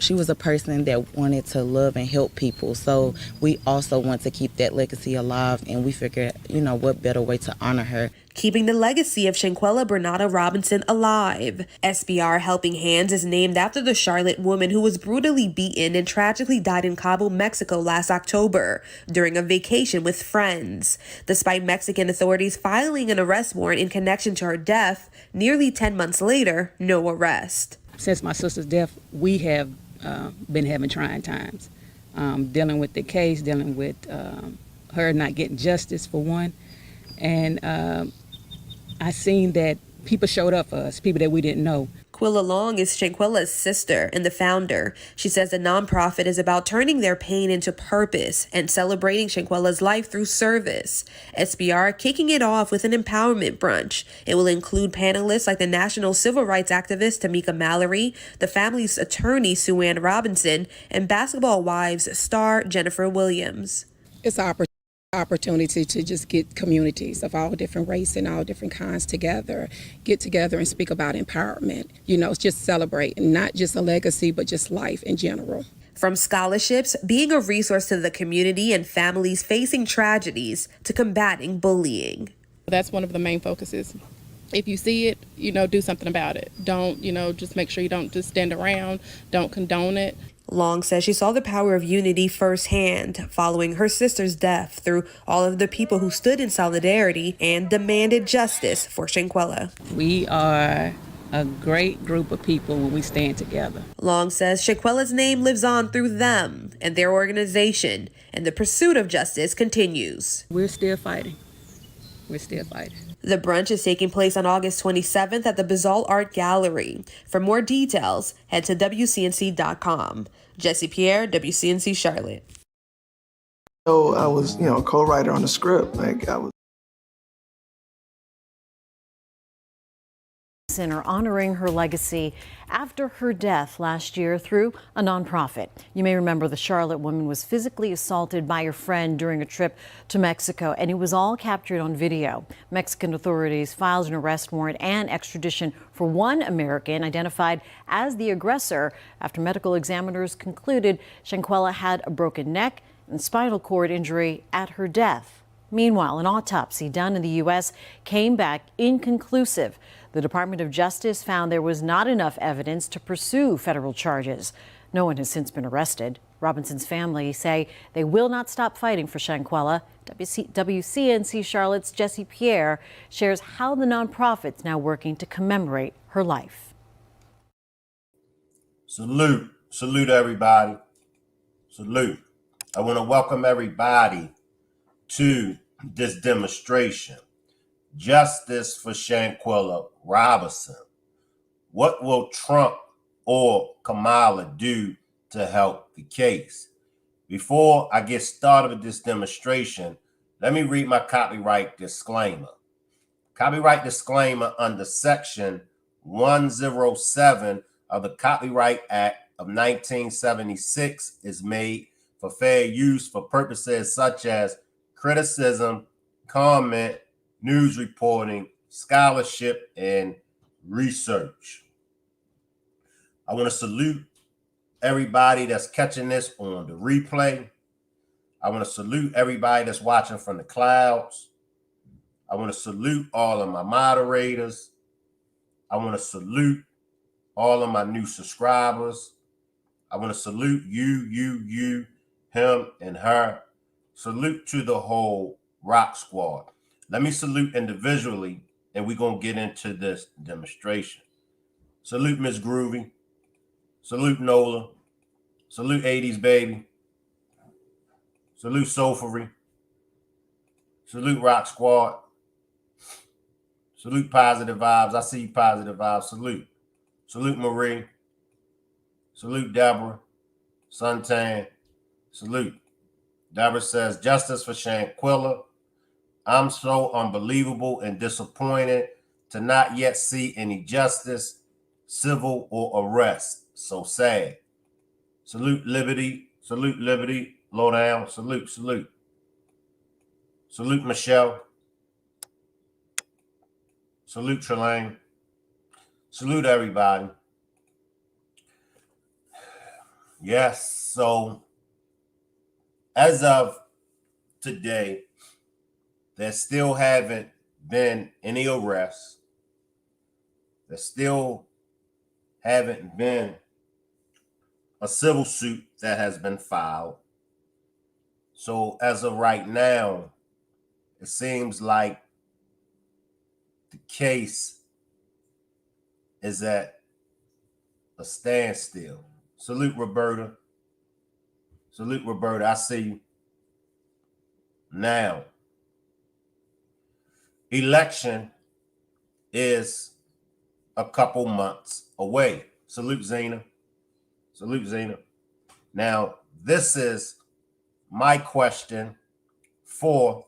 She was a person that wanted to love and help people. So we also want to keep that legacy alive, and we figured, what better way to honor her. Keeping the legacy of Shanquella Bernardo Robinson alive. SBR Helping Hands is named after the Charlotte woman who was brutally beaten and tragically died in Cabo, Mexico last October during a vacation with friends. Despite Mexican authorities filing an arrest warrant in connection to her death, nearly 10 months later, no arrest. Since my sister's death, we have been having trying times, dealing with the case, dealing with her not getting justice for one. And I seen that people showed up for us, people that we didn't know. Quilla Long is Shanquella's sister and the founder. She says the nonprofit is about turning their pain into purpose and celebrating Shanquella's life through service. SBR kicking it off with an empowerment brunch. It will include panelists like the national civil rights activist Tamika Mallory, the family's attorney Sue Ann Robinson, and Basketball Wives star Jennifer Williams. It's an opportunity to just get communities of all different race and all different kinds together, get together and speak about empowerment. Just celebrate, not just a legacy, but just life in general. From scholarships, being a resource to the community and families facing tragedies, to combating bullying. That's one of the main focuses. If you see it, do something about it. Don't, just make sure you don't just stand around, don't condone it. Long says she saw the power of unity firsthand following her sister's death through all of the people who stood in solidarity and demanded justice for Shanquella. We are a great group of people when we stand together. Long says Shanquella's name lives on through them and their organization, and the pursuit of justice continues. We're still fighting. We're still fighting. The brunch is taking place on August 27th at the Basalt Art Gallery. For more details, head to WCNC.com. Jesse Pierre, WCNC Charlotte. So I was, co-writer on the script. Center honoring her legacy after her death last year through a nonprofit. You may remember the Charlotte woman was physically assaulted by her friend during a trip to Mexico, and it was all captured on video. Mexican authorities filed an arrest warrant and extradition for one American identified as the aggressor after medical examiners concluded Shanquella had a broken neck and spinal cord injury at her death. Meanwhile, an autopsy done in the U.S. came back inconclusive. The Department of Justice found there was not enough evidence to pursue federal charges. No one has since been arrested. Robinson's family say they will not stop fighting for Shanquella. WCNC Charlotte's Jesse Pierre shares how the nonprofit's now working to commemorate her life. Salute everybody. Salute. I want to welcome everybody to this demonstration. Justice for Shanquella Robinson. What will Trump or Kamala do to help the case? Before I get started with this demonstration, let me read my copyright disclaimer. Copyright disclaimer under Section 107 of the Copyright Act of 1976 is made for fair use for purposes such as criticism, comment, news reporting, scholarship, and research. I want to salute everybody that's catching this on the replay. I want to salute everybody that's watching from the clouds. I want to salute all of my moderators. I want to salute all of my new subscribers. I want to salute you, him, and her. Salute to the whole Rock Squad. Let me salute individually, and we're going to get into this demonstration. Salute Miss Groovy. Salute Nola. Salute 80s Baby. Salute Soulfury. Salute Rock Squad. Salute Positive Vibes. I see you, Positive Vibes. Salute. Salute Marie. Salute Deborah. Suntan. Salute. Deborah says, justice for Shanquella. I'm so unbelievable and disappointed to not yet see any justice, civil or arrest. So sad. Salute Liberty. Salute Liberty. Low down. Salute. Salute Michelle. Salute Trelane. Salute everybody. Yes. So as of today, there still haven't been any arrests. There still haven't been a civil suit that has been filed. So as of right now, it seems like the case is at a standstill. Salute, Roberta. Salute, Roberta. I see you. Now, election is a couple months away. Salute, Zena. Salute, Zena. Now, this is my question for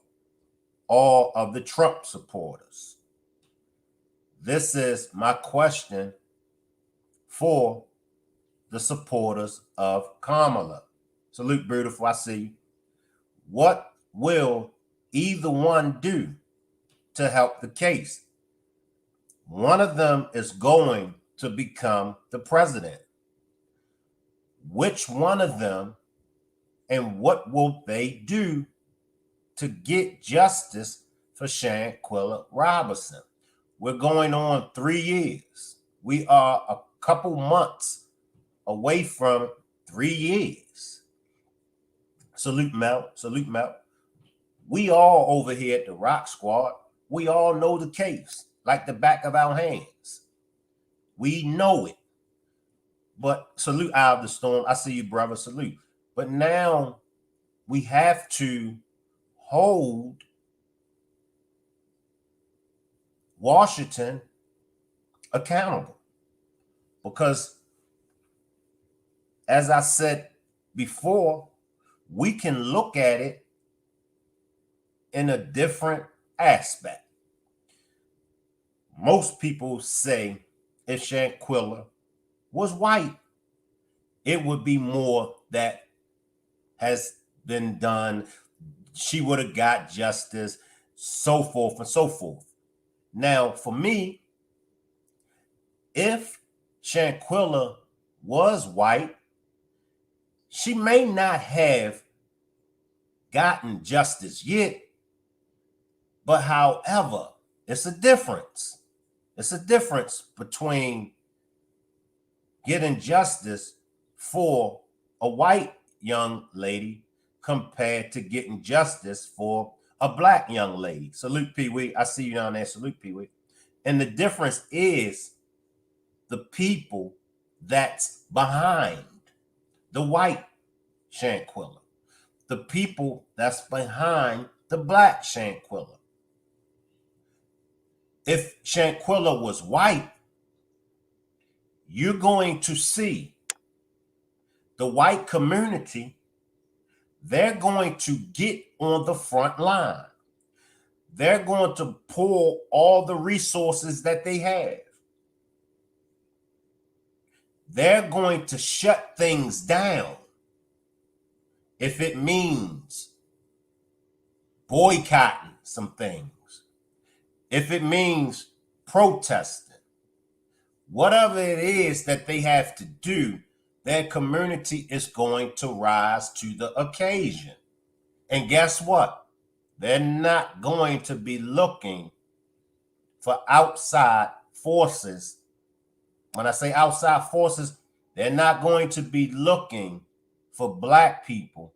all of the Trump supporters. This is my question for the supporters of Kamala. Salute, beautiful. I see you. What will either one do to help the case? One of them is going to become the president. Which one of them, and what will they do to get justice for Shanquella Robinson? We're going on 3 years. We are a couple months away from 3 years. Salute, Mel. Salute, Mel. We all over here at the Rock Squad, we all know the case like the back of our hands. We know it. But salute, Eye of the Storm. I see you, brother. Salute. But now we have to hold Washington accountable. Because, as I said before, we can look at it in a different aspect. Most people say if Shanquella was white, it would be more that has been done. She would have got justice, so forth and so forth. Now, for me, if Shanquella was white, she may not have gotten justice yet, but however, it's a difference. It's a difference between getting justice for a white young lady compared to getting justice for a black young lady. Salute, Pee-wee. I see you down there. Salute, Pee-wee. And the difference is the people that's behind the white Shanquella, the people that's behind the black Shanquella. If Shanquella was white, you're going to see the white community, they're going to get on the front line. They're going to pull all the resources that they have. They're going to shut things down if it means boycotting some things, if it means protesting, whatever it is that they have to do, their community is going to rise to the occasion. And guess what? They're not going to be looking for outside forces. When I say outside forces, they're not going to be looking for black people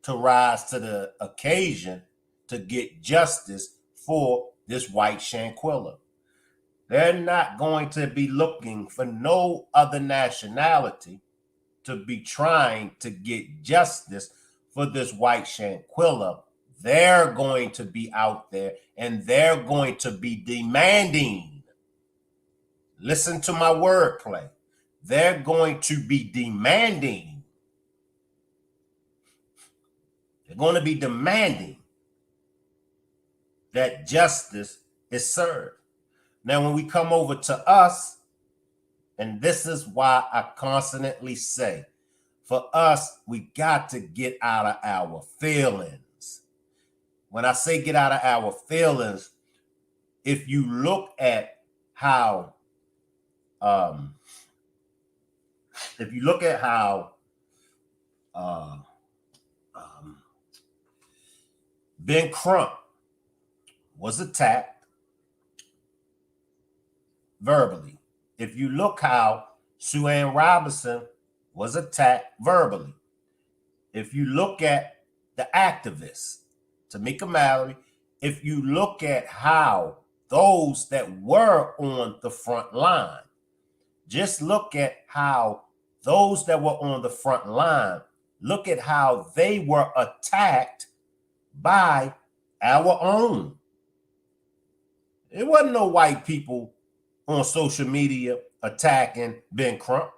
to rise to the occasion to get justice for this white Shanquella. They're not going to be looking for no other nationality to be trying to get justice for this white Shanquella. They're going to be out there and they're going to be demanding. Listen to my wordplay. They're going to be demanding. They're going to be demanding that justice is served. Now, when we come over to us, and this is why I constantly say, for us, we got to get out of our feelings. When I say get out of our feelings, if you look at how uh, Ben Crump was attacked verbally. If you look how Sue Ann Robinson was attacked verbally. If you look at the activists, Tamika Mallory, if you look at how those that were on the front line, just look at how those that were on the front line, look at how they were attacked by our own. It wasn't no white people on social media attacking Ben Crump.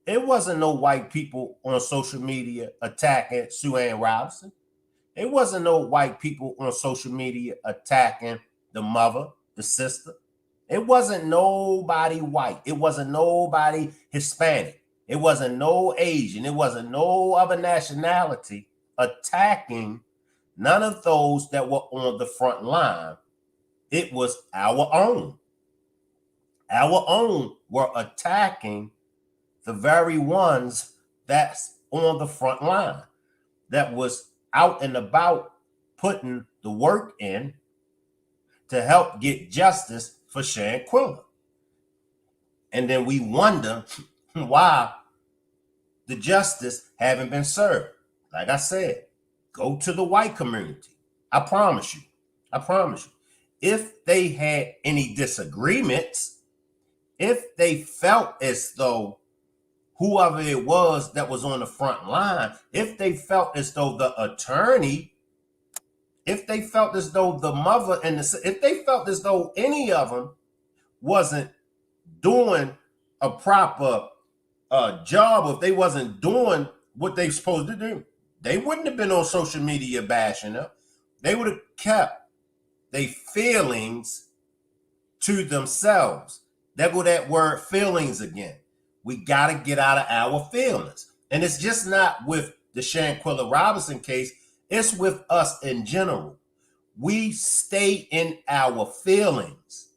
It wasn't no white people on social media attacking Sue Ann Robinson. It wasn't no white people on social media attacking the mother, the sister. It wasn't nobody white. It wasn't nobody Hispanic. It wasn't no Asian. It wasn't no other nationality attacking none of those that were on the front line. It was our own. Our own were attacking the very ones that's on the front line, that was out and about putting the work in to help get justice for Shanquella. And then we wonder why the justice haven't been served. Like I said, go to the white community. I promise you. I promise you. If they had any disagreements, if they felt as though whoever it was that was on the front line, if they felt as though the attorney, if they felt as though the mother and if they felt as though any of them wasn't doing a proper job, if they wasn't doing what they supposed to do, they wouldn't have been on social media bashing her. They would have kept their feelings to themselves. There go that word feelings again. We got to get out of our feelings. And it's just not with the Shanquella Robinson case. It's with us in general. We stay in our feelings.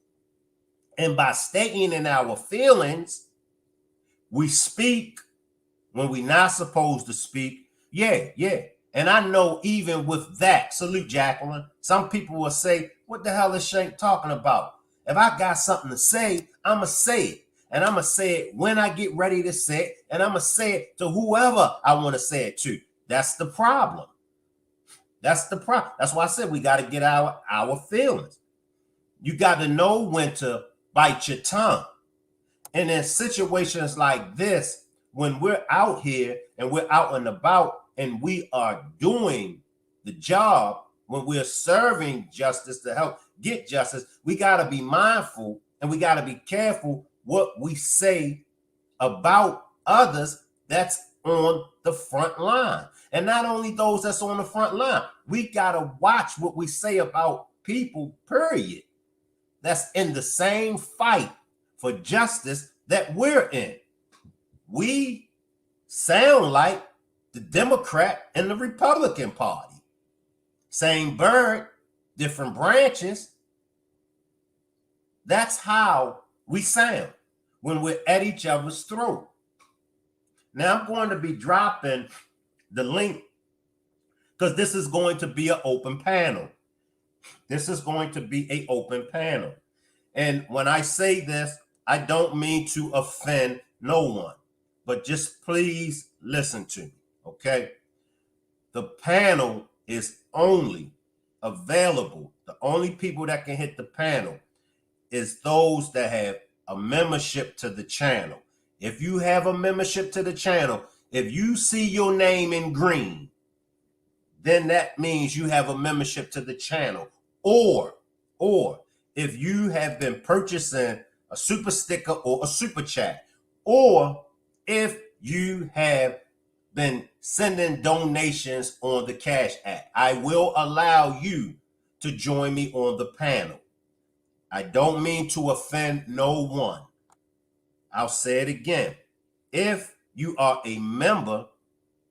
And by staying in our feelings, we speak when we're not supposed to speak. Yeah. And I know even with that, salute Jacqueline, some people will say, what the hell is Shank talking about? If I got something to say, I'm going to say it. And I'm going to say it when I get ready to say it. And I'm going to say it to whoever I want to say it to. That's the problem. That's the problem. That's why I said we got to get our feelings. You got to know when to bite your tongue. And in situations like this, when we're out here and we're out and about and we are doing the job, when we're serving justice to help get justice, we got to be mindful and we got to be careful what we say about others that's on the front line. And not only those that's on the front line, we got to watch what we say about people, period, that's in the same fight for justice that we're in. We sound like the Democrat and the Republican Party. Same bird, different branches. That's how we sound when we're at each other's throat. Now I'm going to be dropping the link because this is going to be an open panel. This is going to be an open panel. And when I say this, I don't mean to offend no one, but just please listen to me, okay? The panel is only available. The only people that can hit the panel is those that have a membership to the channel. If you have a membership to the channel, if you see your name in green, then that means you have a membership to the channel. Or if you have been purchasing a super sticker or a super chat, or if you have been sending donations on the Cash App, I will allow you to join me on the panel. I don't mean to offend no one. I'll say it again. If you are a member,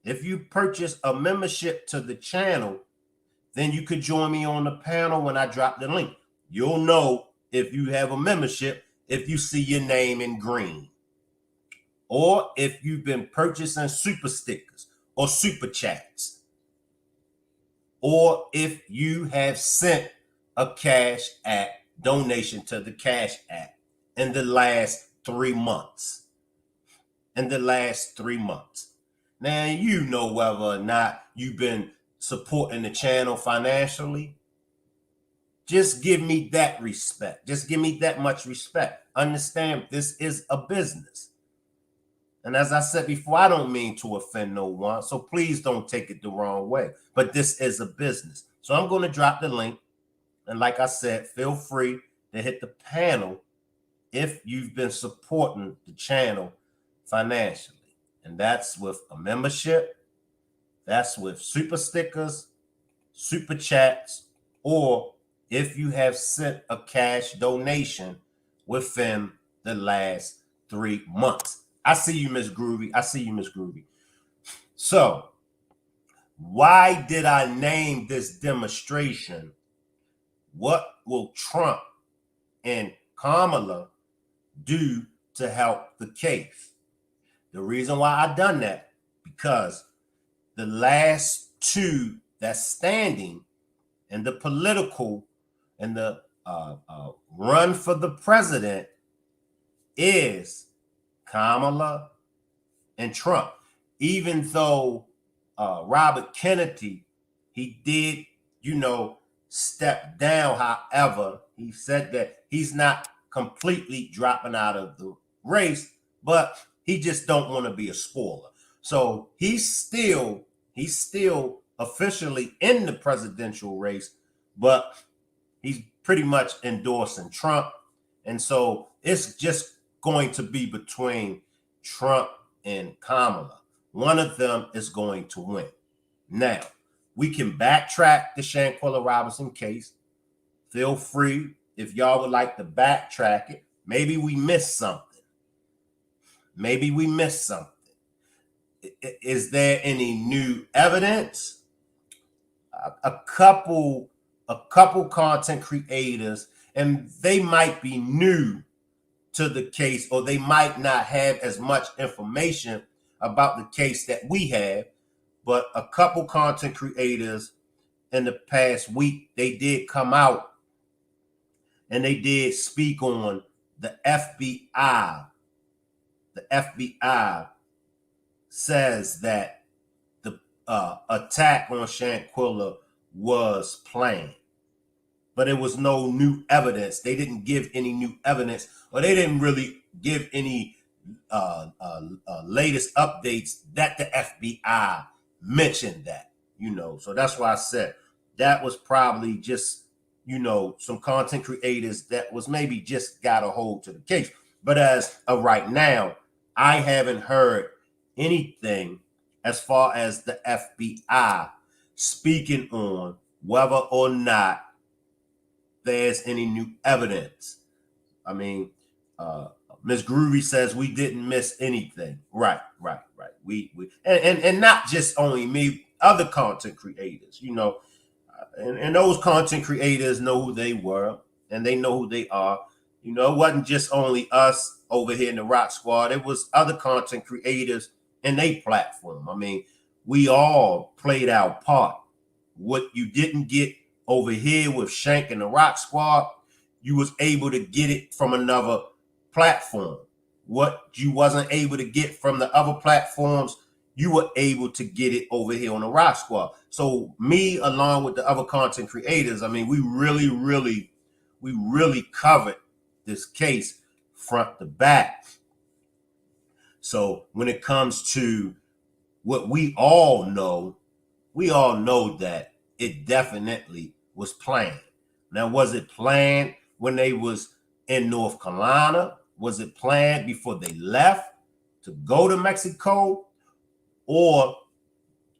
if you purchase a membership to the channel, then you could join me on the panel when I drop the link. You'll know if you have a membership if you see your name in green. Or if you've been purchasing super stickers, or super chats, or if you have sent a Cash App donation to the Cash App in the last 3 months. In the last 3 months. Now, you know whether or not you've been supporting the channel financially. Just give me that respect. Just give me that much respect. Understand, this is a business. And as I said before, I don't mean to offend no one, so please don't take it the wrong way. But this is a business. So I'm going to drop the link. And like I said, feel free to hit the panel if you've been supporting the channel financially. And that's with a membership, that's with super stickers, super chats, or if you have sent a cash donation within the last 3 months. I see you, Miss Groovy. I see you, Miss Groovy. So, why did I name this demonstration, "What will Trump and Kamala do to help the case?" The reason why I done that, because the last two that's standing in the political and the run for the president is Kamala and Trump. Even though Robert Kennedy, he did, step down. However, he said that he's not completely dropping out of the race, but he just don't want to be a spoiler. So he's still officially in the presidential race, but he's pretty much endorsing Trump. And so it's just going to be between Trump and Kamala. One of them is going to win. Now, we can backtrack the Shanquella Robinson case. Feel free, if y'all would like to backtrack it. Maybe we missed something. Maybe we missed something. Is there any new evidence? A couple content creators, and they might be new to the case, or they might not have as much information about the case that we have, but a couple content creators in the past week, they did come out and they did speak on the FBI. The FBI says that the attack on Shanquella was planned, but it was no new evidence. They didn't give any new evidence, or they didn't really give any latest updates that the FBI mentioned that, So that's why I said that was probably just, some content creators that was maybe just got a hold to the case. But as of right now, I haven't heard anything as far as the FBI speaking on whether or not there's any new evidence. I mean, Ms. Groovy says we didn't miss anything. Right. We and not just only me, other content creators, and those content creators know who they were and they know who they are. It wasn't just only us over here in the Rock Squad. It was other content creators in their platform. I mean, we all played our part. What you didn't get over here with Shank and the Rock Squad, you was able to get it from another platform. What you wasn't able to get from the other platforms, you were able to get it over here on the Rock Squad. So me, along with the other content creators, I mean, we really covered this case front to back. So when it comes to what we all know that it definitely was planned. Now, was it planned when they was in North Carolina? Was it planned before they left to go to Mexico? Or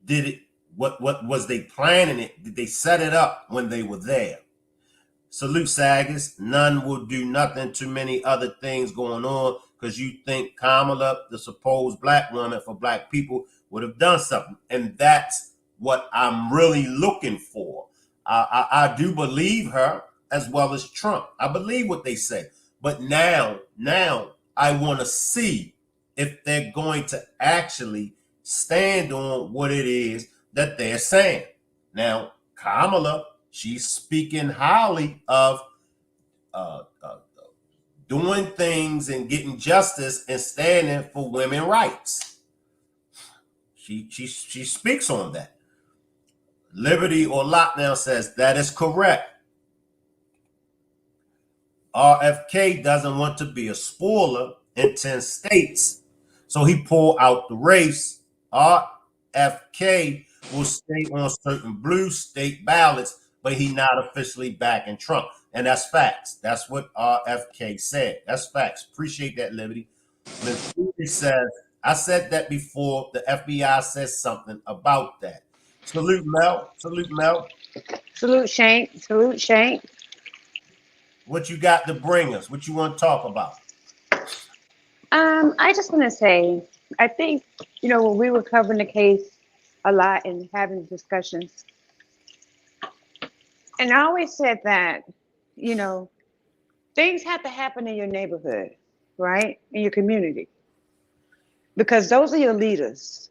did it, what was they planning it? Did they set it up when they were there? Salute, Sagas. None will do nothing. Too many other things going on, because you think Kamala, the supposed black woman for black people, would have done something. And that's what I'm really looking for. I do believe her as well as Trump. I believe what they say. But now I want to see if they're going to actually stand on what it is that they're saying. Now, Kamala, she's speaking highly of doing things and getting justice and standing for women's rights. She speaks on that. Liberty or Lockdown says that is correct. RFK doesn't want to be a spoiler in 10 states, so he pulled out the race. RFK will stay on certain blue state ballots, but he not officially backing Trump. And that's facts. That's what RFK said. That's facts. Appreciate that, Liberty. Ms. Ruby says, I said that before. The FBI says something about that. Salute, Mel. Salute, Mel. Salute Shank. Salute Shank. What you got to bring us? What you want to talk about? I just want to say, I think, when we were covering the case a lot and having discussions, and I always said that, things have to happen in your neighborhood, right? In your community, because those are your leaders.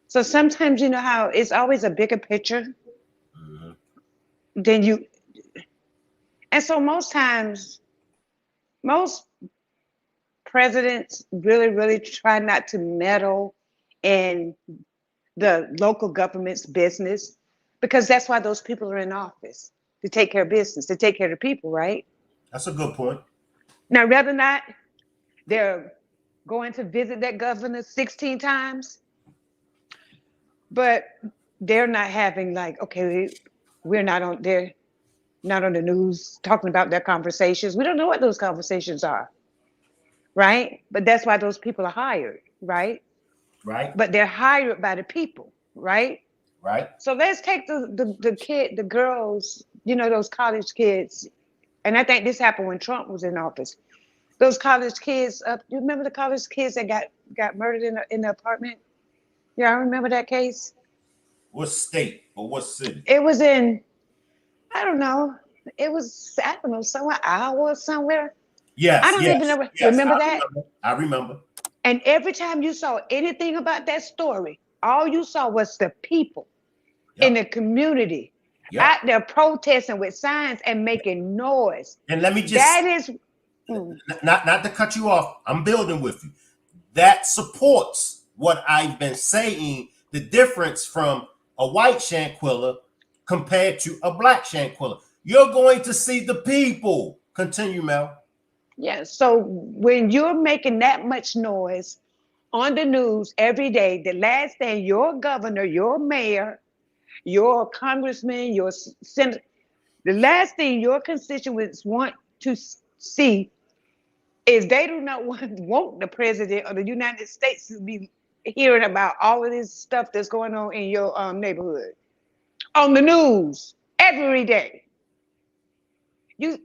So sometimes, you know how it's always a bigger picture than you. And so most times, most presidents really, really try not to meddle in the local government's business, because that's why those people are in office, to take care of business, to take care of the people, right? That's a good point. Now, rather not, they're going to visit that governor 16 times, but they're not having we're not on there. Not on the news talking about their conversations. We don't know what those conversations are, right? But that's why those people are hired, right? Right. But they're hired by the people, right? Right. So let's take the girls, those college kids, and I think this happened when Trump was in office. Those college kids, you remember the college kids that got murdered in the apartment? Yeah, I remember that case. What state or what city? It was in, I don't know. It was, I don't know, somewhere, Iowa or somewhere. Yes. I don't even know. Yes, remember that? I remember. And every time you saw anything about that story, all you saw was the people in the community out there protesting with signs and making noise. And let me just, that is not to cut you off, I'm building with you. That supports what I've been saying, the difference from a white Shanquella compared to a black Shanquella. You're going to see the people. Continue, Mel. Yeah, so when you're making that much noise on the news every day, the last thing your governor, your mayor, your congressman, your senator, the last thing your constituents want to see is they do not want the president of the United States to be hearing about all of this stuff that's going on in your neighborhood on the news every day.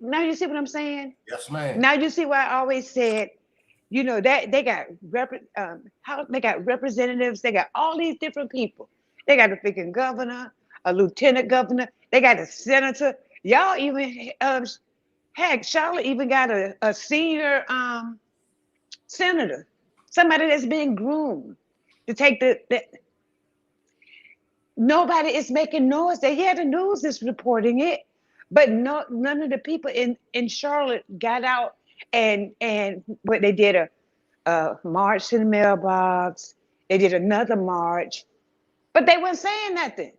Now you see what I'm saying? Yes, ma'am. Now you see why I always said, that they got they got representatives, they got all these different people. They got a freaking governor, a lieutenant governor, they got a senator. Y'all even heck, Charlotte even got a senior senator, somebody that's being groomed to take the nobody is making noise. They hear the news is reporting it, but none of the people in Charlotte got out and what they did a march to the mailbox. They did another march, but they weren't saying nothing.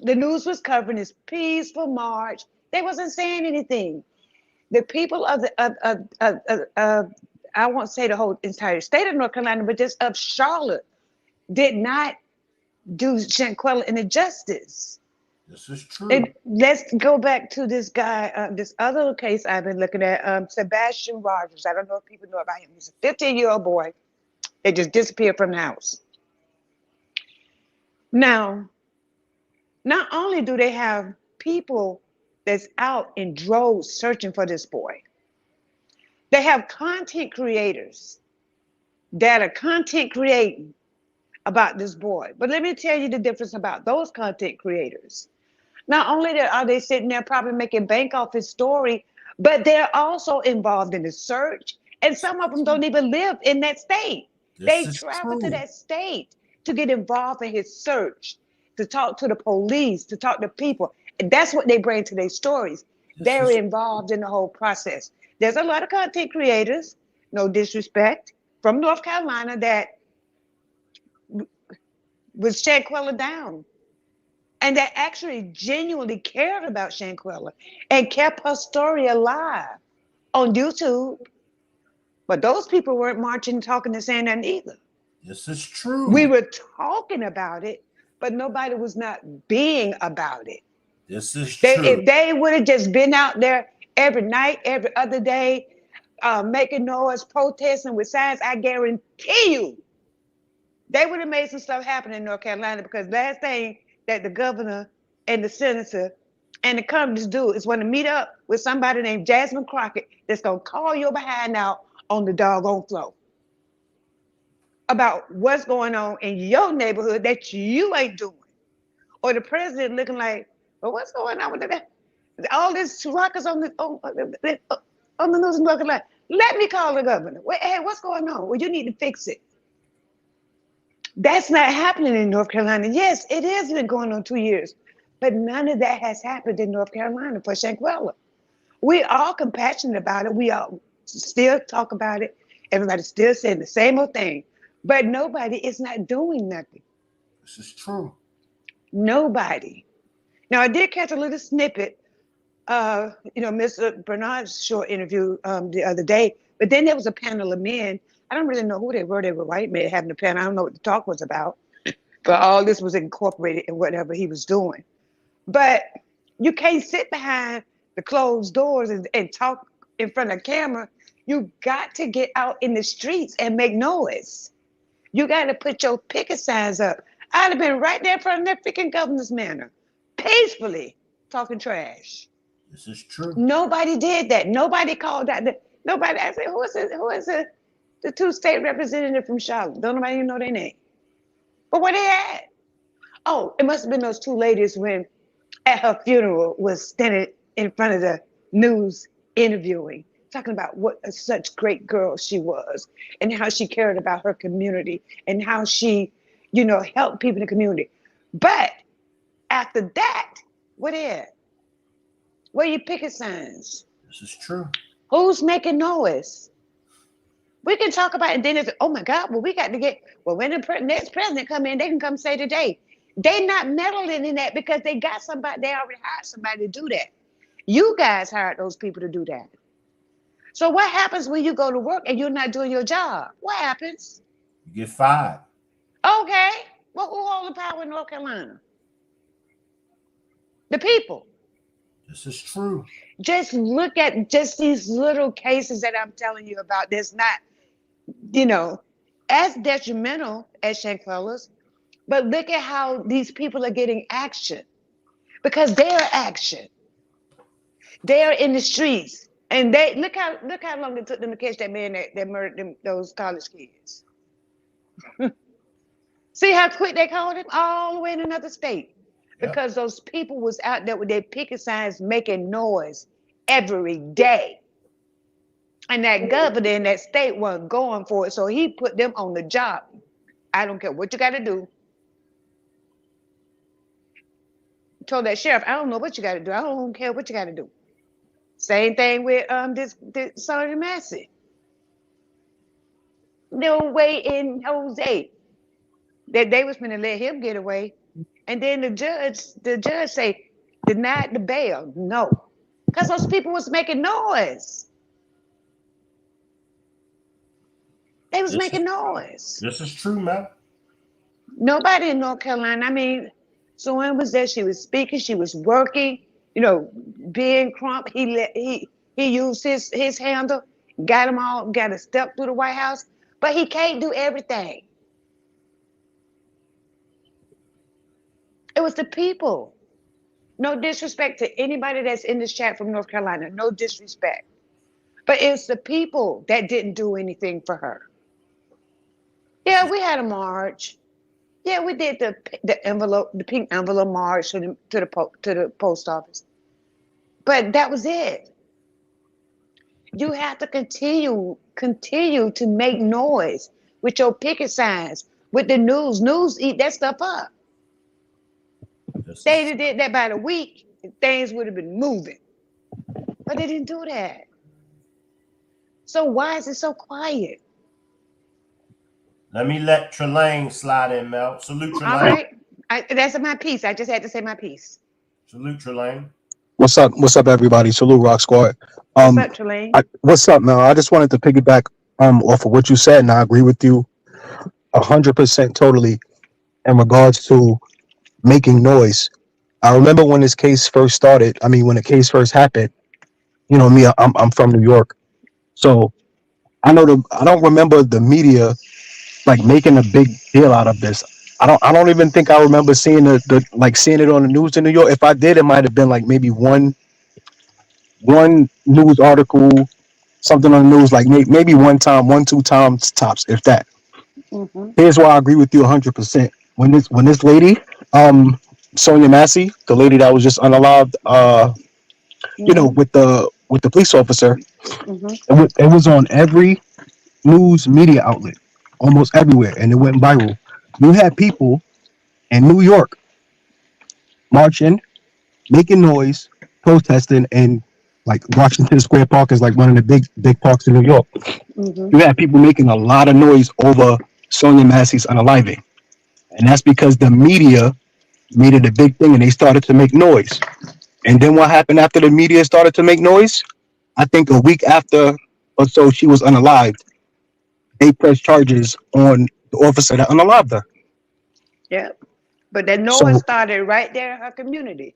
The news was covering this peaceful march. They wasn't saying anything. The people of I won't say the whole entire state of North Carolina, but just of Charlotte did not do Shanquella any justice. This is true. And let's go back to this guy, this other case I've been looking at, Sebastian Rogers. I don't know if people know about him. He's a 15-year-old boy that just disappeared from the house. Now, not only do they have people that's out in droves searching for this boy, they have content creators that are content creating about this boy. But let me tell you the difference about those content creators. Not only are they sitting there probably making bank off his story, but they're also involved in the search. And some of them don't even live in that state. This They is traveled to true. that state to get involved in his search, to talk to the police, to talk to people. And that's what they bring to their stories. This They're is involved in the whole process. There's a lot of content creators, no disrespect, from North Carolina that was Shanquella down and that actually genuinely cared about Shanquella and kept her story alive on YouTube. But those people weren't marching, talking, and saying that either. this is We true. were talking about it, but nobody was not being about it. This is If true. they would have just been out there every night, every other day, making noise, protesting with signs, I guarantee you, they would have made some stuff happen in North Carolina, because last thing that the governor and the senator and the Congress do is want to meet up with somebody named Jasmine Crockett that's going to call your behind out on the doggone floor about what's going on in your neighborhood that you ain't doing. Or the president looking like, well, what's going on with that? All this ruckus on the news and looking like, let me call the governor. Wait, hey, what's going on? Well, you need to fix it. That's not happening in North Carolina. Yes, it has been going on 2 years, but none of that has happened in North Carolina for Shanquella. We all compassionate about it. We all still talk about it. Everybody's still saying the same old thing, but nobody is not doing nothing. This is true. Nobody. Now, I did catch a little snippet, Mr. Bernard's short interview the other day, but then there was a panel of men. I don't really know who they were. They were white men having a panel. I don't know what the talk was about, but all this was incorporated in whatever he was doing. But you can't sit behind the closed doors and talk in front of the camera. You got to get out in the streets and make noise. You got to put your picket signs up. I'd have been right there in front of that freaking governor's manor, peacefully talking trash. This is true. Nobody did that. Nobody called out. Nobody. I said, who is it? Who is it? The two state representatives from Charlotte. Don't nobody even know their name. But where they at? Oh, it must have been those two ladies when at her funeral was standing in front of the news interviewing, talking about what a such great girl she was and how she cared about her community and how she, helped people in the community. But after that, what is? Where you picket signs? This is true. Who's making noise? We can talk about it, and then it's, oh my God, well, we got to get, well, when the next president come in, they can come say today. They not meddling in that because they got somebody, they already hired somebody to do that. You guys hired those people to do that. So what happens when you go to work and you're not doing your job? What happens? You get fired. Okay, well, who holds the power in North Carolina? The people. This is true. Just look at just these little cases that I'm telling you about. There's not, as detrimental as Shanquella's, but look at how these people are getting action because they're action. They're in the streets, and they look how long it took them to catch that man that murdered those college kids. See how quick they called him all the way in another state because those people was out there with their picket signs making noise every day. And that governor in that state wasn't going for it, so he put them on the job. I don't care what you got to do. Told that sheriff, I don't know what you got to do. I don't care what you got to do. Same thing with this Sergeant Massey. They were waiting Jose that they was going to let him get away, and then the judge say denied the bail. No, because those people was making noise. They was making noise. This is true, man. Nobody in North Carolina. I mean, Soren was there. She was speaking. She was working. Ben Crump. He used his handle, got a step through the White House, but he can't do everything. It was the people. No disrespect to anybody that's in this chat from North Carolina. No disrespect, but it's the people that didn't do anything for her. Yeah, we had a march. Yeah, we did the pink envelope march to the post office. But that was it. You have to continue to make noise. with your picket signs, with the news. News eat that stuff up. This They is did that by the week, things would have been moving. But they didn't do that. So why is it so quiet? Let me let Trelane slide in, Mel. Salute All Trelane. right. That's my piece. I just had to say my piece. Salute Trelane. What's up? What's up, everybody? Salute, Rock Squad. What's up, Trelane? What's up, Mel? I just wanted to piggyback off of what you said, and I agree with you 100% totally in regards to making noise. I remember when this case first started. I mean, when the case first happened. You know me. I'm from New York, so I don't remember the media like making a big deal out of this. I don't even think I remember seeing the like seeing it on the news in New York. If I did, it might have been like maybe one news article, something on the news, like maybe one time, one, two times tops, if that. Mm-hmm. Here's why I agree with you 100%. When this lady, um, Sonia Massey, the lady that was just unalived, Mm-hmm. with the police officer, Mm-hmm. it was on every news media outlet, almost everywhere, and it went viral. You had people in New York marching, making noise, protesting, and like Washington Square Park is like one of the big parks in New York. Mm-hmm. You had people making a lot of noise over Sonia Massey's unaliving. And that's because the media made it a big thing and they started to make noise. And then what happened after the media started to make noise? I think a week after or so she was unalived, they pressed charges on the officer that unalived her. Yeah. But that noise So, started right there in her community.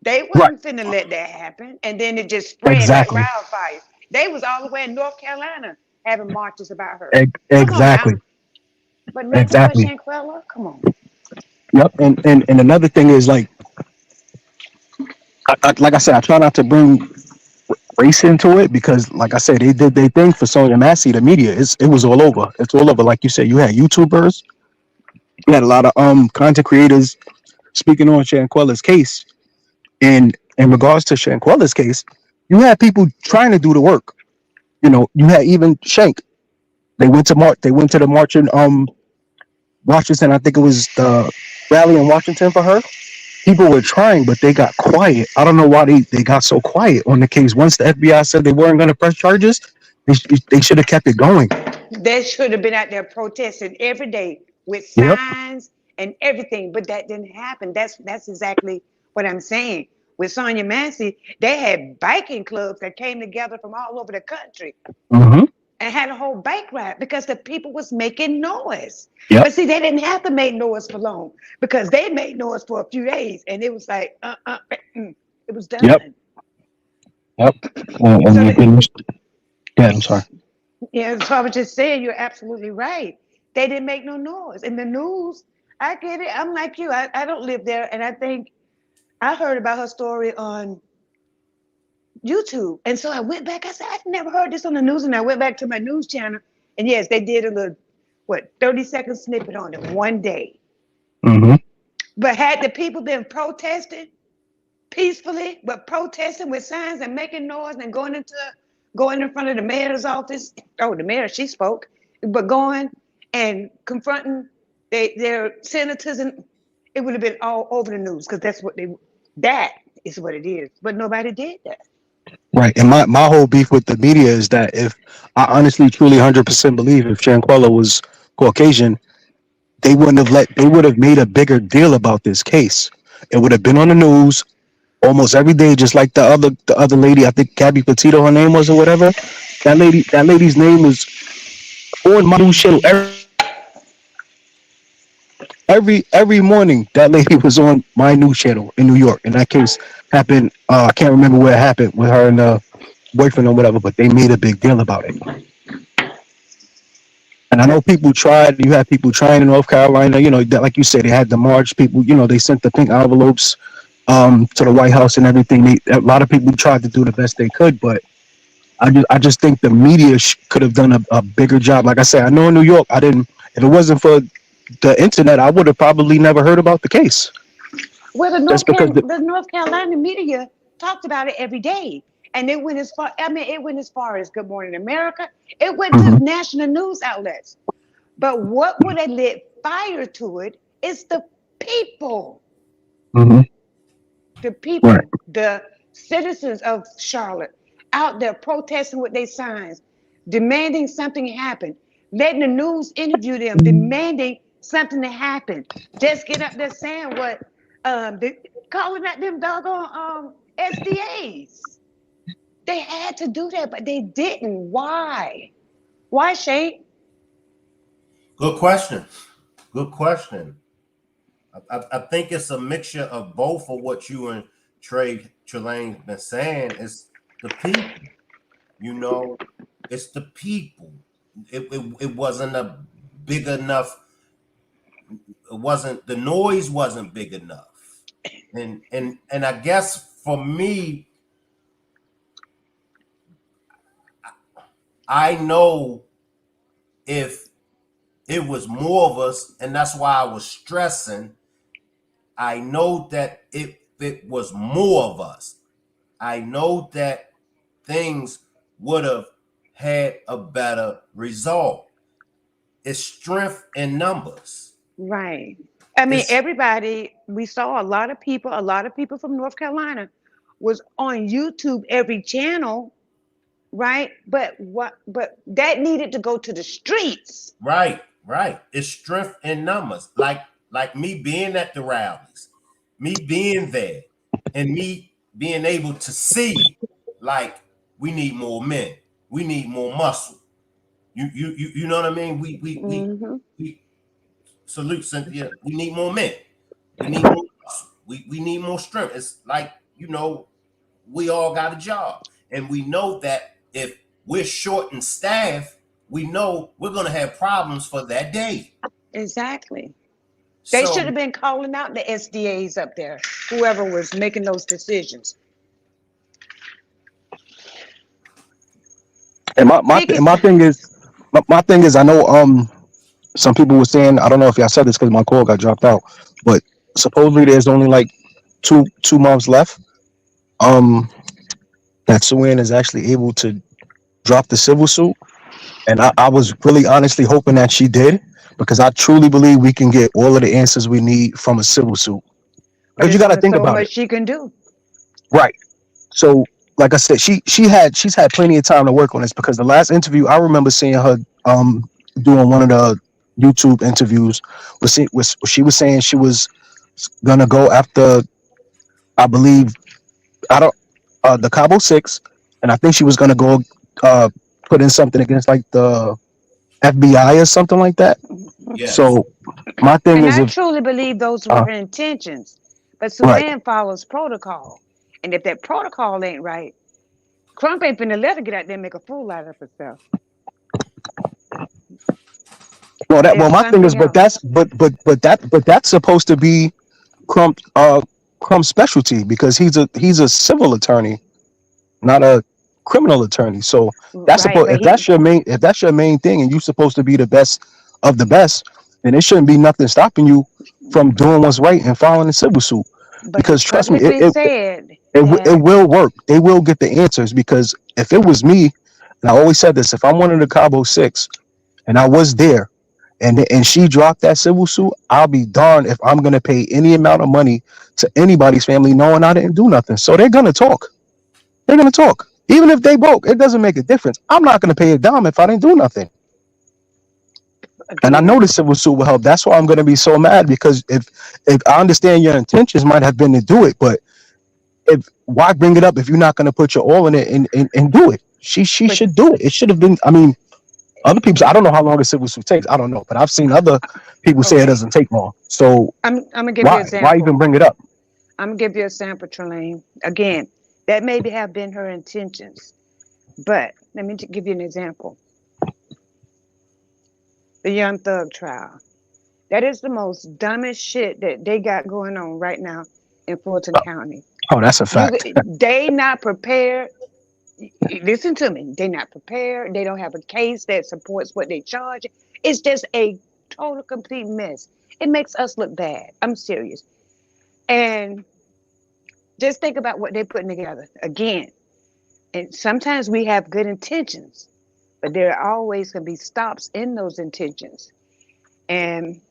They right, wasn't finna let that happen. And then it just spread like exactly, wildfire. They was all the way in North Carolina having marches about her. Come on exactly, now. But nothing for exactly. Shanquella. Come on. Yep. And another thing is like, like I said, I try not to bring race into it because, like I said, they did their thing for Sonya Massey. The media, it was all over. It's all over. Like you said, you had YouTubers, you had a lot of content creators speaking on Shanquella's case. And in regards to Shanquella's case, you had people trying to do the work. You know, you had even Shank. They went to march. They went to the march in Washington. I think it was the rally in Washington for her. People were trying, but they got quiet. I don't know why they got so quiet on the case. Once the FBI said they weren't going to press charges, they should have kept it going. They should have been out there protesting every day with Yep. signs and everything, but that didn't happen. That's exactly what I'm saying. With Sonya Massey, they had biking clubs that came together from all over the country Mm-hmm. and had a whole bike ride because the people was making noise. Yep. But see, they didn't have to make noise for long because they made noise for a few days, and it was like, it was Yep. done. Yep. And, So, and, and yeah, I'm sorry. yeah, so I was just saying, you're absolutely right. They didn't make no noise. In the news, I get it. I'm like you. I don't live there. And I think I heard about her story on YouTube. And so I went back. I said, I've never heard this on the news. And I went back to my news channel. And yes, they did a little, 30-second snippet on it one day. Mm-hmm. But had the people been protesting peacefully, but protesting with signs and making noise and going in front of the mayor's office. Oh, the mayor, she spoke, but going and confronting their senators, and it would have been all over the news because that is what it is. But nobody did that. Right. And my whole beef with the media is that if I honestly, truly, 100% believe if Shanquella was Caucasian, they would have made a bigger deal about this case. It would have been on the news almost every day, just like the other lady. I think Gabby Petito, her name was or whatever. That lady's name was on my news channel every morning. That lady was on my news channel in New York. And that case happened. I can't remember where it happened with her and the boyfriend or whatever, but they made a big deal about it. And I know Yep. people tried. You had people trying in North Carolina. You know, like you said, they had the march. People, they sent the pink envelopes to the White House and everything. A lot of people tried to do the best they could, but I just think the media could have done a bigger job. Like I said, I know in New York, I didn't. If it wasn't for the internet, I would have probably never heard about the case. Well, Just because The North Carolina media talked about it every day, and it went as far. I mean, it went as far as Good Morning America. It went to Mhm. national news outlets. But what would have lit fire to it is the people, Hmm. Right. the citizens of Charlotte out there protesting with their signs, demanding something happen, letting the news interview them, demanding something to happen. Just get up there saying what, calling at them doggone SDAs. They had to do that, but they didn't. Why? Why, Shane? Good question. Good question. I think it's a mixture of both of what you and Trelane been saying. It's the people, you know, it's the people. It wasn't a big enough, it wasn't, the noise wasn't big enough. And I guess for me, I know if it was more of us, and that's why I was stressing. I know that if it was more of us, I know that things would have had a better result. It's strength in numbers. Right. I mean, It's everybody, we saw a lot of people from North Carolina was on YouTube, every channel, right? But that needed to go to the streets. right, right. It's strength in numbers. Like me being at the rallies, me being there, and me being able to see, like, we need more men, we need more muscle. You know what I mean? Hmm. We salute Cynthia. We need more men. We need more muscle. We need more strength. It's like, we all got a job. And we know that if we're short in staff, we know we're gonna have problems for that day. Exactly. They should So have been calling out the SDAs up there, whoever was making those decisions. And my Speaking, and my thing is I know some people were saying, I don't know if y'all said this because my call got dropped out, but supposedly there's only like two months left. Um, that Suan is actually able to drop the civil suit, and I was really honestly hoping that she did because I truly believe we can get all of the answers we need from a civil suit. but Because you there's got to only think so about much it, she can do. right? So, like I said, she's had plenty of time to work on this because the last interview I remember seeing her doing one of the YouTube interviews was she was saying she was gonna go after, I believe, I don't the Cabo Six, and I think she was gonna go uh put in something against like the FBI or something like that. yes, So my thing And is I if truly believe those were uh her intentions. But right. Suan follows protocol. And if that protocol ain't right, Trump ain't finna let her get out there and make a fool out of herself. Well There's my thing is something else. but that's supposed to be Crump Crump's specialty because he's a civil attorney, not a criminal attorney. So that's Right, supposed but he if that's your main thing and you're supposed to be the best of the best, then it shouldn't be nothing stopping you from doing what's right and filing a civil suit. but Because it's trust me, publicly said it that will work. They will get the answers because if it was me, and I always said this, if I'm one of the Cabo Six and I was there and she dropped that civil suit, I'll be darned if I'm gonna pay any amount of money to anybody's family knowing I didn't do nothing. So they're gonna talk. They're gonna talk. Even if they broke, it doesn't make a difference. I'm not gonna pay a dime if I didn't do nothing. And I know again, the civil suit will help. That's why I'm gonna be so mad because if I understand your intentions might have been to do it, but if why bring it up if you're not gonna put your all in it and do it? She but should do it. It should have been. I mean, other people. I don't know how long a civil suit takes. I don't know, but I've seen other people say it okay. doesn't take long. So I'm gonna give you an why even example. bring it up? I'm gonna give you a sample, Trelane. Again, that maybe have been her intentions. But let me give you an example. The Young Thug trial. That is the most dumbest shit that they got going on right now in Fulton County. Oh, that's a You, fact. they not prepared. Listen to me. They not prepared. They don't have a case that supports what they charge. It's just a total complete mess. It makes us look bad. I'm serious. And just think about what they're putting together. Again, and sometimes we have good intentions, but there are always going to be stops in those intentions. And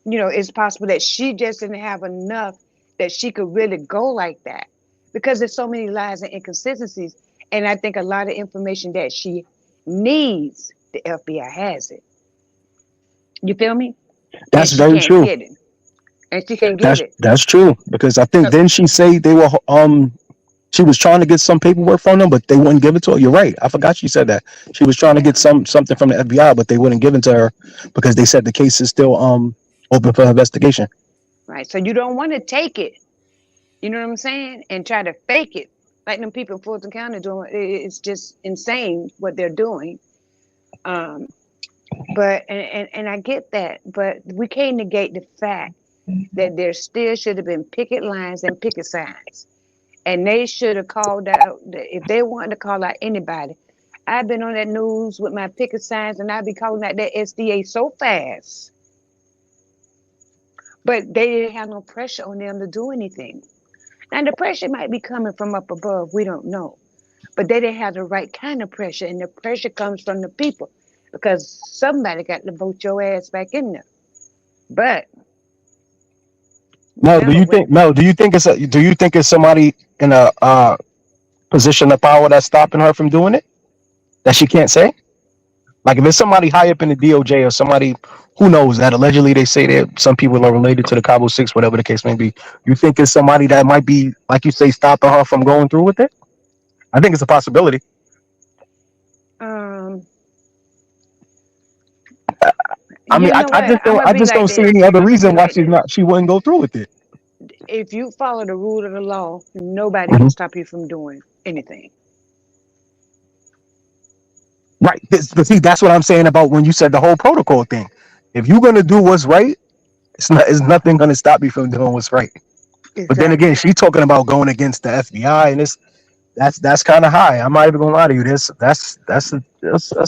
it's possible that she just didn't have enough that she could really go like that because there's so many lies and inconsistencies. And I think a lot of information that she needs, the FBI has it. You feel me? And That's she very can't true. get it. And she can't get That's it. that's true because I think So, then she say they were she was trying to get some paperwork from them, but they wouldn't give it to her. You're right. I forgot she said that she was trying to yeah, get something from the FBI, but they wouldn't give it to her because they said the case is still open for investigation. right. So you don't want to take it, you know what I'm saying, and try to fake it. Like them people in Fulton County doing, it's just insane what they're doing. Um, but and I get that, but we can't negate the fact that there still should have been picket lines and picket signs. And they should have called out, if they wanted to call out anybody. I've been on that news with my picket signs and I'd be calling out that SDA so fast. But they didn't have no pressure on them to do anything. Now, the pressure might be coming from up above. We don't know. But they didn't have the right kind of pressure. And the pressure comes from the people because somebody got to vote your ass back in there. But remember when Mel, do you think it's somebody in a position of power that's stopping her from doing it that she can't say? Like if it's somebody high up in the DOJ or somebody who knows that allegedly they say that some people are related to the Cabo Six, whatever the case may be. You think it's somebody that might be, like you say, stopping her from going through with it? I think it's a possibility. um I mean, you know what? I'm gonna I be just like don't see this. any other I'm gonna be reason why like this. she wouldn't go through with it. If you follow the rule of the law, nobody can Mhm. stop you from doing anything. Right. But see, that's what I'm saying about when you said the whole protocol thing. If you're gonna do what's right, it's nothing gonna stop you from doing what's right. But then again, Exactly. she's talking about going against the FBI, and that's kind of high. I'm not even gonna lie to you. That's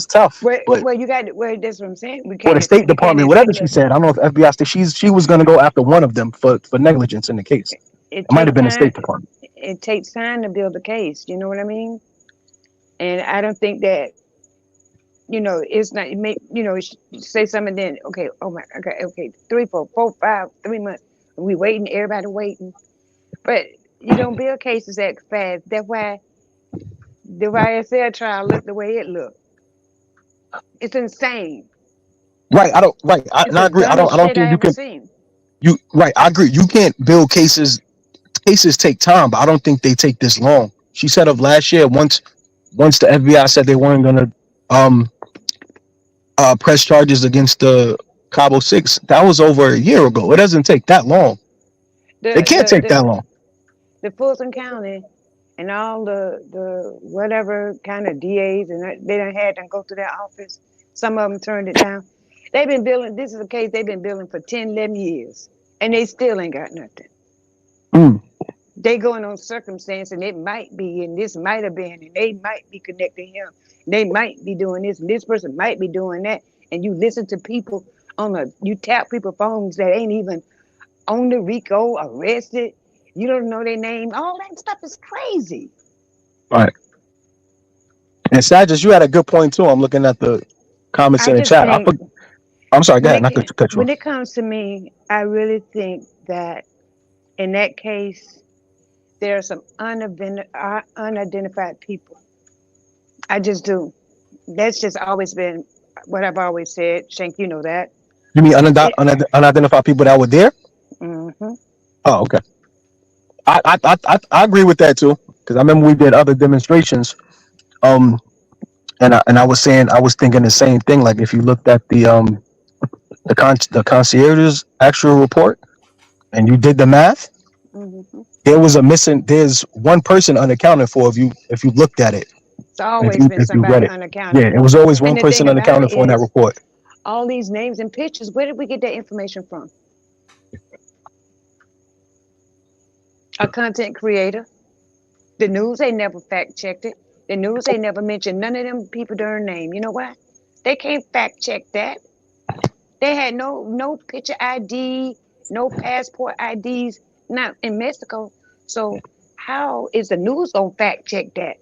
tough. But Well, you got to, well, that's what I'm saying. We for can't the State you can't Department, whatever she insinuate. said, I don't know if FBI she was gonna go after one of them for negligence in the case. It It might have takes been the time. State Department. It takes time to build a case. You know what I mean? And I don't think that it's not. It may say something then. Okay. Oh my. Okay. Okay. 3, 4, 4, 5, 3 months. We waiting. Everybody waiting. But you don't build cases that fast. That's why the YSL trial looked the way it looked. It's insane. Right. I don't. Right. It's And I the agree. I dumbest don't shit I think you ever can. seen. You right. I agree. You can't build cases. Cases take time, but I don't think they take this long. She said of last year once the FBI said they weren't gonna um press charges against the Cabo Six, that was over a year ago. It doesn't take that long. It The can't the take that the long. the Fulton County and all the whatever kind of DAs and they done had them go to their office. Some of them turned it down. They've been billing. This is a case they've been billing for 10, 11 years, and they still ain't got nothing. Mm. They going on circumstance, and it might be, and this might have been, and they might be connecting him. They might be doing this, and this person might be doing that. And you listen to people you tap people phones that ain't even on the RICO, arrested. You don't know their name. All that stuff is crazy. Right. And Sages, you had a good point too. I'm looking at the comments I in the just chat. think I'm sorry. Go when ahead. it Not to cut you when off. it comes to me, I really think that in that case, there are some unidentified people. I just do. That's just always been what I've always said. Shank, you know that. You mean It, unidentified people that were there? hmm Oh, okay. I agree with that too because I remember we did other demonstrations. Um, and I was saying I was thinking the same thing. Like if you looked at the concierge's actual report and you did the math, hmm there's one person unaccounted for if you looked at it. It's always been If you somebody read it. unaccounted Yeah, it for. was always And one the thing person about it unaccounted for in that is, report. all these names and pictures, where did we get that information from? A content creator. The news ain't never fact checked it. The news ain't never mentioned none of them people their name. You know why? They can't fact check that. They had no picture ID, no passport IDs, not in Mexico. So how is the news gonna fact check that?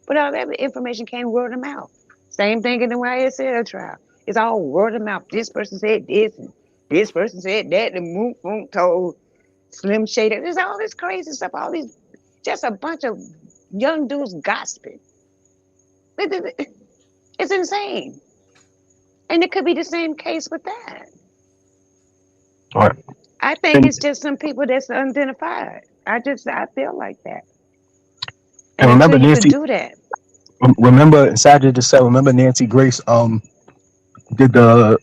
But all that information came word of mouth. Same thing in the YSL trial. It's all word of mouth. This person said this, and this person said that. And Moon Moon told Slim Shady. There's all this crazy stuff. All these, just a bunch of young dudes gossiping. It's insane. And it could be the same case with that. All right. I think And it's just some people that's unidentified. I feel like that. and And until remember you could Nancy. do that, Remember Saturday just said. Remember Nancy Grace did the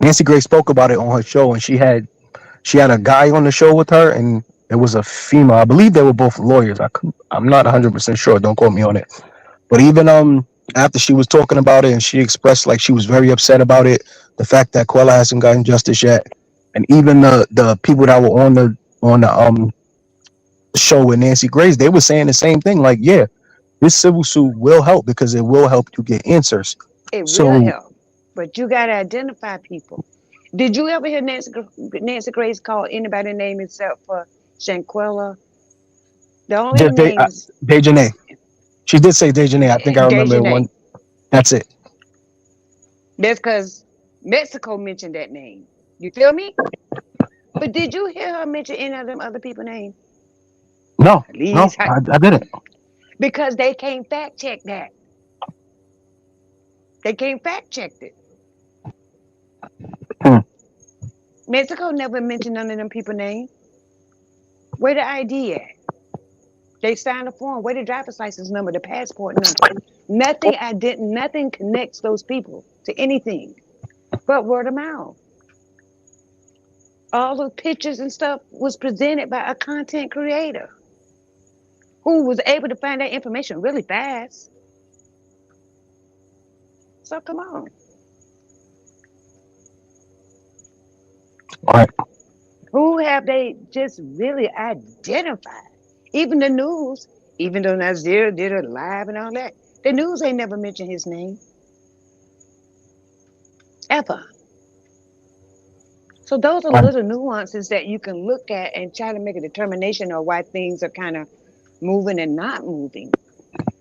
Nancy Grace spoke about it on her show, and she had a guy on the show with her, and it was a female. I believe they were both lawyers. I'm not 100% sure. Don't quote me on it. But even after she was talking about it, and she expressed like she was very upset about it, the fact that Quella hasn't gotten justice yet, and even the people that were on the show with Nancy Grace, they were saying the same thing. Like, yeah, this civil suit will help because it will help you get answers. it will So help. But you got to identify people. Did you ever hear Nancy Grace call anybody name except for Shanquella? The only just names, Dejanay. She did say Dejanay. I think I remember one. Dejanay. That's it. That's because Mexico mentioned that name. You feel me? But did you hear her mention any of them other people names? No, no, Please, I didn't. because they can't fact check that. They can't fact check it. Hmm. Mexico never mentioned none of them people names. Where the ID at? They signed a form. Where the driver's license number, the passport number? Nothing connects those people to anything but word of mouth. All the pictures and stuff was presented by a content creator who was able to find that information really fast. So come on. All right. Who have they just really identified? Even the news, even though Nazir did it live and all that, the news ain't never mentioned his name. Ever. So those are All right. little nuances that you can look at and try to make a determination of why things are kind of moving and not moving.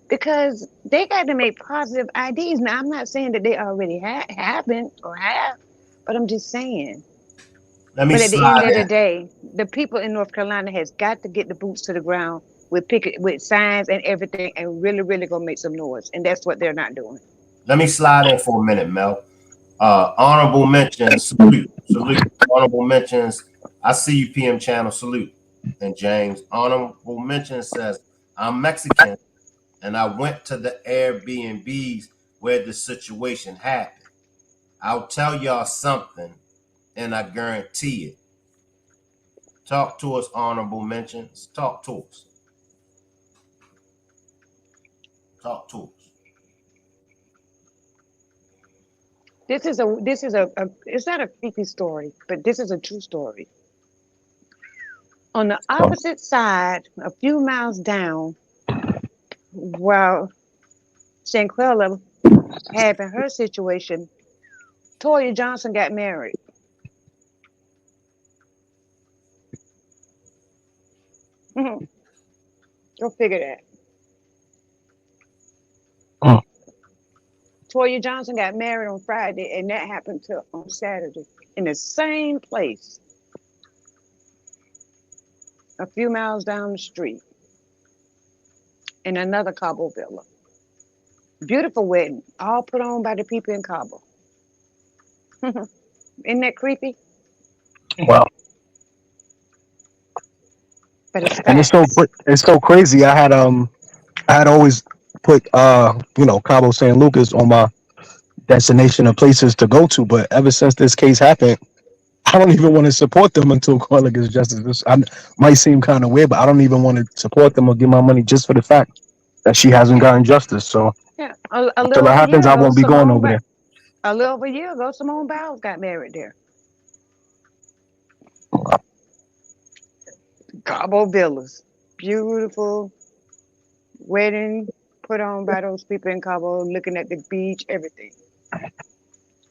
Because they got to make positive IDs. Now, I'm not saying that they already haven't or have, but I'm just saying. Let me But at the end slide of the in. day, the people in North Carolina has got to get the boots to the ground with picket, with signs and everything, and really, really go make some noise. And that's what they're not doing. Let me slide in for a minute, Mel. Honorable mentions, salute, salute. Honorable mentions. I see you, PM channel, salute. And James, honorable mention says, I'm Mexican and I went to the Airbnbs where the situation happened. I'll tell y'all something and I guarantee it. Talk to us, honorable mentions. Talk to us. Talk to us. This is a it's not a creepy story, but this is a true story. On the opposite side, a few miles down, while Shanquella having her situation, Toya Johnson got married. Go figure that. Mm. Toya Johnson got married on Friday, and that happened to on Saturday in the same place, a few miles down the street, in another Cabo villa. Beautiful wedding, all put on by the people in Cabo. Isn't that creepy? Wow. But it's And facts. it's so crazy. I had always put Cabo San Lucas on my destination of places to go to, but ever since this case happened, I don't even want to support them until Carla gets justice. Might seem kind of weird, but I don't even want to support them or give my money just for the fact that she hasn't gotten justice. So Yeah, a until little that over a year happens, I ago, won't be going over there. A little over a year ago, Simone Biles got married there. Cabo Villas, beautiful wedding put on by those people in Cabo, looking at the beach, everything.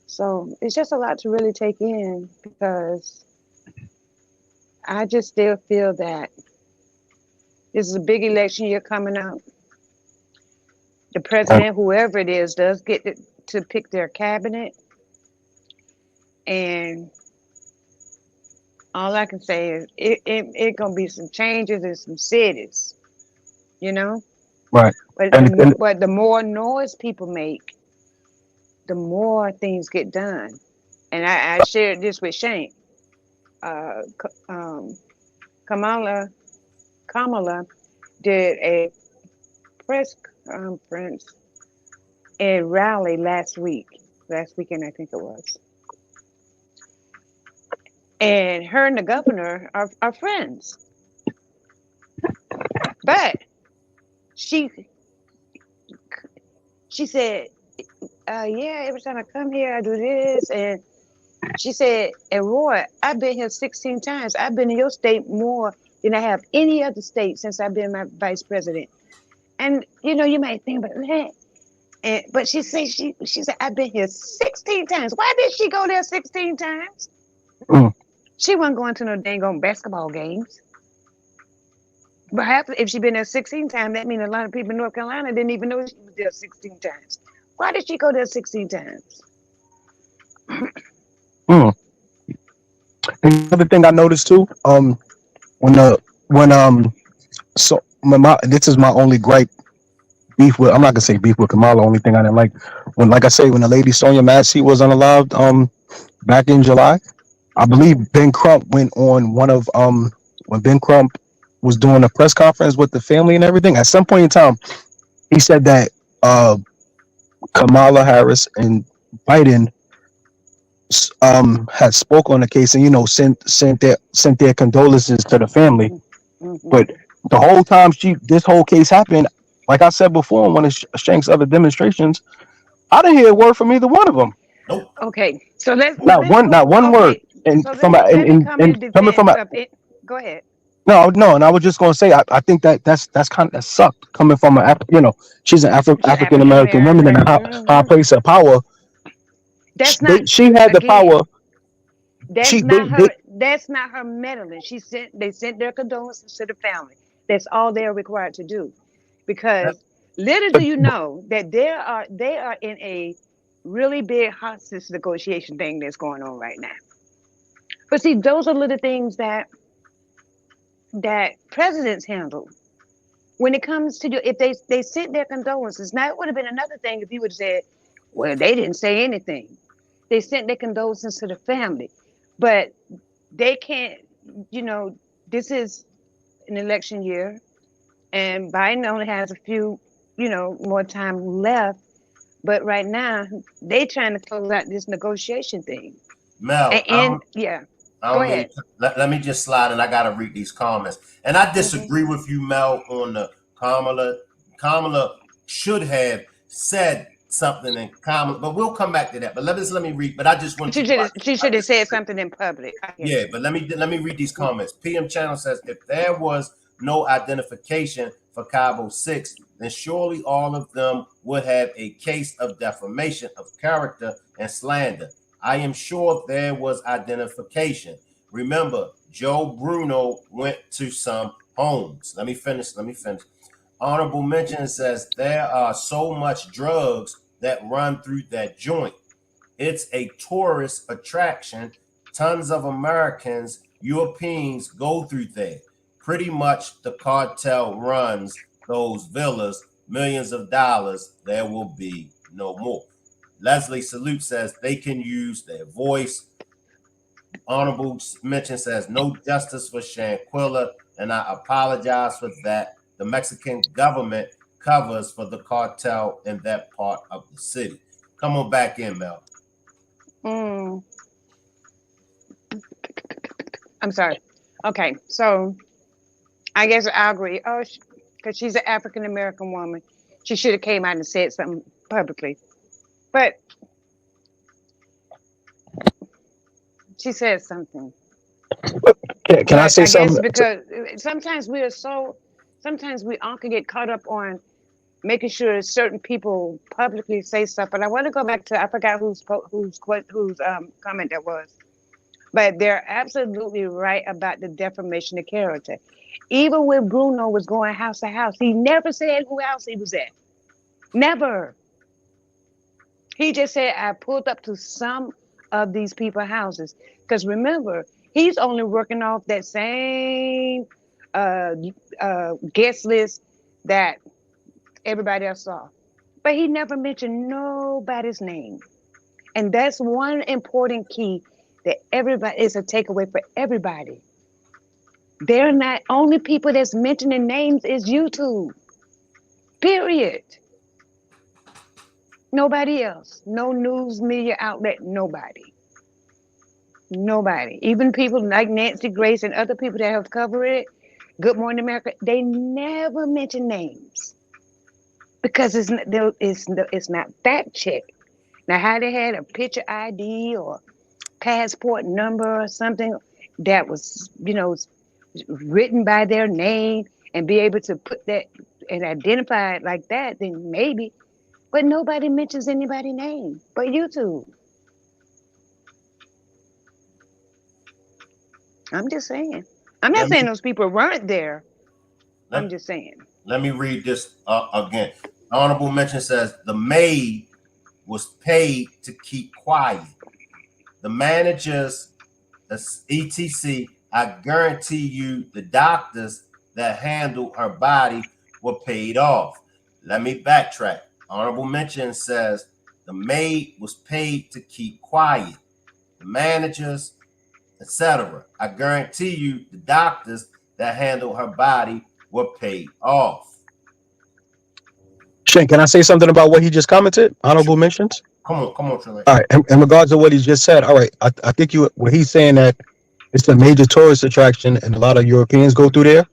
So it's just a lot to really take in because I just still feel that this is a big election year coming up. The Right. president, whoever it is, does get to pick their cabinet, and all I can say is it gonna be some changes in some cities, you know. Right. But And, and the more noise people make, the more things get done. And I shared this with Shane. Uh, Kamala Kamala did a press conference and rally last weekend I think it was. And her and the governor are friends. But she she said, yeah, every time I come here I do this, and she said, and Roy, I've been here 16 times. I've been in your state more than I have any other state since I've been my vice president. And you might think about that. But she said, I've been here 16 times. Why did she go there 16 times? mm, She wasn't going to no dang on basketball games. Perhaps if she'd been there 16 times, that means a lot of people in North Carolina didn't even know she was there 16 times. Why did she go there 16 times? mm. And another thing I noticed too, when when so this is my only gripe beef with, I'm not gonna say beef with Kamala. Only thing I didn't like, when, like I say, when the lady Sonia Massey was unalived back in July, I believe Mhm. Ben Crump went on one of when Ben Crump was doing a press conference with the family and everything. At some point in time, he said that uh Kamala Harris and Biden had spoke on the case, and sent their condolences to the family. Mhm. Mhm. But the whole time this whole case happened, like I said before in one of Shank's other demonstrations, I didn't hear a word from either one of them. Nope. Okay, so Not let's one, go. not one word. Okay, And so from a, let me come and in coming from defense a, of it. Go ahead. no, no, and I was just gonna say, I think that's kind of, that sucked coming from she's an She's African African American woman in a high American. place of power. That's not, She had the again. power. That's She not they her. That's not her meddling. They sent their condolences to the family. That's all they are required to do, That- because little do you know that they are in a really big hostage negotiation thing that's going on right now. But see, those are little things that presidents handle. When it comes to if they sent their condolences, now it would have been another thing if you would have said, well, they didn't say anything. They sent their condolences to the family, but they can't. You know, this is an election year, and Biden only has a few, more time left. But right now, they trying to close out this negotiation thing. Mel, And yeah, I go don't mean ahead. to, let me just slide, and I gotta read these comments. And I Hmm. disagree with you, Mel, on the Kamala. Kamala should have said something in Kamala, but we'll come back to that. But let me read. But I just want you to She I should have said disagree. something in public. I hear Yeah, you. but let me read these comments. PM Channel says, if there was no identification for Cabo 6, then surely all of them would have a case of defamation of character and slander. I am sure there was identification. Remember, Joe Bruno went to some homes. Let me finish. Honorable mention says there are so much drugs that run through that joint. It's a tourist attraction. Tons of Americans, Europeans go through there. Pretty much the cartel runs those villas, millions of dollars. There will be no more. Leslie Salute says they can use their voice. Honorable mention says no justice for Shanquella, and I apologize for that. The Mexican government covers for the cartel in that part of the city. Come on back in, Mel. Mm, I'm sorry. Okay, so I guess I agree. Oh, because she's an African American woman, she should have came out and said something publicly. But she said something. Can I But say I guess something? because sometimes we all can get caught up on making sure certain people publicly say stuff. But I want to go back to, I forgot whose comment that was. But they're absolutely right about the defamation of character. Even when Bruno was going house to house, he never said who else he was at. Never. He just said, I pulled up to some of these people's houses. Because remember, he's only working off that same uh, guest list that everybody else saw. But he never mentioned nobody's name. And that's one important key that everybody is a takeaway for everybody. They're not only people that's mentioning names is YouTube. Period. Nobody else. No news media outlet, nobody. Nobody. Even people like Nancy Grace and other people that have covered it, Good Morning America, they never mention names because it's not fact checked. Now, how they had a picture ID or passport number or something that was, written by their name and be able to put that and identify it like that, then maybe. But nobody mentions anybody's name but YouTube. I'm just saying. I'm not Let me saying those people weren't there. I'm let, just saying. let me read this again. Honorable mention says the maid was paid to keep quiet. The managers, etc. I guarantee you, the doctors that handled her body were paid off. Let me backtrack. Honorable mention says the maid was paid to keep quiet. The managers, etc. I guarantee you, the doctors that handled her body were paid off. Shane, can I say something about what he just commented? Honorable mentions. Come on, Trey. All right, in regards to what he just said, all right, I think what he's saying that it's a major tourist attraction and a lot of Europeans go through there.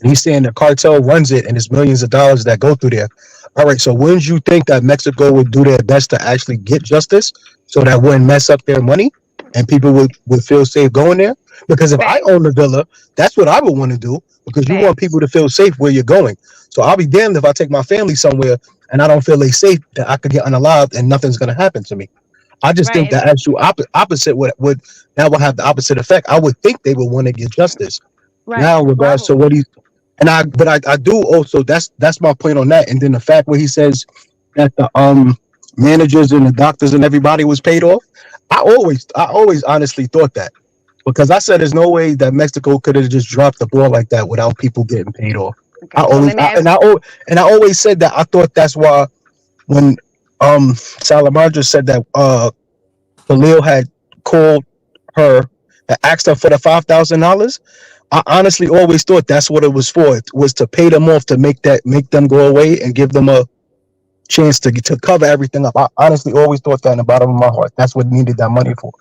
And he's saying the cartel runs it and it's millions of dollars that go through there. All right, so wouldn't you think that Mexico would do their best to actually get justice so that wouldn't mess up their money and people would feel safe going there? Because if I Facts. own a villa, that's what I would want to do because you want Facts. people to feel safe where you're going. So I'll be damned if I take my family somewhere and I don't feel they safe that I could get unalived and nothing's going to happen to me. I just Right. think the And actual opposite would that will have the opposite effect. I would think they would want to get justice. right. Now, in regards to Bravo. what he and I do also that's my point on that. And then the fact where he says that the managers and the doctors and everybody was paid off. I always honestly thought that because I said there's no way that Mexico could have just dropped the ball like that without people getting paid off. I Okay. So always let me I, ask. and I always said that I thought that's why when Salamandra said that Khalil had called her and asked her for the $5,000. I honestly always thought that's what it was for. It was to pay them off to make them go away and give them a chance to cover everything up. I honestly always thought that in the bottom of my heart. That's what needed that money for.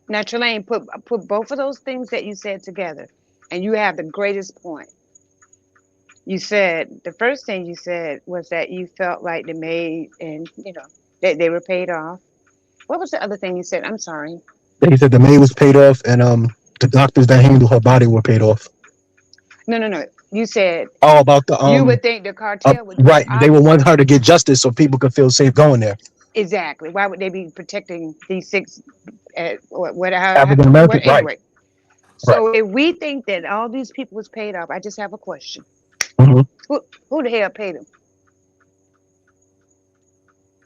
Now, Trelane, put both of those things that you said together, and you have the greatest point. You said the first thing you said was that you felt like the maid and that they were paid off. What was the other thing you said? I'm sorry. He said the maid was paid off and the doctors that handled her body were paid off. No, no, no. You said Oh, about the you would think the cartel would do the right. They would want opposite. her to get justice so people could feel safe going there. Exactly. Why would they be protecting these six? What? African American, What? right, Anyway. right. So if we think that all these people was paid off, I just have a question. hmm Who the hell paid them?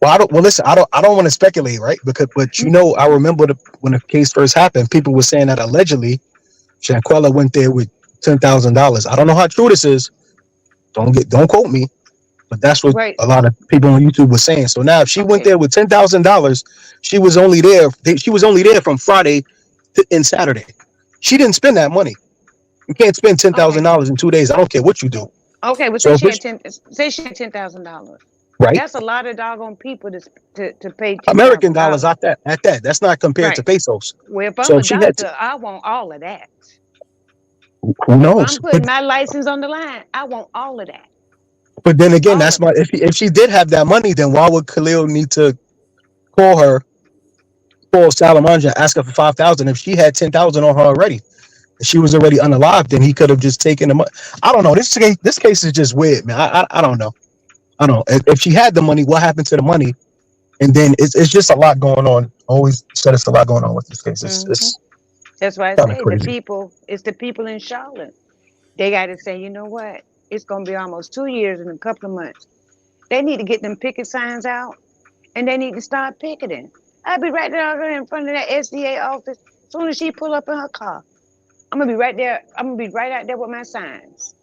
Well, I don't. Well, listen, I don't want to speculate, right? Because, but I remember when the case first happened, people were saying that allegedly Shanquella went there with $10,000. I don't know how true this is. Don't quote me, but that's what Right. a lot of people on YouTube were saying. So now, if she went Okay. there with $10,000, she was only there. She was only there from Friday and Saturday. She didn't spend that money. You can't spend ten thousand Okay. dollars in 2 days. I don't care what you do. Okay. Well, So say if she had it's ten. Say she had $10,000. right, That's a lot of doggone people to pay ten American thousand dollars dollars. at that, that's not compared to Right. pesos. Well, if I'm So a if she had, doctor, I want all of that. who If knows? I'm putting my license on the line, I want all of that. But then again, All that's of my it. if she did have that money, then why would Khalil need to call her, call Salamandra, and ask her for 5,000 if she had 10,000 on her already? If she was already unalive, then he could have just taken the money. I don't know. This case is just weird, man. I don't know. I don't know. If she had the money, what happened to the money? And then it's just a lot going on. Always said it's a lot going on with this case. Hmm. It's That's why I kind of say the crazy. people. It's the people in Charlotte. They got to say, you know what? It's gonna be almost 2 years in a couple of months. They need to get them picket signs out and they need to start picketing. I'll be right there in front of that SDA office. As soon as she pull up in her car, I'm gonna be right there. I'm gonna be right out there with my signs.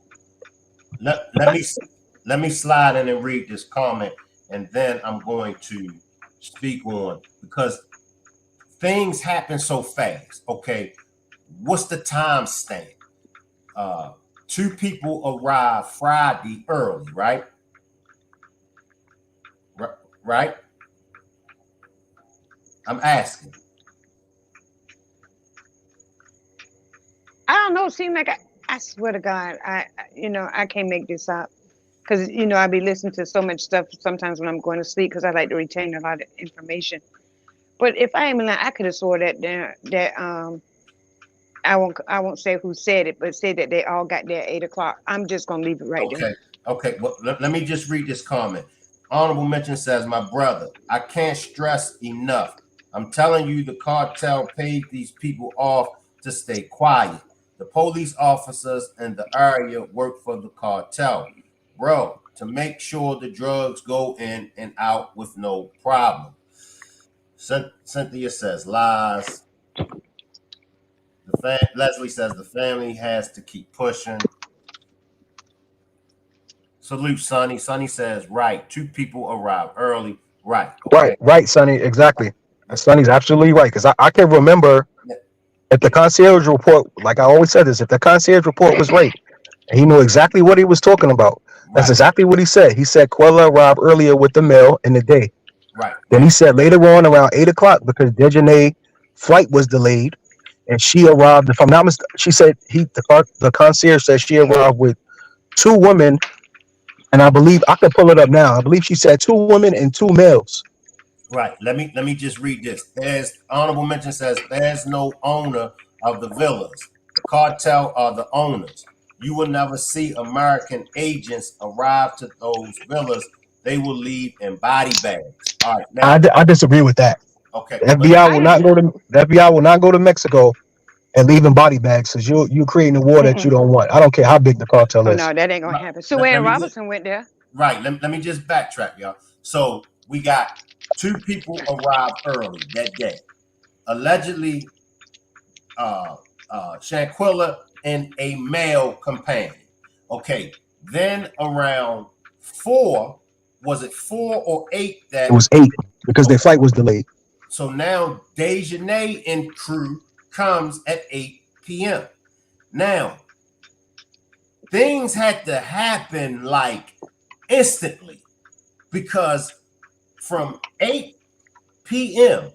Let me slide in and read this comment, and then I'm going to speak on, because things happen so fast. Okay, what's the time stamp? Uh, Two people arrived Friday early, right? Right? I'm asking. I don't know. Seem like I swear to God, I can't make this up. Because I be listening to so much stuff sometimes when I'm going to sleep because I like to retain a lot of information. But if I am lying, I could have swore that I won't say who said it, but said that they all got there at 8 o'clock. I'm just gonna leave it right there. Okay. Okay. Well, let me just read this comment. Honorable mention says, my brother, I can't stress enough. I'm telling you, the cartel paid these people off to stay quiet. The police officers in the area work for the cartel, bro, to make sure the drugs go in and out with no problem. Cynthia says lies. Leslie says the family has to keep pushing. Salute, Sonny. Sonny says, right. Two people arrive early. Right. Right, Okay. right, Sonny. Exactly. Sonny's absolutely right. Because I can remember Yeah, if the concierge report, like I always said this, if the concierge report was right, and he knew exactly what he was talking about, that's right. exactly what he said. He said Quella arrived earlier with the mail in the day. Right. Then he said later on around 8 o'clock because Dejanay flight was delayed, and she arrived. If I'm not mistaken, she said the concierge said she arrived with two women, and I believe I could pull it up now. I believe she said two women and two males. Right. Let me just read this. There's honorable mention says there's no owner of the villas. The cartel are the owners. You will never see American agents arrive to those villas. They will leave in body bags. All right. Now, I disagree with that. okay, The but FBI I will just not go to the FBI will not go to Mexico and leave in body bags because you're creating a war that you mm-mm. don't want. I don't care how big the cartel Oh is. no, that ain't gonna happen. Sue Ann let me just Robinson went there. right. Let me just backtrack, y'all. So we got two people arrived early that day. Allegedly, uh, Shanquella and a male companion. Okay, then around four, was it 4 or 8 It that? was 8 because their Okay, flight was delayed. so now Dejanay and crew comes at 8 p.m. Now things had to happen like instantly, because from 8 p.m.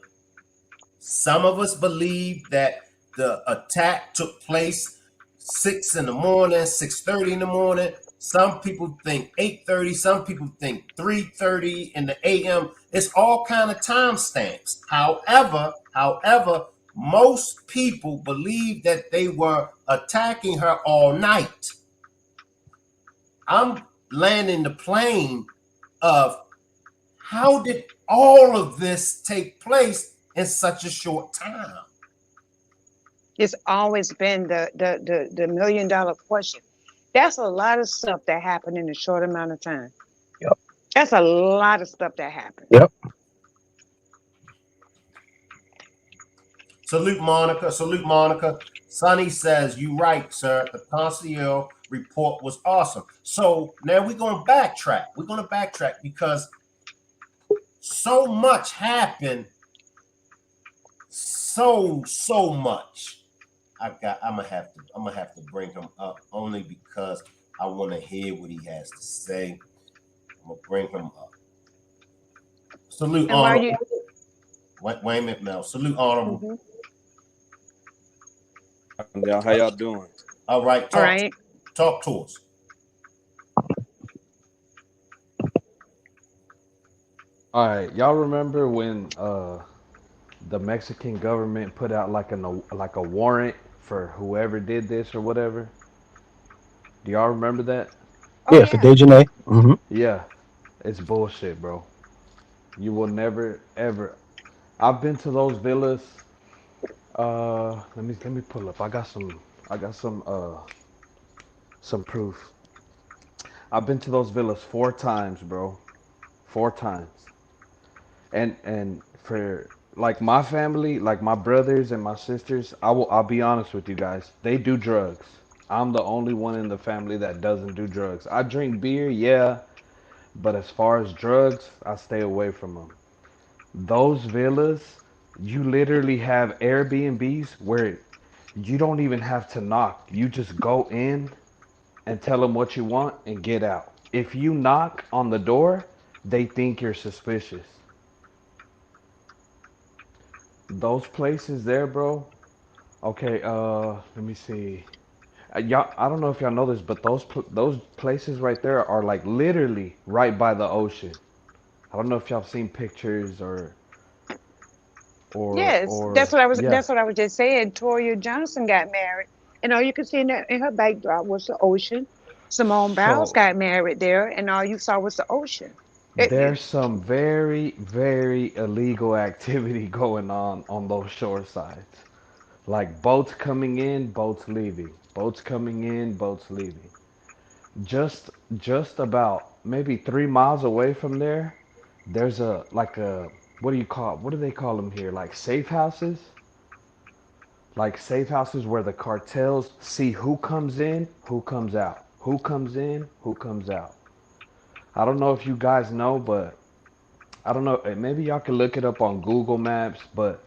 some of us believe that the attack took place 6 in the morning, 6:30 in the morning. Some people think 8:30. Some people think 3:30 in the a.m. It's all kind of time stamps. However, most people believe that they were attacking her all night. I'm landing the plane of how did all of this take place in such a short time? It's always been the $1 million question. That's a lot of stuff that happened in a short amount of time. Yep. That's a lot of stuff that happened. Yep. Salute Monica. Salute Monica. Sonny says, you right, sir. The concierge report was awesome. So now we're going to backtrack. We're going to backtrack because so much happened. So much. I'm gonna have to bring him up only because I want to hear what he has to say. I'm gonna bring him up. Salute And while you, honorable Wayne McMill. Salute honorable. hmm Y'all, how y'all doing? All right, all talk right. talk to us. All right, y'all remember when the Mexican government put out like a warrant for whoever did this or whatever? Do y'all remember that? Oh Yeah, for yeah. Dejanay. Mm-hmm. Yeah, it's bullshit, bro. You will never ever. I've been to those villas. Let me pull up. I got some proof. I've been to those villas 4 times, bro. 4 times. And for like my family, like my brothers and my sisters, I'll be honest with you guys. They do drugs. I'm the only one in the family that doesn't do drugs. I drink beer, yeah, but as far as drugs, I stay away from them. Those villas, you literally have Airbnbs where you don't even have to knock. You just go in and tell them what you want and get out. If you knock on the door, they think you're suspicious. Those places there, bro. Okay, let me see. Y'all, I don't know if y'all know this, but those places right there are like literally right by the ocean. I don't know if y'all seen pictures Yes, or yeah. that's what I was just saying. Toya Johnson got married, and all you could see in her backdrop was the ocean. Simone Biles So got married there, and all you saw was the ocean. It, there's some very, very illegal activity going on those shore sides. Like boats coming in, boats leaving. Boats coming in, boats leaving. Just just about maybe 3 miles away from there, there's a like a what do they call them here? Like safe houses? Like safe houses where the cartels see who comes in, who comes out. Who comes in, who comes out. I don't know if you guys know, but I don't know. Maybe y'all can look it up on Google Maps. But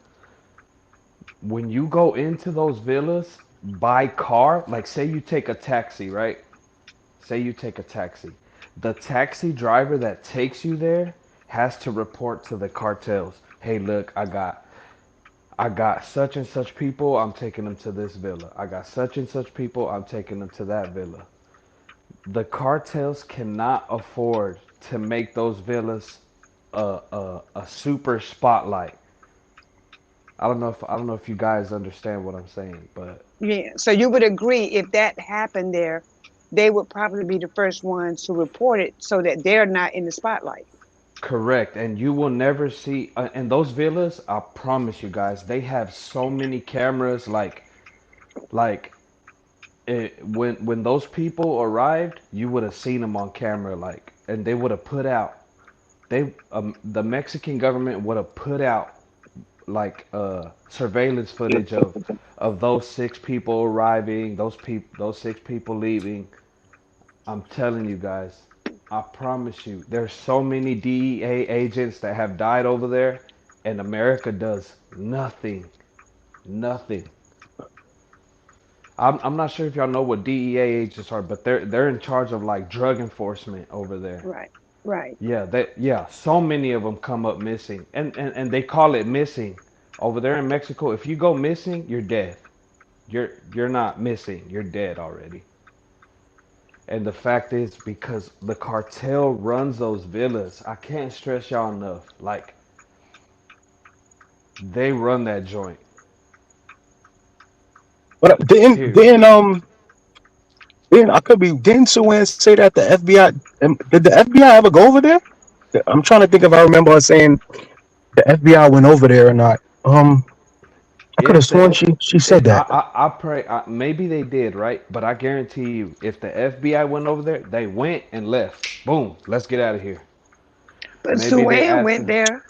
when you go into those villas by car, like say you take a taxi, right? Say you take a taxi. The taxi driver that takes you there has to report to the cartels. Hey, look, I got such and such people. I'm taking them to this villa. I got such and such people. I'm taking them to that villa. The cartels cannot afford to make those villas a super spotlight. I don't know if you guys understand what I'm saying, but yeah, so you would agree if that happened there, they would probably be the first ones to report it so that they're not in the spotlight. correct. And you will never see and those villas. I promise you guys, they have so many cameras. Like when those people arrived, you would have seen them on camera. Like, and they would have put out. The Mexican government would have put out like surveillance footage of those 6 people arriving, those 6 people leaving. I'm telling you guys, I promise you, there's so many DEA agents that have died over there, and America does nothing, nothing. I'm not sure if y'all know what DEA agents are, but they're in charge of like drug enforcement over there. Right, right. Yeah, so many of them come up missing, and they call it missing over there in Mexico. If you go missing, you're dead. You're not missing. You're dead already. And the fact is, because the cartel runs those villas, I can't stress y'all enough. Like they run that joint. But Period. didn't I could be didn't Sue say that the FBI did the FBI ever go over there? I'm trying to think if I remember her saying the FBI went over there or not. I could have If the sworn F, she said that. I pray, maybe they did, right? But I guarantee you, if the FBI went over there, they went and left. Boom, let's get out of here. But Maybe they Suanne asked went them. there.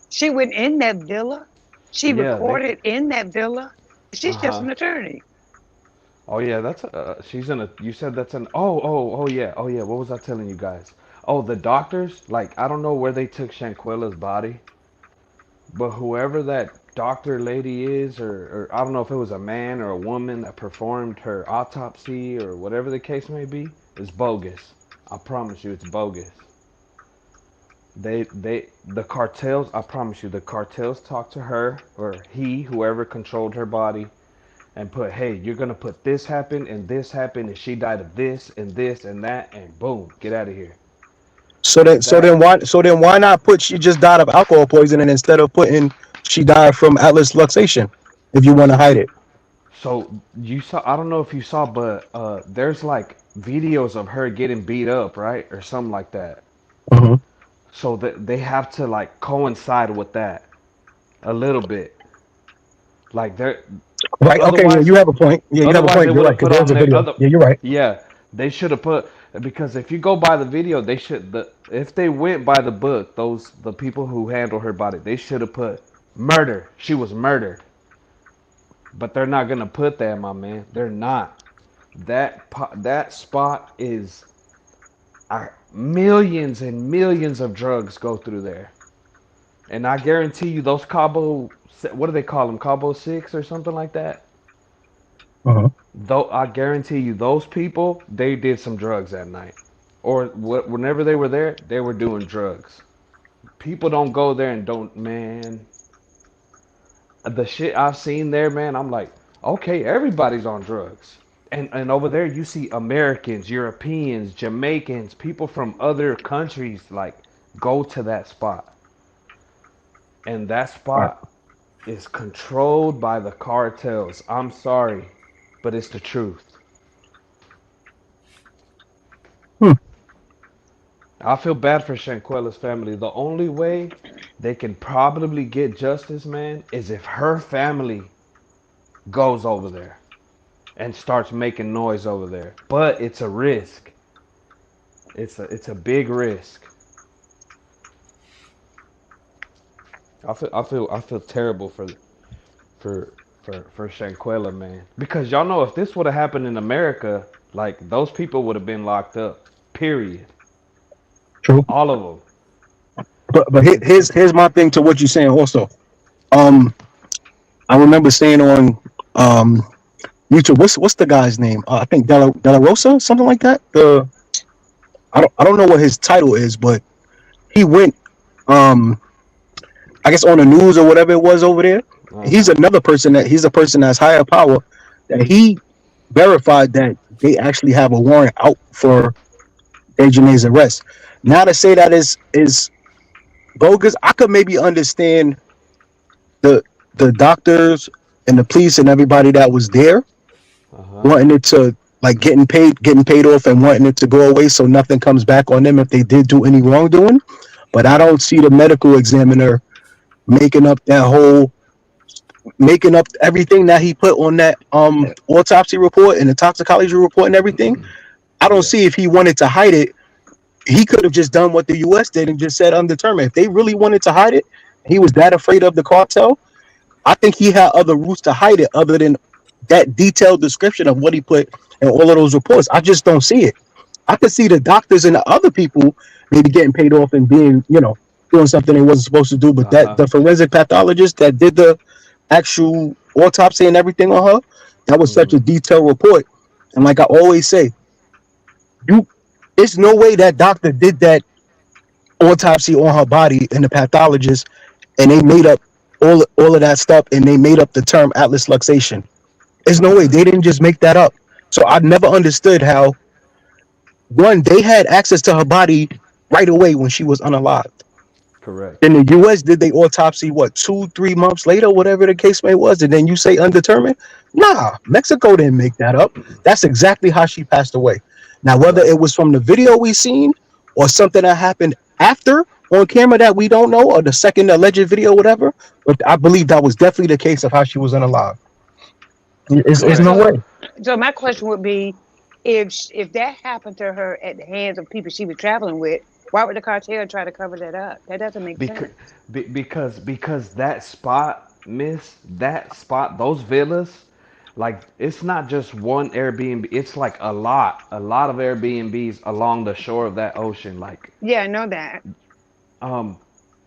She went in that villa. She Yeah, they. reported in that villa. Uh She's just huh. an attorney. Oh yeah, that's she's in a. You said that's an. Oh yeah. What was I telling you guys? Oh, the doctors. Like I don't know where they took Shanquella's body, but whoever that doctor lady is, or I don't know if it was a man or a woman that performed her autopsy or whatever the case may be, is bogus. I promise you, it's bogus. The cartels. I promise you, the cartels talked to her or he, whoever controlled her body, and put, hey, you're gonna put this happened, and she died of this and that, and boom, get out of here. That So then why not put she just died of alcohol poisoning instead of putting she died from Atlas luxation if you want to hide it? so you saw. I don't know if you saw, but there's like videos of her getting beat up, right, or something like that. Hmm. So that they have to like coincide with that a little bit. Like they're Right. Okay. Yeah, otherwise you have a point. Yeah, you have a Otherwise, they point. You're would right have because put there's on a their video. other. Yeah, you're right. Yeah, they should have put. Because if you go by the video, they should the if they went by the book, the people who handle her body, they should have put murder. She was murdered. But they're not gonna put that, my man. They're not. That spot is millions and millions of drugs go through there, and I guarantee you those Cabo, what do they call them, Cabo Six or something like that. Uh-huh. Though I guarantee you those people they did some drugs that night, or whenever they were there, they were doing drugs. People don't go there and don't, man. The shit I've seen there, man, I'm like, okay, everybody's on drugs. And over there you see Americans, Europeans, Jamaicans, people from other countries like go to that spot. And that Right. spot is controlled by the cartels. I'm sorry, but it's the truth. Hmm. I feel bad for Shanquella's family. The only way they can probably get justice, man, is if her family goes over there and starts making noise over there. But it's a risk. It's a big risk. I feel terrible for Shanquella, man. Because y'all know if this would have happened in America, like those people would have been locked up. Period. True. All of them. But here's my thing to what you're saying also. Um, I remember saying on um YouTube, what's the guy's name? I think Della Rosa, something like that. I don't know what his title is, but he went um I guess on the news or whatever it was over there. Uh He's huh. another person that he's a person that's higher power that he verified that they actually have a warrant out for Dejanay's arrest. Now to say that is bogus, I could maybe understand the the doctors and the police and everybody that was there Uh huh. wanting it to like getting paid off and wanting it to go away so nothing comes back on them if they did do any wrongdoing. But I Right. don't see the medical examiner making up that whole making up everything that he put on that autopsy report and the toxicology report and everything. I don't Yeah. see if he wanted to hide it. He could have just done what the US did and just said undetermined. If they really wanted to hide it, he was that afraid of the cartel. I think he had other routes to hide it other than that detailed description of what he put in all of those reports. I just don't see it. I could see the doctors and the other people maybe getting paid off and being, doing something they wasn't supposed to do. But Uh that huh. the forensic pathologist that did the actual autopsy and everything on her, that was such a detailed report. And like I always say, you it's no way that doctor did that autopsy on her body and the pathologist and they made up all of that stuff and they made up the term atlas luxation. There's no way Right. they didn't just make that up. So I never understood how one they had access to her body right away when she was unalived. Correct. In the U.S., did they autopsy what 2-3 months later, whatever the case may was, and then you say undetermined? Nah, Mexico didn't make that up. That's exactly how she passed away. Now, whether Right. it was from the video we seen or something that happened after on camera that we don't know, or the second alleged video, whatever, but I believe that was definitely the case of how she was unalived. There's Okay, no Correct. way. so my question would be, if that happened to her at the hands of people she was traveling with, why would the cartel try to cover that up? That doesn't make Because sense. because that spot, miss, that spot, those villas, like it's not just one Airbnb. It's like a lot of Airbnbs along the shore of that ocean. Like Yeah, I know that. um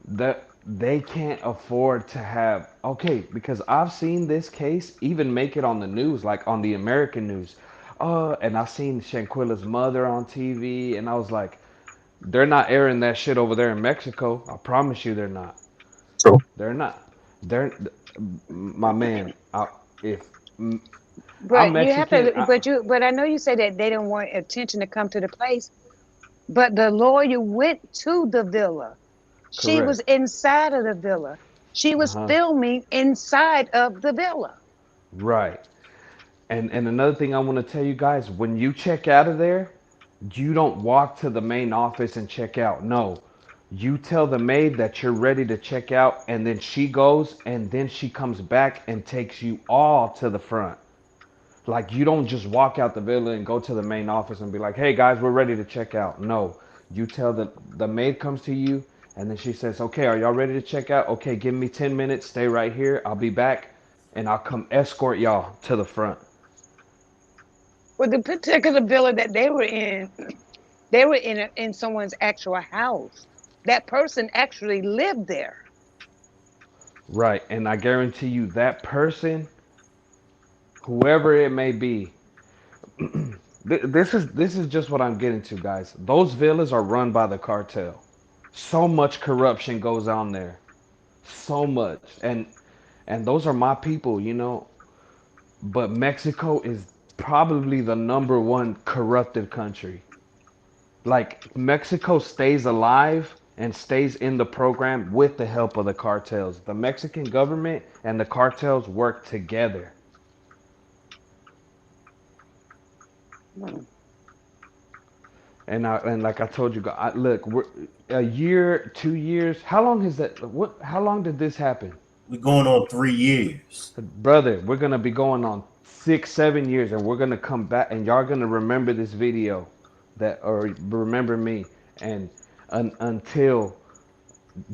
that they can't afford to have, okay, because I've seen this case even make it on the news, like on the American news. And I seen Shanquilla's mother on TV, and I was like, they're not airing that shit over there in Mexico. I promise you, they're not. So They're not. They're my man. If I'm But you have Mexican, to, but I know you say that they don't want attention to come to the place. But the lawyer went to the villa. She was correct. inside of the villa. She Uh was huh. filming inside of the villa. Right. And another thing I want to tell you guys, when you check out of there, you don't walk to the main office and check out. No. You tell the maid that you're ready to check out, and then she goes, and then she comes back and takes you all to the front. Like you don't just walk out the villa and go to the main office and be like, "Hey guys, we're ready to check out." No, you tell the maid comes to you and then she says, "Okay, are y'all ready to check out? Okay, give me 10 minutes. Stay right here. I'll be back, and I'll come escort y'all to the front." Well, the particular villa that they were in someone's actual house. That person actually lived there. Right, and I guarantee you that person, whoever it may be, this is just what I'm getting to, guys. Those villas are run by the cartel. So much corruption goes on there. So much. And those are my people, you know. But Mexico is probably the number one corrupted country. Like Mexico stays alive and stays in the program with the help of the cartels. The Mexican government and the cartels work together. Hmm. And like I told you, look, we're a year, 2 years. How long is that? What? How long did this happen, We're going on 3 years. brother? We're gonna be going on 6, 7 years, and we're gonna come back, and y'all gonna remember this video, that or remember me, and until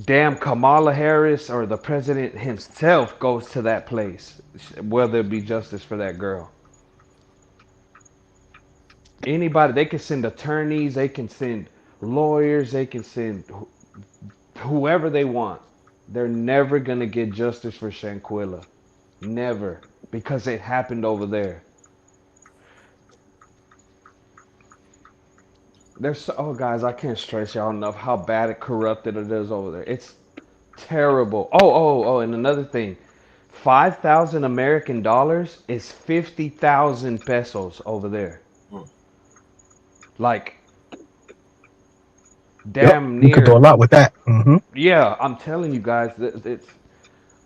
damn Kamala Harris or the president himself goes to that place, will there be justice for that girl? Anybody, they can send attorneys, they can send lawyers, they can send whoever they want. They're never gonna get justice for Shanquella. Never. Because it happened over there. There's oh guys, I can't stress y'all enough how bad it corrupted it is over there. It's terrible. Oh, and another thing. 5,000 American dollars is 50,000 pesos over there. Mm. Like Yep, damn you could do a near. lot with that. Yeah, I'm telling you guys, it's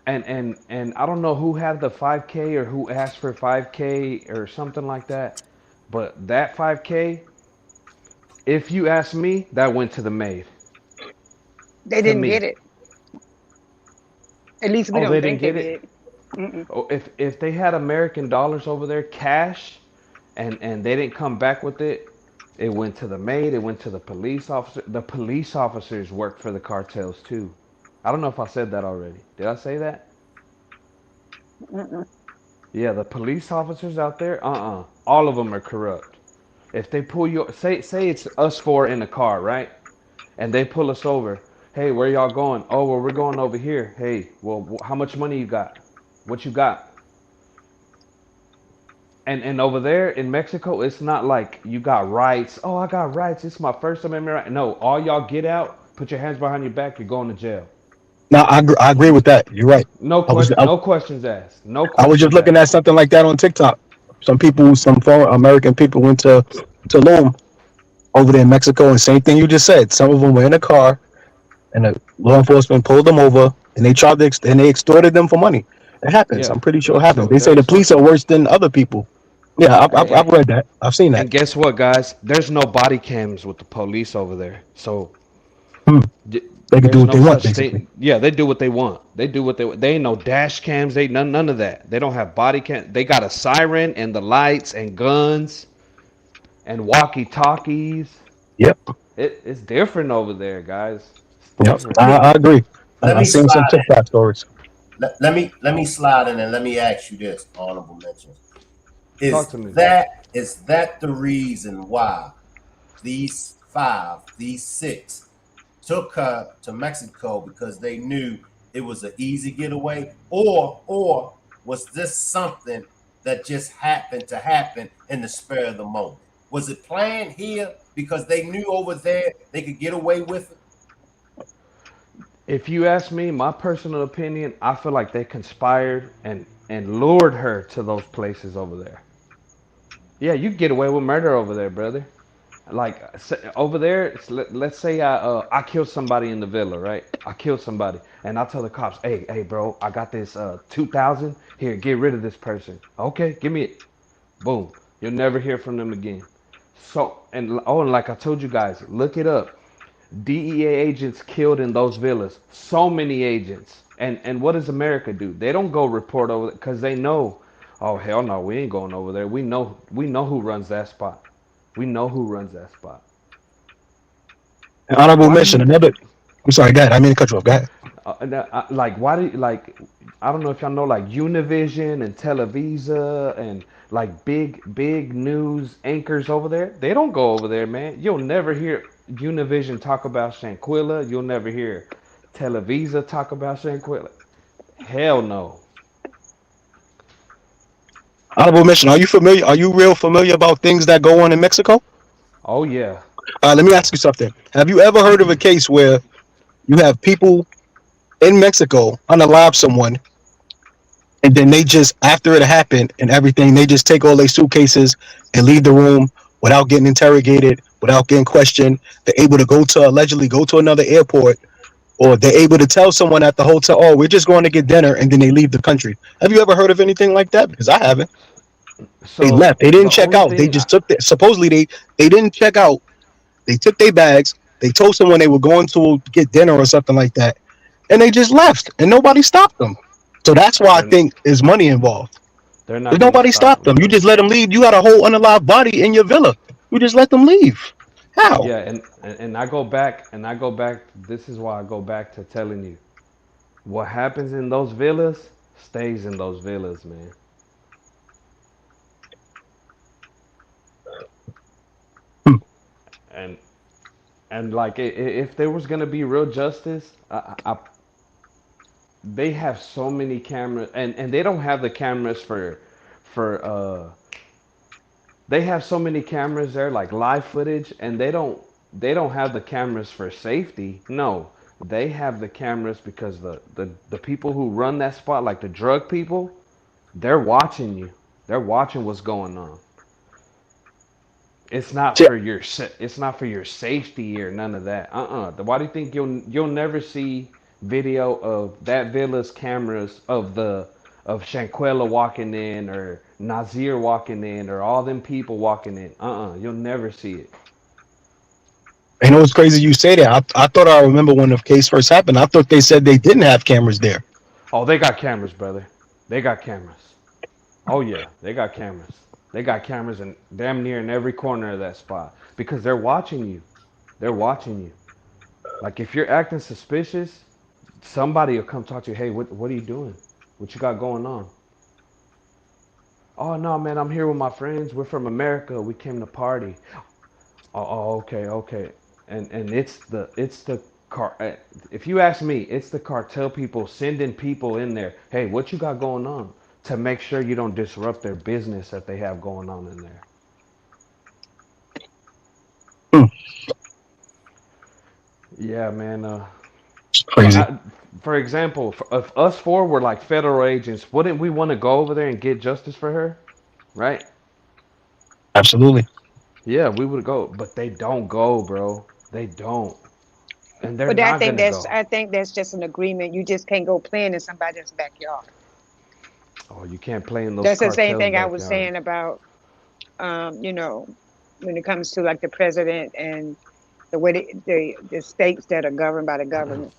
and I don't know who had the 5K or who asked for 5K or something like that, but that 5K, if you ask me, that went to the maid. They To didn't me. get it. At least we Oh, they don't didn't think they get it? did. Mm-mm. Oh, if they had American dollars over there, cash, and they didn't come back with it, it went to the maid, it went to the police officer. The police officers work for the cartels too. I don't know if I said that already. Did I say that? Mm-mm. Yeah, the police officers out there, all of them are corrupt. If they pull you, say it's us four in a car, right? And they pull us over. Hey, where y'all going? Oh, well, we're going over here. Hey, well, how much money you got? What you got? And over there in Mexico, it's not like you got rights. Oh, I got rights. It's my First Amendment right. No, all y'all get out, put your hands behind your back. You're going to jail. No, I agree with that. You're right. No I was question. I, No questions asked. No I was just questions looking at asked. something like that on TikTok. Some foreign American people went to Tulum over there in Mexico, and same thing you just said. Some of them were in a car, and the law enforcement pulled them over, and they tried to and they extorted them for money. It happens. Yeah. I'm pretty sure it happens. So They say the there's police are worse than other people. Yeah, I've and, read that. I've seen that. and guess what, guys? There's no body cams with the police over there. So Hmm. They can do there's what no they want, such basically. thing. Yeah, they do what they want. They do what they ain't no dash cams. They none of that. They don't have body cam. They got a siren and the lights and guns and walkie talkies. Yep, It's different over there, guys. It's yep. different. I agree. Let I me seen some slide TikTok stories. let me slide in and let me ask you this, honorable mentions. Talk Is to me, bro. that the reason why these six took her to Mexico because they knew it was an easy getaway? Or was this something that just happened to happen in the spur of the moment? Was it planned here because they knew over there they could get away with it? If you ask me, my personal opinion, I feel like they conspired and lured her to those places over there. Yeah, you get away with murder over there, brother. Like over there, let's say I killed somebody in the villa, right? I killed somebody, and I tell the cops, hey, bro, I got this 2,000 here. Get rid of this person. Okay, give me it. Boom. You'll never hear from them again. So and like I told you guys, look it up. DEA agents killed in those villas. So many agents. And what does America do? They don't go report over because they know, Oh hell no, we ain't going over there. We know who runs that spot. We know who runs that spot. An honorable Why do you mention. think? Another. I'm sorry, go ahead. I mean to cut you off. Go ahead. Like why do you, like I don't know if y'all know like Univision and Televisa and like big news anchors over there. They don't go over there, man. You'll never hear Univision talk about Shanquella. You'll never hear Televisa talk about Shanquella. Hell no. Honorable mention. Are you familiar? Are you real familiar about things that go on in Mexico? Oh yeah. Let me Yeah. ask you something. Have you ever heard of a case where you have people in Mexico unalive someone, and then they just after it happened and everything, they just take all their suitcases and leave the room without getting interrogated, without getting questioned. They're able to go to allegedly go to another airport, or they're able to tell someone at the hotel, "Oh, we're just going to get dinner," and then they leave the country. Have you ever heard of anything like that? Because I haven't. They So left. They didn't the check only out. They thing just took. Supposedly they didn't check out. They took their bags. They told someone they were going to get dinner or something like that, and they just left, and nobody stopped them. So that's why I they're think there's money involved. they're not There's gonna nobody stop stopped them, them. You bro. just let them leave. You got a whole unalive body in your villa. You just let them leave. How? Yeah, and I go back. This is why I go back to telling you what happens in those villas stays in those villas, man. Hmm. And like if there was gonna be real justice, they have so many cameras, and they don't have the cameras for they have so many cameras there, like live footage, and they don't have the cameras for safety. No, they have the cameras because the people who run that spot, like the drug people, they're watching you. They're watching what's going on. It's not Yeah, for your it's not for your safety or none of that. Why do you think you'll never see video of that villa's cameras of Shanquella walking in or Nazir walking in or all them people walking in? You'll never see it. I know it's crazy you say that. I thought I remember when the case first happened. I thought they said they didn't have cameras there. Oh, they got cameras, brother. They got cameras. Oh yeah, they got cameras. They got cameras in damn near in every corner of that spot because they're watching you. They're watching you. Like if you're acting suspicious, somebody will come talk to you. Hey, what are you doing? What you got going on? Oh no, man, I'm here with my friends. We're from America. We came to party. Oh, okay, okay. And it's the car. If you ask me, it's the cartel people sending people in there. Hey, what you got going on? To make sure you don't disrupt their business that they have going on in there. Hmm. Yeah, man. It's crazy. For example, if us four were like federal agents, wouldn't we want to go over there and get justice for her? Right? Absolutely. Yeah, we would go, but they don't go, bro. They don't, and they're But I not think gonna that's go. I think that's just an agreement. You just can't go playing in somebody's backyard. Oh, you can't play in those That's the same cartels' thing I was saying backyards. about you know, when it comes to like the president and the way the states that are governed by the government.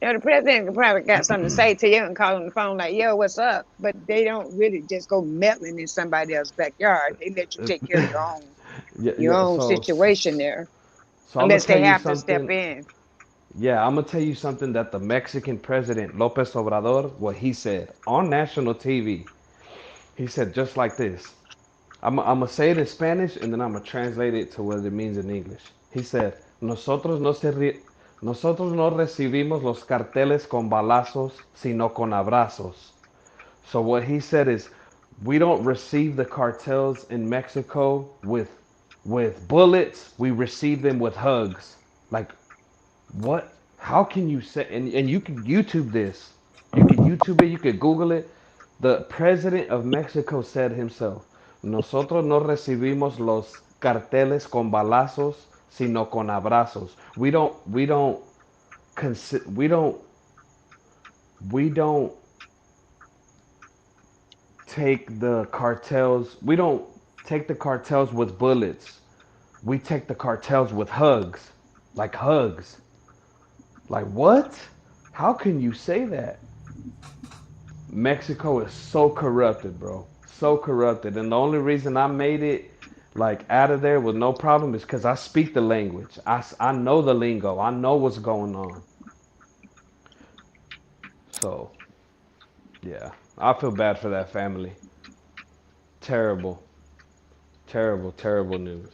You know, the president probably got something to say to you and call on the phone like, "Yo, what's up?" But they don't really just go meddling in somebody else's backyard. They let you take care of Yeah, your yeah. own So, situation there, so I'm gonna unless tell they you have to step something. in. Yeah, I'm gonna tell you something that the Mexican president Lopez Obrador, what he said on national TV. He said just like this. I'm gonna say it in Spanish and then I'm gonna translate it to what it means in English. He said, nosotros no recibimos los carteles con balazos, sino con abrazos. So what he said is, we don't receive the cartels in Mexico with bullets. We receive them with hugs. Like what? How can you say? And you can YouTube this. You can YouTube it. You can Google it. The president of Mexico said himself, "Nosotros no recibimos los carteles con balazos, sino con abrazos." We don't, we don't take the cartels. We don't take the cartels with bullets. We take the cartels with hugs, like hugs. Like what? How can you say that? Mexico is so corrupted, bro. So corrupted. And the only reason I made it like out of there with no problem is because I speak the language. I know the lingo. I know what's going on. So yeah, I feel bad for that family. Terrible, terrible, terrible news.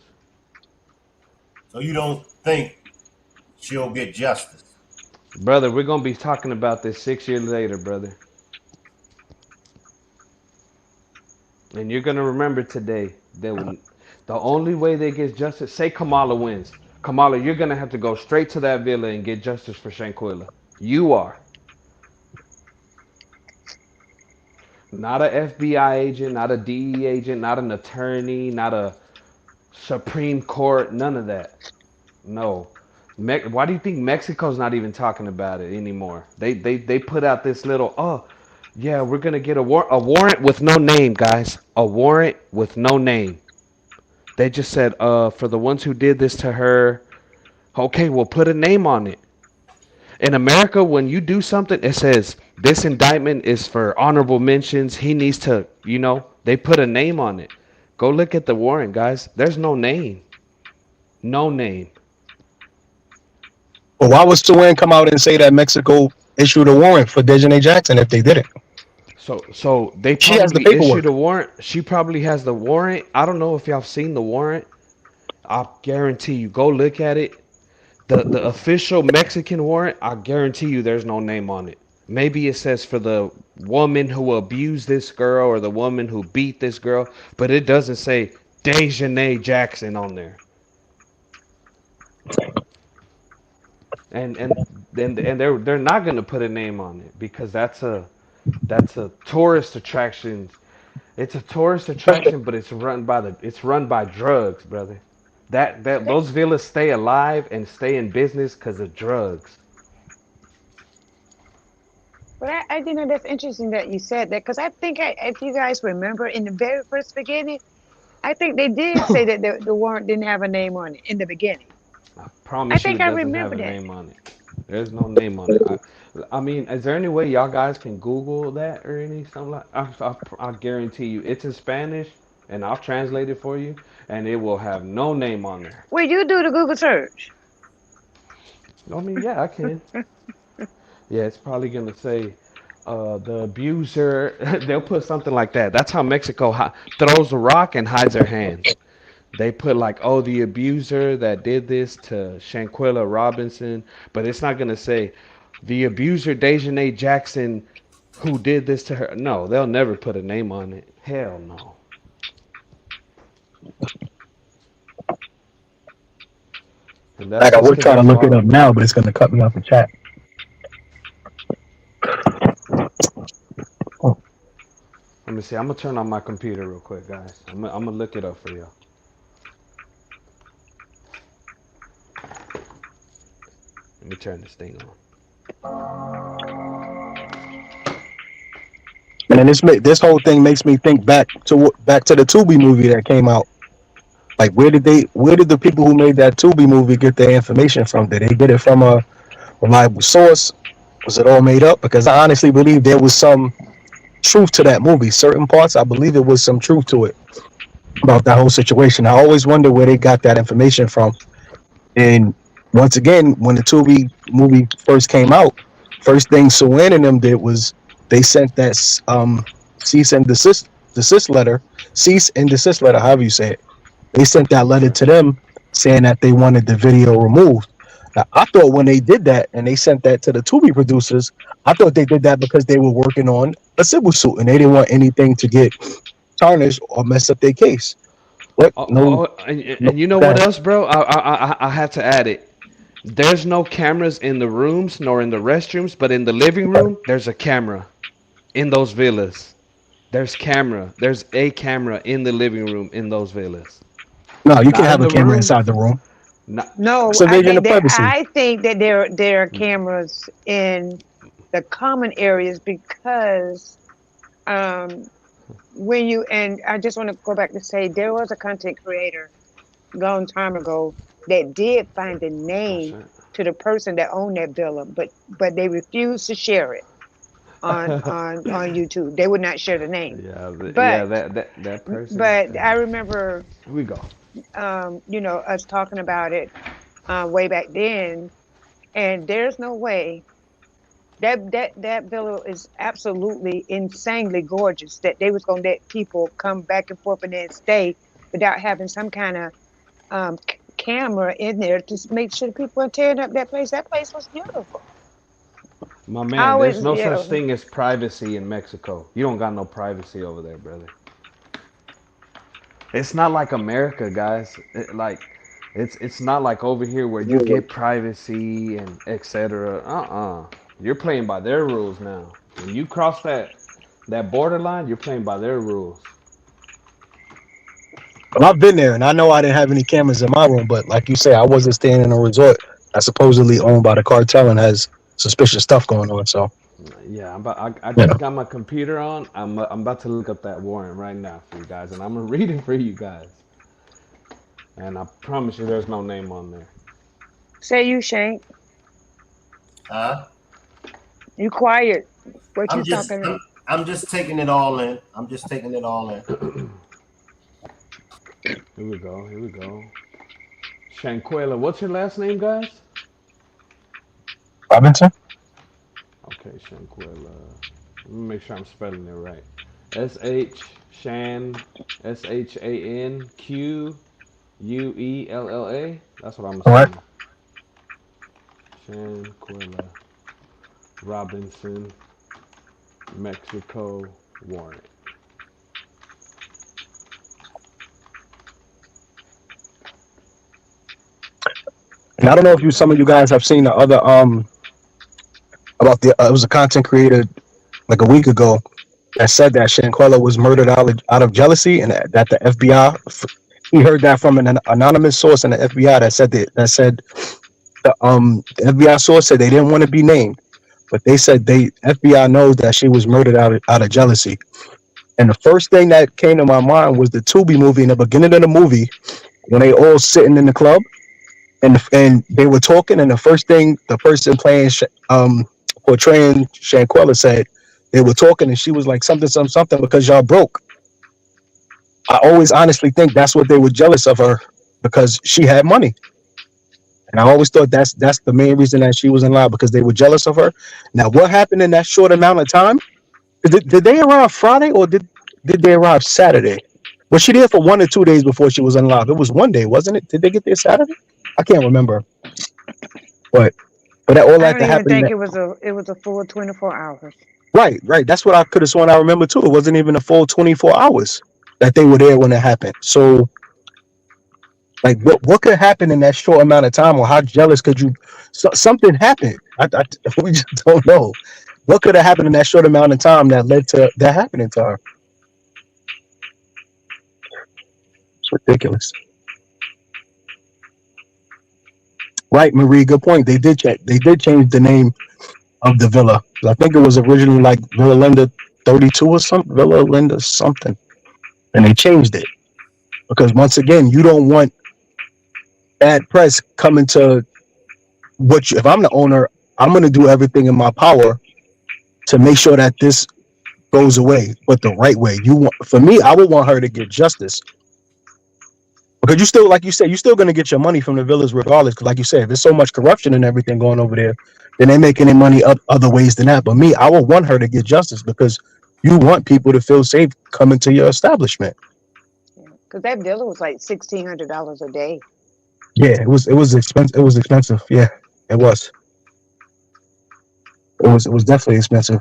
So you don't think she'll get justice? Brother, we're gonna be talking about this 6 years later, brother. And you're gonna remember today that when the only way they get justice, say Kamala wins. Kamala, you're gonna have to go straight to that villa and get justice for Shanquella. You are. Not a FBI agent, not a DE agent, not an attorney, not a Supreme Court, none of that. No. Why do you think Mexico's not even talking about it anymore? They put out this little, oh, yeah, we're gonna get a warrant with no name, guys. A warrant with no name. They just said, for the ones who did this to her, okay, we'll put a name on it. In America, when you do something, it says this indictment is for honorable mentions. He needs to, they put a name on it. Go look at the warrant, guys. There's no name. No name. But why would Suwan come out and say that Mexico issued a warrant for Dejanay Jackson if they did it? So they She has the probably issued paperwork. a warrant. She probably has the warrant. I don't know if y'all seen the warrant. I guarantee you, go look at it. The official Mexican warrant, I guarantee you there's no name on it. Maybe it says for the woman who abused this girl or the woman who beat this girl, but it doesn't say Dejanay Jackson on there. And they're not gonna put a name on it because that's a tourist attraction. It's a tourist attraction, but it's run by drugs, brother. That those villas stay alive and stay in business because of drugs. But I think that's interesting that you said that because I think if you guys remember in the very first beginning, I think they did say that the warrant didn't have a name on it in the beginning. I I promise you, think it I doesn't have remember a that. name on it. There's no name on it. I mean, is there any way y'all guys can Google that or any something like? I guarantee you, it's in Spanish, and I'll translate it for you, and it will have no name on there. Well, you do the Google search. I mean, yeah, I can. Yeah, it's probably gonna say the abuser. They'll put something like that. That's how Mexico throws a rock and hides their hands. They put like, oh, the abuser that did this to Shanquella Robinson, but it's not gonna say the abuser Dejanay Jackson who did this to her. No, they'll never put a name on it. Hell no. And that's Like I just would because try they're to look it up following. now, but it's gonna cut me off the chat. Oh, Let me see. I'm gonna turn on my computer real quick, guys. I'm gonna look it up for you. Let me turn this thing on. and then this whole thing makes me think back to the Tubi movie that came out. Like where did the people who made that Tubi movie get their information from? Did they get it from a reliable source? Was it all made up? Because I honestly believe there was some truth to that movie. Certain parts, I believe it was some truth to it about that whole situation. I always wonder where they got that information from. And once again, when the Tubi movie first came out, first thing Suwan and them did was they sent that cease and desist letter, cease and desist letter, however you say it. They sent that letter Okay. to them saying that they wanted the video removed. Now, I thought when they did that and they sent that to the Tubi producers, I thought they did that because they were working on a civil suit and they didn't want anything to get tarnished or mess up their case. What? No, no. And you know what That, else, bro? I had to add it. There's no cameras in the rooms nor in the restrooms, but in the living room, there's a camera. In those villas, there's camera. There's a camera in the living room in those villas. no, you can Not in have a the camera rooms. inside the room. Not. It's No, a vision of privacy. I think that there are cameras in the common areas because um when you and I just want to go back to say there was a content creator long time ago that did find the Oh name shit. to the person that owned that villa, but they refused to share it. on YouTube. They would not share the name, Yeah, but that person. but I remember, Here we go. us talking about it way back then, and there's no way that villa is absolutely insanely gorgeous that they was gonna let people come back and forth and then stay without having some kind of camera in there to make sure people are tearing up that place. That place was beautiful. My I man, there's always, no such yeah. thing as privacy in Mexico. You don't got no privacy over there, brother. It's not like America, guys. It's not like over here where you get privacy and etc. You're playing by their rules now. When you cross that borderline, you're playing by their rules. Well, I've been there, and I know I didn't have any cameras in my room, but like you say, I wasn't staying in a resort that's supposedly owned by the cartel and has suspicious stuff going on. So, Yeah, I you just know, got my computer on. I'm about to look up that warrant right now for you guys, and I'm gonna read it for you guys. And I promise you, there's no name on there. Say you, Shank. Huh? You quiet. What you I'm just talking? I'm just taking it all in. I'm just taking it all in. Here we go. Here we go. Shanquella. What's your last name, guys? Robinson. Okay, Shanquella. Let me make sure I'm spelling it right. Shan Shanquella. That's what I'm All right. assuming. Shanquella Robinson, Mexico warrant. And I don't know Here if we you some go. of you guys have seen the other about the it was a content creator like a week ago that said that Shanquella was murdered out of jealousy, and that the FBI he heard that from an anonymous source in the FBI that said the FBI source said they didn't want to be named, but they said they FBI knows that she was murdered out of jealousy. And the first thing that came to my mind was the Tubi movie. In the beginning of the movie, when they all sitting in the club and they were talking, and the first thing the person playing portraying Shanquella said, they were talking, and she was like something something something because y'all broke. I always honestly think that's what they were jealous of her because she had money. And I always thought that's the main reason that she was in line because they were jealous of her. Now, what happened in that short amount of time? Did they arrive Friday or did they arrive Saturday? Was she there for 1 or 2 days before she was unlocked? It was one day, wasn't it? Did they get there Saturday? I can't remember. But that all I that don't to even happen. think it was a full 24 hours. Right, right. That's what I could have sworn I remember too. It wasn't even a full 24 hours that they were there when it happened. So, like, what could happen in that short amount of time, or how jealous could you? Something happened. We just don't know. What could have happened in that short amount of time that led to that happening to her? It's ridiculous. Right, Marie. Good point. They did check. They did change the name of the villa. I think it was originally like Villa Linda 32 or something. Villa Linda something, and they changed it because once again, you don't want bad press coming to what you. If I'm the owner, I'm going to do everything in my power to make sure that this goes away, but the right way. You want for me, I would want her to get justice because you still, like you said, you're still going to get your money from the villas regardless. Because, like you said, if there's so much corruption and everything going over there, then they're making their money up other ways than that. But me, I would want her to get justice because you want people to feel safe coming to your establishment. Because that villa was like $1,600 a day. Yeah, it was expensive. It was expensive. Yeah, it was. It was definitely expensive.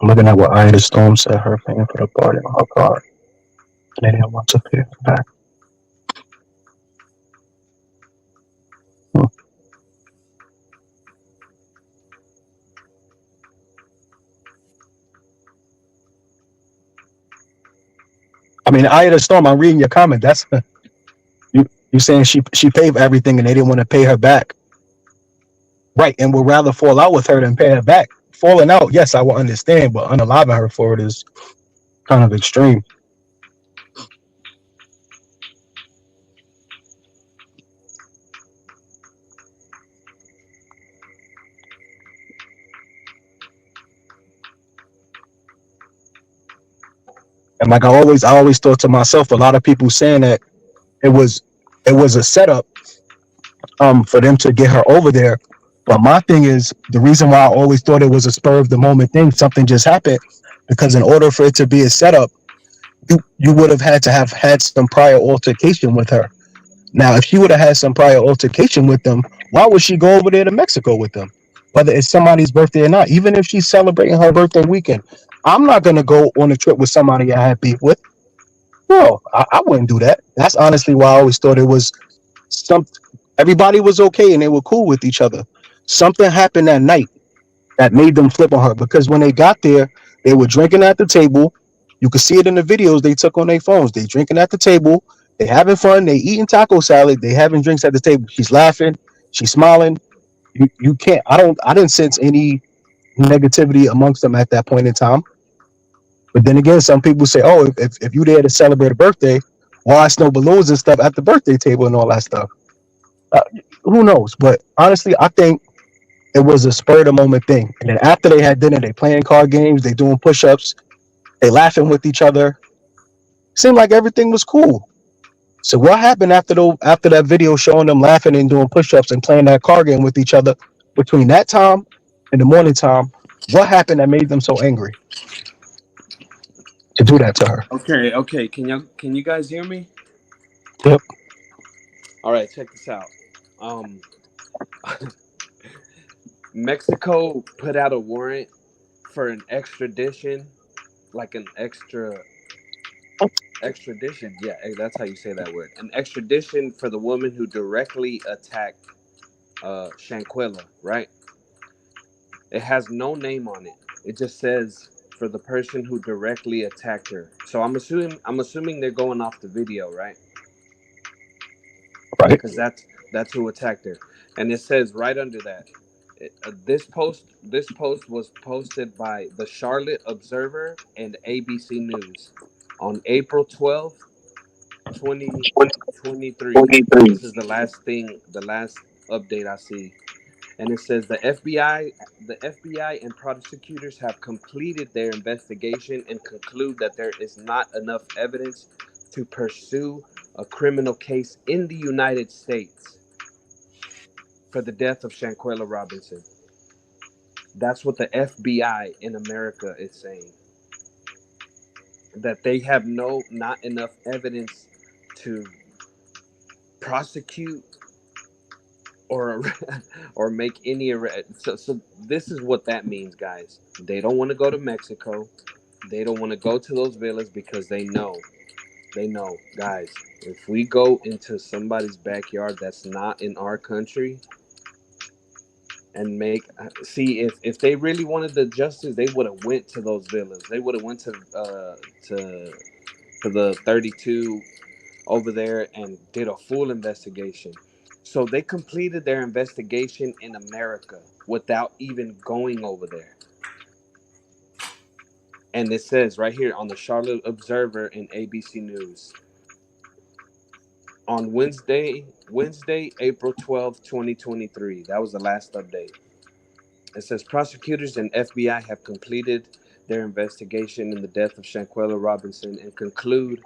I'm looking at what Ida Storm said her paying for the party on her card. And they didn't want to pay it back. Hmm. I mean, Ida Storm, I'm reading your comment. That's you saying she paid for everything and they didn't want to pay her back. Right, and would rather fall out with her than pay her back. Falling out, yes, I will understand, but unaliving her for it is kind of extreme. And like I always thought to myself, a lot of people saying that it was it was a setup for them to get her over there. But my thing is the reason why I always thought it was a spur of the moment thing, something just happened, because in order for it to be a setup, you would have had some prior altercation with her. Now, if she would have had some prior altercation with them, why would she go over there to Mexico with them? Whether it's somebody's birthday or not, even if she's celebrating her birthday weekend, I'm not gonna go on a trip with somebody I had beef with. No, I wouldn't do that. That's honestly why I always thought it was some. Everybody was okay and they were cool with each other. Something happened that night that made them flip on her, because when they got there, they were drinking at the table. You could see it in the videos they took on their phones. They drinking at the table. They having fun. They eating taco salad. They having drinks at the table. She's laughing. She's smiling. You can't. I didn't sense any negativity amongst them at that point in time. But then again, some people say, oh, if you there to celebrate a birthday, why snow balloons and stuff at the birthday table and all that stuff? Uh, who knows? But honestly, I think it was a spur of the moment thing. And then after they had dinner, they playing card games, they doing push ups, they laughing with each other. Seemed like everything was cool. So what happened after that video showing them laughing and doing push ups and playing that card game with each other between that time and the morning time? What happened that made them so angry to do that to her? Okay, okay. Can you guys hear me? Yep. All right, check this out. Um, Mexico put out a warrant for an extradition, like an extradition. Yeah, that's how you say that word. An extradition for the woman who directly attacked Shanquella, right? It has no name on it. It just says for the person who directly attacked her. So I'm assuming they're going off the video, right? Right. Because that's who attacked her, and it says right under that. This post was posted by the Charlotte Observer and ABC News on April 12th, 2023. This is the last update I see. And it says the FBI and prosecutors have completed their investigation and conclude that there is not enough evidence to pursue a criminal case in the United States for the death of Shanquella Robinson. That's what the FBI in America is saying. That they have not enough evidence to prosecute or or make any arrest. So this is what that means, guys. They don't want to go to Mexico. They don't want to go to those villas because they know, guys, if we go into somebody's backyard that's not in our country and see if they really wanted the justice, they would have went to those villas. They would have went to the 32 over there and did a full investigation. So they completed their investigation in America without even going over there. And it says right here on the Charlotte Observer and ABC News on Wednesday, April 12th, 2023. That was the last update. It says prosecutors and FBI have completed their investigation in the death of Shanquella Robinson and conclude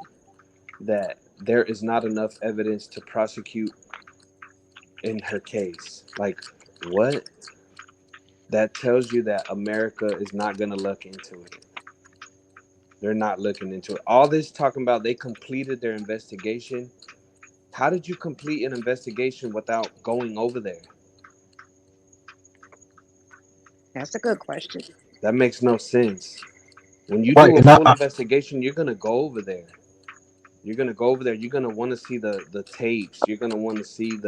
that there is not enough evidence to prosecute in her case. Like, what? That tells you that America is not going to look into it. They're not looking into it. All this talking about they completed their investigation. How did you complete an investigation without going over there? That's a good question. That makes no sense. When you Right. do a And full investigation, you're going to go over there. You're going to go over there. You're going to want to see the tapes. You're going to want to see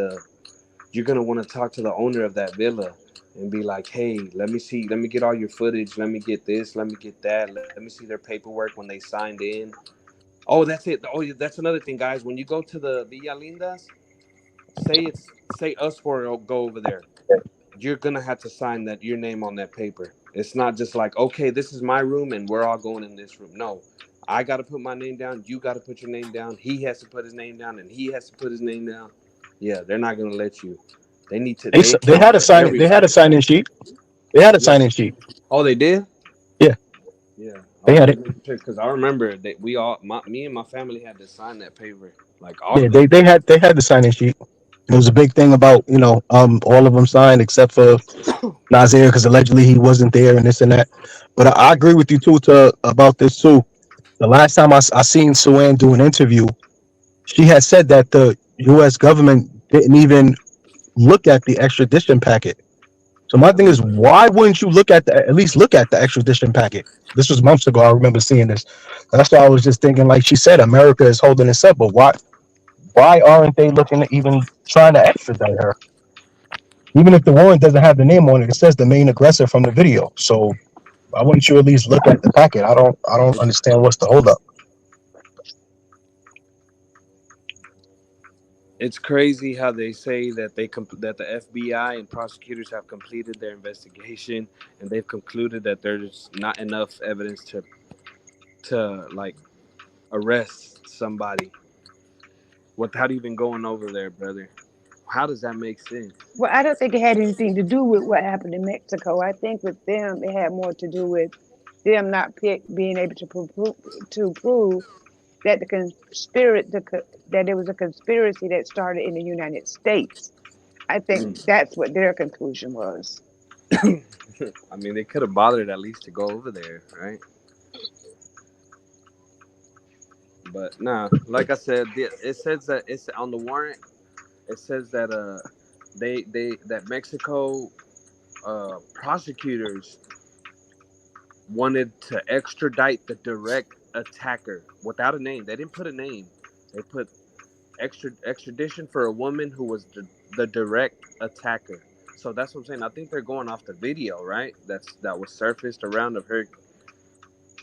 you're going to want to talk to the owner of that villa and be like, hey, let me get all your footage. Let me get this. Let me get that. Let me see their paperwork when they signed in. Oh, that's it. Oh, that's another thing, guys. When you go to the Villa Lindas, say us for go over there. You're going to have to sign your name on that paper. It's not just like, okay, this is my room and we're all going in this room. No, I got to put my name down. You got to put your name down. He has to put his name down and he has to put his name down. Yeah, they're not going to let you. They need to. They they account had a for sign. They had a everybody. sign in sheet. They had a Yeah. sign in sheet. Oh, they did. Yeah. Yeah. I They was had just it. making sure because I remember that me and my family had to sign that paper like Yeah, often. they had the sign-in sheet. It was a big thing about all of them signed except for Nazir because allegedly he wasn't there and this and that. But I agree with you too to about this too. The last time I seen Suan do an interview, she had said that the U.S. government didn't even look at the extradition packet. So my thing is, why wouldn't you at least look at the extradition packet? This was months ago. I remember seeing this. That's why I was just thinking, like she said, America is holding this up, but why aren't they looking at even trying to extradite her? Even if the warrant doesn't have the name on it, it says the main aggressor from the video. So why wouldn't you at least look at the packet? I don't understand what's the holdup. It's crazy how they say that that the FBI and prosecutors have completed their investigation and they've concluded that there's not enough evidence to like arrest somebody without even going over there, brother. How does that make sense? Well, I don't think it had anything to do with what happened in Mexico. I think with them, it had more to do with them not being able to prove that that there was a conspiracy that started in the United States. I think Mm. that's what their conclusion was. I mean, they could have bothered at least to go over there, right? But nah, like I said, it says that it's on the warrant. It says that they that Mexico prosecutors wanted to extradite the direct attacker without a name. They didn't put a name. They put extradition for a woman who was the direct attacker. So that's what I'm saying. I think they're going off the video, right? That was surfaced around of her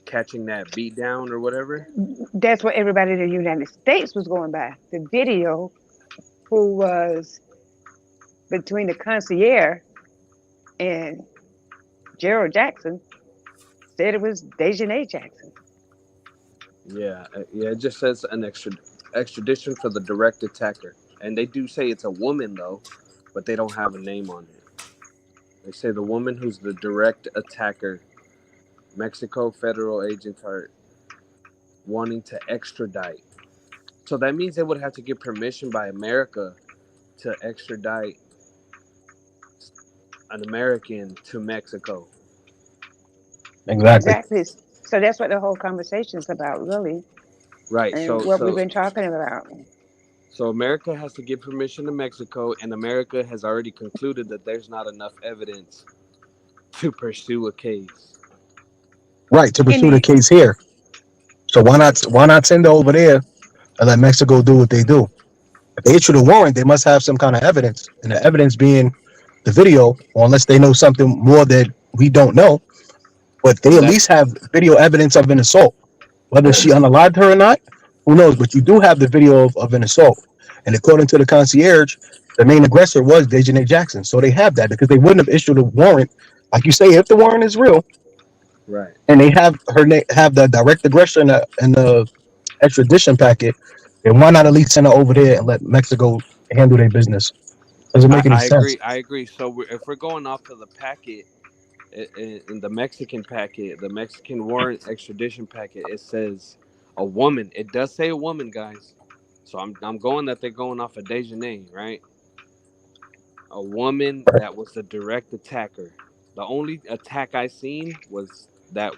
catching that beat down or whatever. That's what everybody in the United States was going by. The video, who was between the concierge and Gerald Jackson, said it was Dejanay Jackson. Yeah, yeah. It just says an extradition for the direct attacker, and they do say it's a woman though, but they don't have a name on it. They say the woman who's the direct attacker. Mexico federal agents are wanting to extradite. So that means they would have to get permission by America to extradite an American to Mexico. Exactly. Exactly. So that's what the whole conversation is about, really, Right. and So what we've so been talking about. so America has to give permission to Mexico, and America has already concluded that there's not enough evidence to pursue a case. Right, to In pursue the the case here. So why not send it over there and let Mexico do what they do? If they issue the warrant, they must have some kind of evidence, and the evidence being the video, or unless they know something more that we don't know. But they at That's least have video evidence of an assault. Whether she unalived her or not, who knows? But you do have the video of an assault. And according to the concierge, the main aggressor was Dejanay Jackson. So they have that because they wouldn't have issued a warrant. Like you say, if the warrant is real right. and they have have the direct aggression and the extradition packet, then why not at least send her over there and let Mexico handle their business? Doesn't make any I sense. agree. I agree. So if we're going off of the packet, in the Mexican packet, the Mexican warrant extradition packet, it says a woman. It does say a woman, guys. So I'm going that they're going off of Dejanay, right? A woman that was the direct attacker. The only attack I seen was that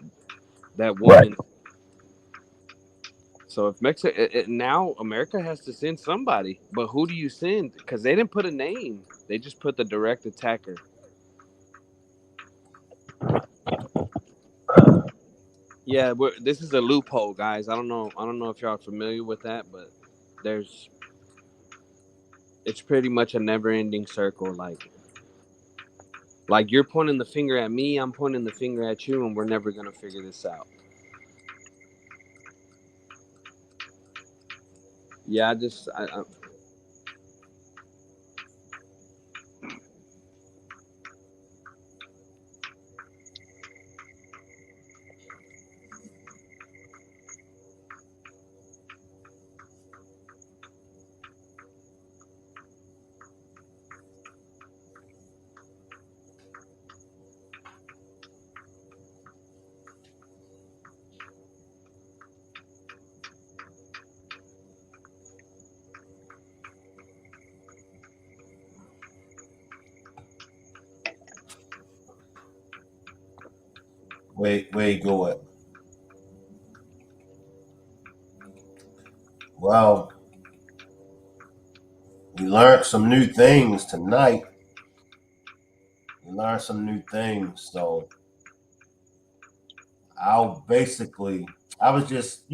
Right. woman. So if Mexico now America has to send somebody, but who do you send? Because they didn't put a name. They just put the direct attacker. Yeah, this is a loophole, guys. I don't know. I don't know if y'all are familiar with that, but there's it's pretty much a never-ending circle. Like you're pointing the finger at me, I'm pointing the finger at you, and we're never gonna figure this out. Yeah, I where you go at? Well, we learned some new things tonight. We learned some new things. So I was just,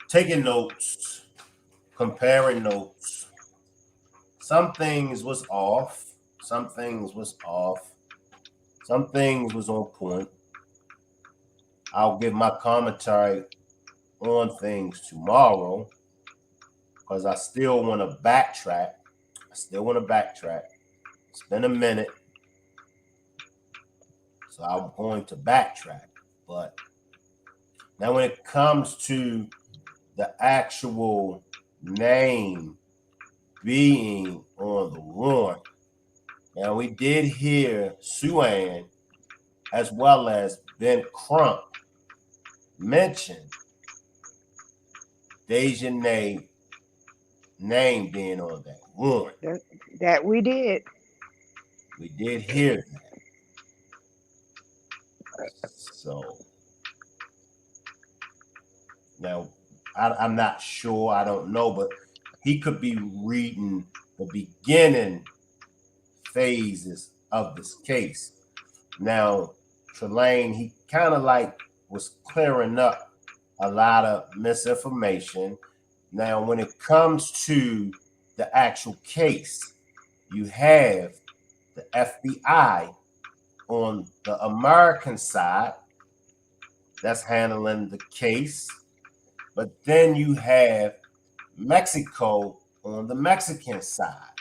taking notes, comparing notes. Some things was off. Some things was off. Some things was on point. I'll give my commentary on things tomorrow because I still want to backtrack. It's been a minute. So I'm going to backtrack. But now when it comes to the actual name being on the warrant, now we did hear Sue Ann as well as Ben Crump mention Deja name being on that warrant. That we did. We did hear that. So now I'm not sure, I don't know, but he could be reading the beginning phases of this case. Now, Trelane, he kind of like was clearing up a lot of misinformation. Now, when it comes to the actual case, you have the FBI on the American side that's handling the case, but then you have Mexico on the Mexican side.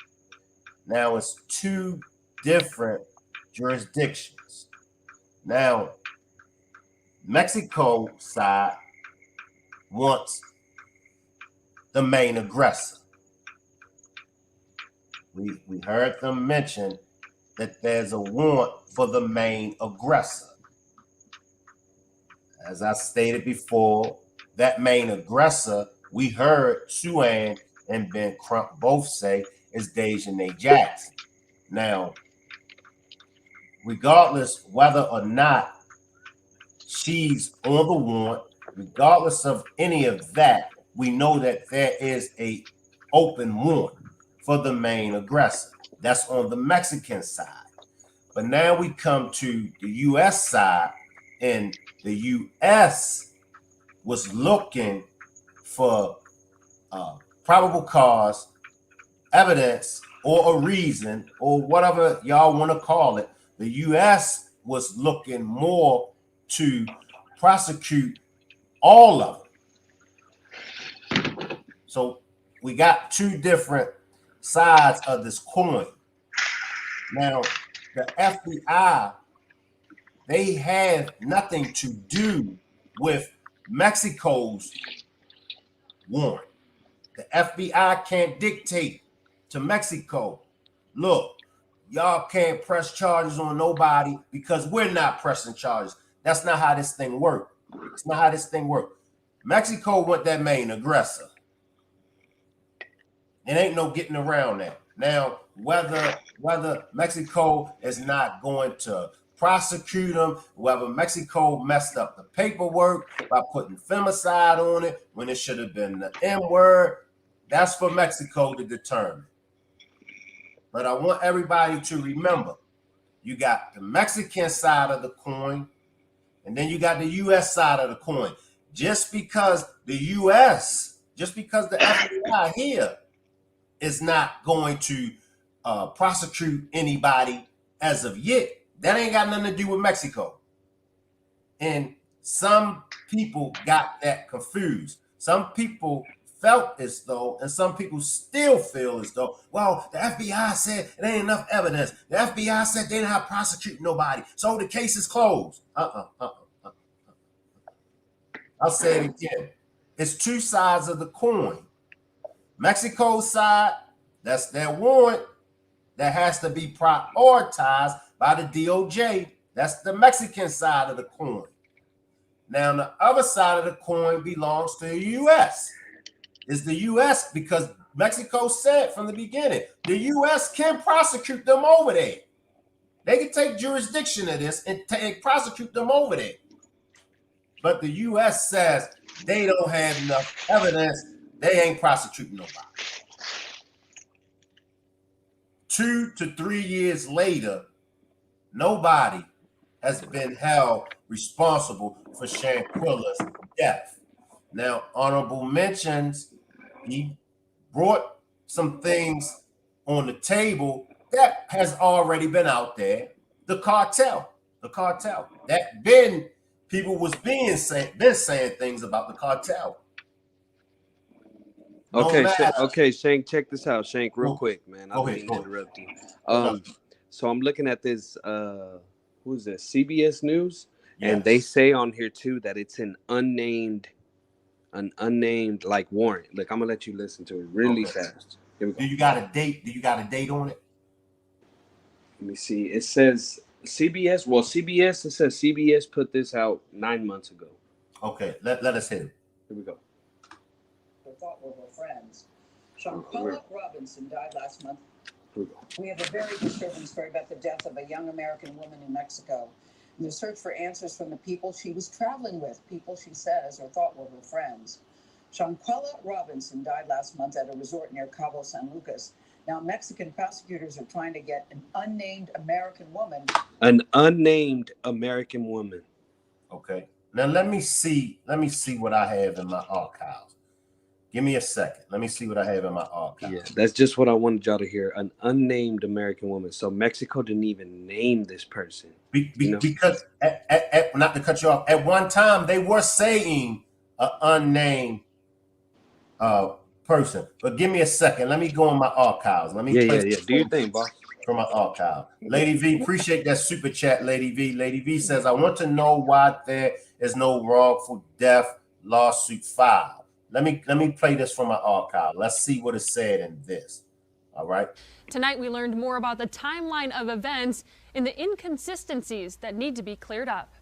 Now, it's two different jurisdictions. Now, Mexico side wants the main aggressor. We heard them mention that there's a warrant for the main aggressor. As I stated before, that main aggressor, we heard Sue Ann and Ben Crump both say is Deja Jackson. Now, regardless whether or not she's on the warrant, regardless of any of that, we know that there is a open warrant for the main aggressor. That's on the Mexican side. But now we come to the U.S. side, and the U.S. was looking for probable cause, evidence, or a reason, or whatever y'all want to call it. The U.S. was looking more to prosecute all of them. So we got two different sides of this coin. Now, the FBI, they have nothing to do with Mexico's warrant. The FBI can't dictate to Mexico, look, y'all can't press charges on nobody because we're not pressing charges. That's not how this thing works. It's not how this thing works. Mexico want that main aggressor. It ain't no getting around that. Now, whether Mexico is not going to prosecute them, whether Mexico messed up the paperwork by putting femicide on it when it should have been the N-word, that's for Mexico to determine. But I want everybody to remember, you got the Mexican side of the coin, and then you got the U.S. side of the coin. Just because the FBI here is not going to prosecute anybody as of yet, that ain't got nothing to do with Mexico. And some people got that confused. Some people felt as though, and some people still feel as though, well, the FBI said it ain't enough evidence. The FBI said they didn't have to prosecute nobody, so the case is closed. I'll say it again. It's two sides of the coin. Mexico's side, that's their warrant that has to be prioritized by the DOJ. That's the Mexican side of the coin. Now, the other side of the coin belongs to the U.S. It's the U.S. because Mexico said from the beginning, the U.S. can prosecute them over there. They can take jurisdiction of this and prosecute them over there. But the U.S. says they don't have enough evidence. They ain't prosecuting nobody. 2 to 3 years later, nobody has been held responsible for Shanquella's death. Now, honorable mentions, he brought some things on the table that has already been out there. The cartel. That been people was been saying things about the cartel. Okay, Shank, check this out, Shank, real quick, man. I Go don't ahead, mean go to ahead. interrupt you. No. So I'm looking at this. Who is this? CBS News, and they Yes. say on here too that it's an unnamed like warrant. Look, I'm gonna let you listen to it really fast. Here we go. Do you got a date? Do you got a date on it? Let me see. It says CBS. Well, CBS. It says CBS put this out 9 months ago. Okay, let us hit it. Here we go. Thought we were friends. Shanquella Robinson died last month. Here we go. We have a very disturbing story about the death of a young American woman in Mexico. In the search for answers from the people she was traveling with, people she says or thought were her friends. Shanquella Robinson died last month at a resort near Cabo San Lucas. Now, Mexican prosecutors are trying to get an unnamed American woman. An unnamed American woman. Okay. Now let me see what I have in my archives. Give me a second. Let me see what I have in my archives. Yeah, that's just what I wanted y'all to hear. An unnamed American woman. So Mexico didn't even name this person. Because not to cut you off, at one time they were saying an unnamed person. But give me a second. Let me go in my archives. Let me Do your thing, boss. From my archive. Lady V, appreciate that super chat, Lady V. Lady V says, I want to know why there is no wrongful death lawsuit filed. Let me play this from my archive. Let's see what is said in this. All right. Tonight, we learned more about the timeline of events and the inconsistencies that need to be cleared up.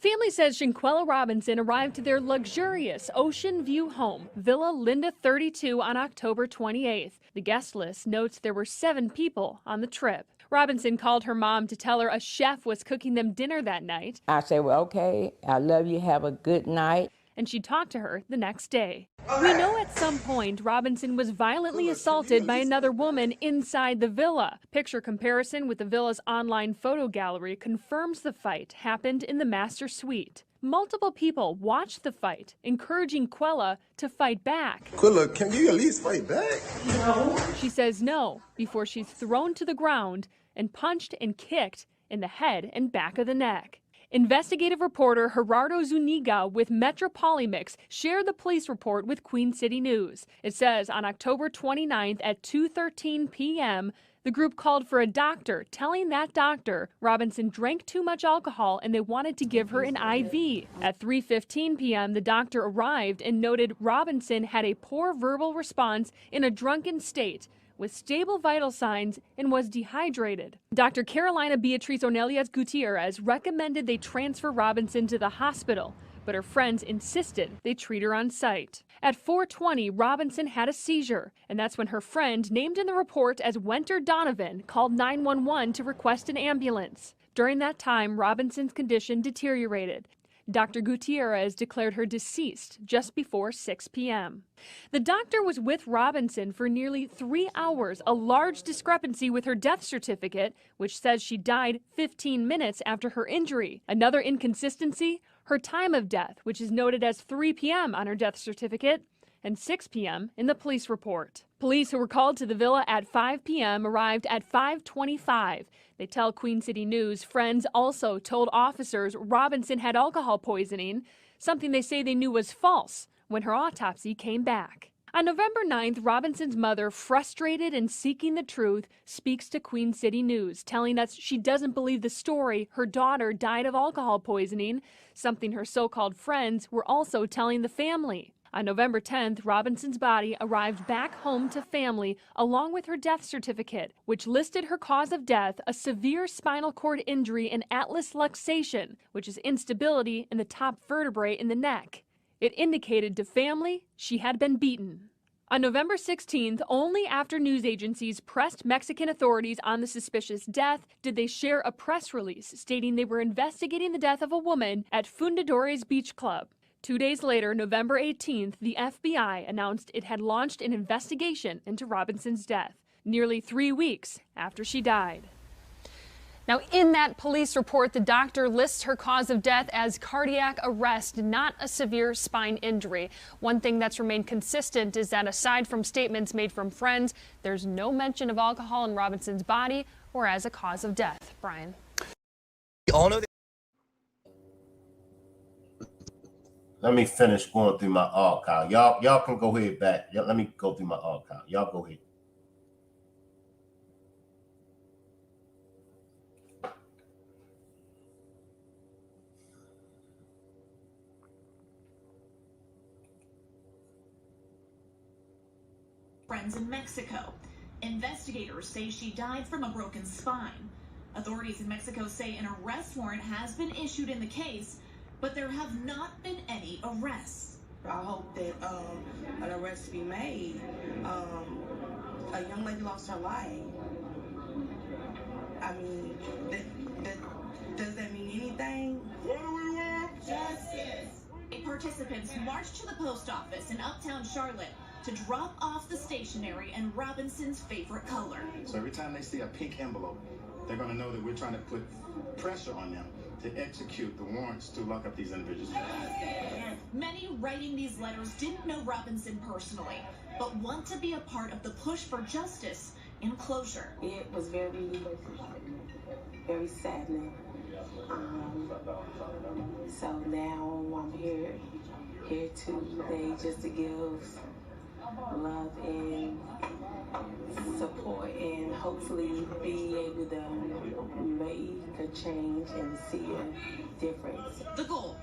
Family says Shanquella Robinson arrived to their luxurious ocean view home, Villa Linda 32, on October 28th. The guest list notes there were 7 people on the trip. Robinson called her mom to tell her a chef was cooking them dinner that night. I said, well, okay, I love you, have a good night. And she talked to her the next day. We know at some point Robinson was violently assaulted by another woman inside the villa. Picture comparison with the villa's online photo gallery confirms the fight happened in the master suite. Multiple people watched the fight, encouraging Quella to fight back. Quella, can you at least fight back? No. She says no before she's thrown to the ground and punched and kicked in the head and back of the neck. Investigative reporter Gerardo Zuniga with Metropolimix shared the police report with Queen City News. It says on October 29th at 2:13 p.m., the group called for a doctor, telling that doctor Robinson drank too much alcohol and they wanted to give her an IV. At 3:15 p.m., the doctor arrived and noted Robinson had a poor verbal response in a drunken state, with stable vital signs and was dehydrated. Dr. Carolina Beatriz Ornelias Gutierrez recommended they transfer Robinson to the hospital, but her friends insisted they treat her on site. At 4:20, Robinson had a seizure, and that's when her friend, named in the report as Wenter Donovan, called 911 to request an ambulance. During that time, Robinson's condition deteriorated. Dr. Gutierrez declared her deceased just before 6 p.m. The doctor was with Robinson for nearly 3 hours, a large discrepancy with her death certificate, which says she died 15 minutes after her injury. Another inconsistency, her time of death, which is noted as 3 p.m. on her death certificate and 6 p.m. in the police report. Police who were called to the villa at 5 p.m. arrived at 5:25. They tell Queen City News friends also told officers Robinson had alcohol poisoning, something they say they knew was false when her autopsy came back. On November 9th, Robinson's mother, frustrated and seeking the truth, speaks to Queen City News, telling us she doesn't believe the story her daughter died of alcohol poisoning, something her so-called friends were also telling the family. On November 10th, Robinson's body arrived back home to family along with her death certificate, which listed her cause of death a severe spinal cord injury and atlas luxation, which is instability in the top vertebrae in the neck. It indicated to family she had been beaten. On November 16th, only after news agencies pressed Mexican authorities on the suspicious death did they share a press release stating they were investigating the death of a woman at Fundadores Beach Club. 2 days later, November 18th, the FBI announced it had launched an investigation into Robinson's death, nearly 3 weeks after she died. Now, in that police report, the doctor lists her cause of death as cardiac arrest, not a severe spine injury. One thing that's remained consistent is that aside from statements made from friends, there's no mention of alcohol in Robinson's body or as a cause of death. Brian. We all know that. Let me finish going through my archive. Y'all can go ahead back. Let me go through my archive. Y'all go ahead. Friends in Mexico. Investigators say she died from a broken spine. Authorities in Mexico say an arrest warrant has been issued in the case, but there have not been any arrests. I hope that an arrest be made. A young lady lost her life. I mean, does that mean anything? What do we want? Justice. Participants marched to the post office in uptown Charlotte to drop off the stationery and Robinson's favorite color. So every time they see a pink envelope, they're going to know that we're trying to put pressure on them to execute the warrants to lock up these individuals. Many writing these letters didn't know Robinson personally, but want to be a part of the push for justice and closure. It was very, very saddening. So now I'm here today just to give love and support and hopefully be able to make a change and see a difference. The goal,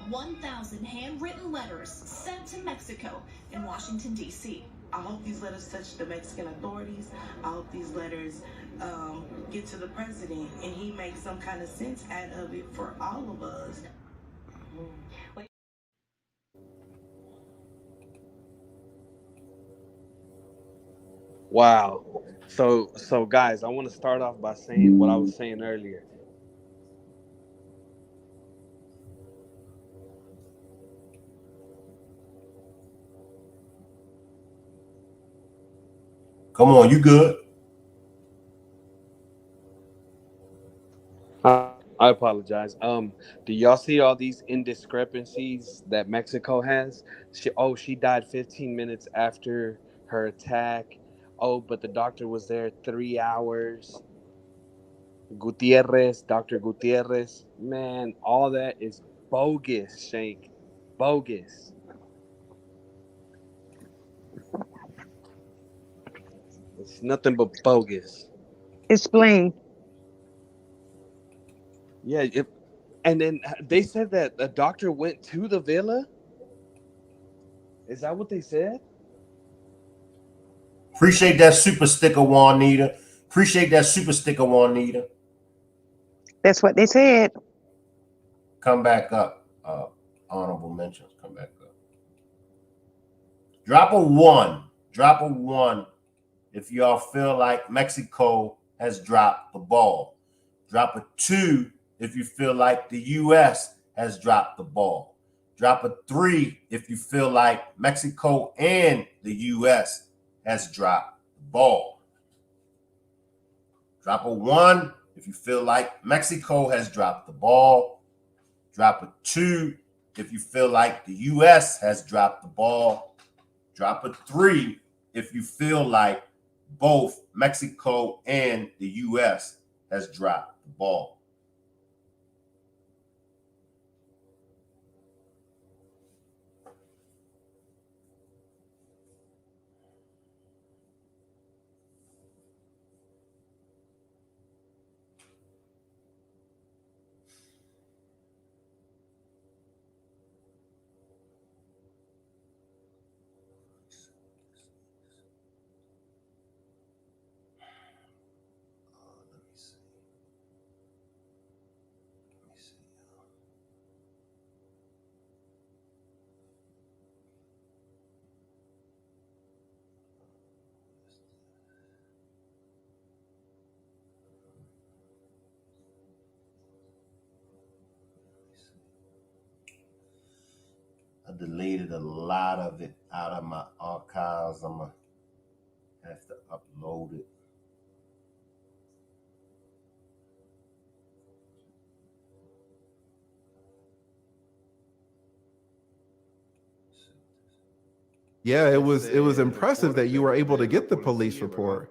1,000 handwritten letters sent to Mexico and Washington, D.C. I hope these letters touch the Mexican authorities. I hope these letters get to the president and he makes some kind of sense out of it for all of us. Wow. So guys, I want to start off by saying what I was saying earlier. Come on, you good? I apologize. Do y'all see all these indiscrepancies that Mexico has? She died 15 minutes after her attack. Oh, but the doctor was there 3 hours. Dr. Gutierrez, man, all that is bogus, Shank. Bogus. It's nothing but bogus. Explain. Yeah, and then they said that the doctor went to the villa. Is that what they said? Appreciate that super sticker, Juanita. Appreciate that super sticker, Juanita. That's what they said. Come back up. Honorable mentions. Come back up. Drop a one. Drop a one if y'all feel like Mexico has dropped the ball. Drop a 2 if you feel like the U.S. has dropped the ball. Drop a 3 if you feel like Mexico and the U.S. has dropped the ball. Drop a 1 if you feel like Mexico has dropped the ball. Drop a 2 if you feel like the U.S. has dropped the ball. Drop a 3 if you feel like both Mexico and the U.S. has dropped the ball. deleted a lot of it out of my archives. I'm gonna have to upload it. Yeah, it was impressive that you were able to get the police report.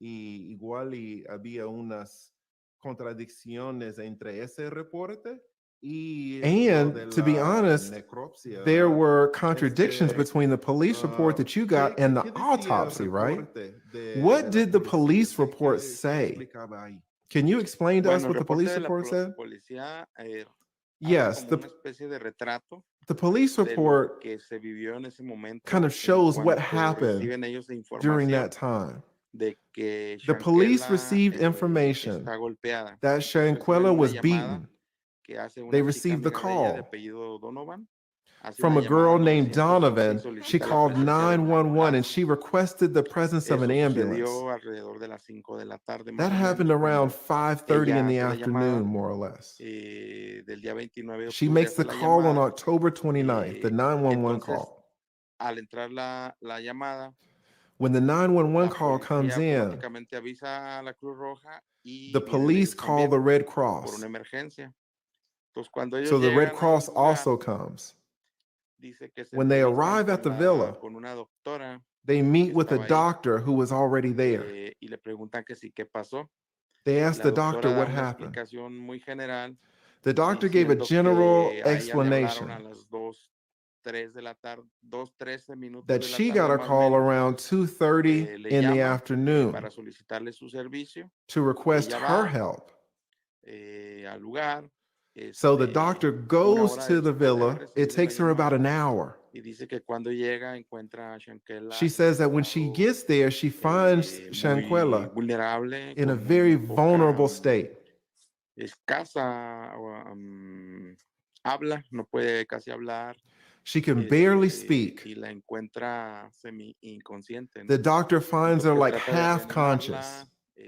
Y igual y había unas contradicciones entre ese reporte y lo de And to be la honest, necropsia, there ¿verdad? were contradictions between the police report that you got and the ¿Qué decía el autopsy, right? reporte What de la did the policía? police report ¿Qué say? explicaba ahí? Can you explain to us Bueno, el what the reporte police de la report said? policía hace Yes, como una especie de retrato the police de lo report que se vivió en ese momento kind of en shows what cuanto happened reciben ellos la during información that time. de que The police Shanquella received information está golpeada. that Ellos reciben Shanquella una was llamada beaten. que hace They una chica received the amiga de ella de call apellido Donovan. Hace from una a llamada girl al named 911 y Donovan. She solicita la called presencia de una 911 and ambulancia. she requested the presence of an Eso ambulance. sucedió alrededor de las 5 de la tarde más That o happened menos around cuando 5:30 in ella the hace la llamada afternoon, more or less. del día 29 de She octubre makes hace the la call on llamada. October 29th, the 911 Entonces, call. al entrar la llamada, When the 911 la call policía comes in, automáticamente avisa a la Cruz Roja y the vienen police ellos call también the Red por Cross. una emergencia. Entonces, cuando ellos So the Red llegan al Cross lugar, also comes. dice que se When they entrevistan arrive at the villa, con una doctora they que meet with a estaba ahí doctor who was already there. y le preguntan que sí, qué pasó. They Y asked la the doctor doctora da what una happened. explicación muy general The doctor gave a diciendo general que a ella le hablaron a explanation las 2:03 de la tarde, 2:13 minutos that de la she got tarde a más o call menos. around 2:30 Le in the llama afternoon para solicitarle su servicio. to request Ella her va help. al lugar. So the doctor Una goes hora to the después de haber villa. It recibido la takes her about llamada an hour. y dice que cuando llega encuentra a Shanquella She en says that un when she estado gets there, she finds muy Shanquella vulnerable, in a con very muy poca vulnerable state. escasa habla, no puede casi hablar. She can barely speak. Y la encuentra semi inconsciente, ¿no? The doctor finds her Entonces like trata de half reanimarla, conscious.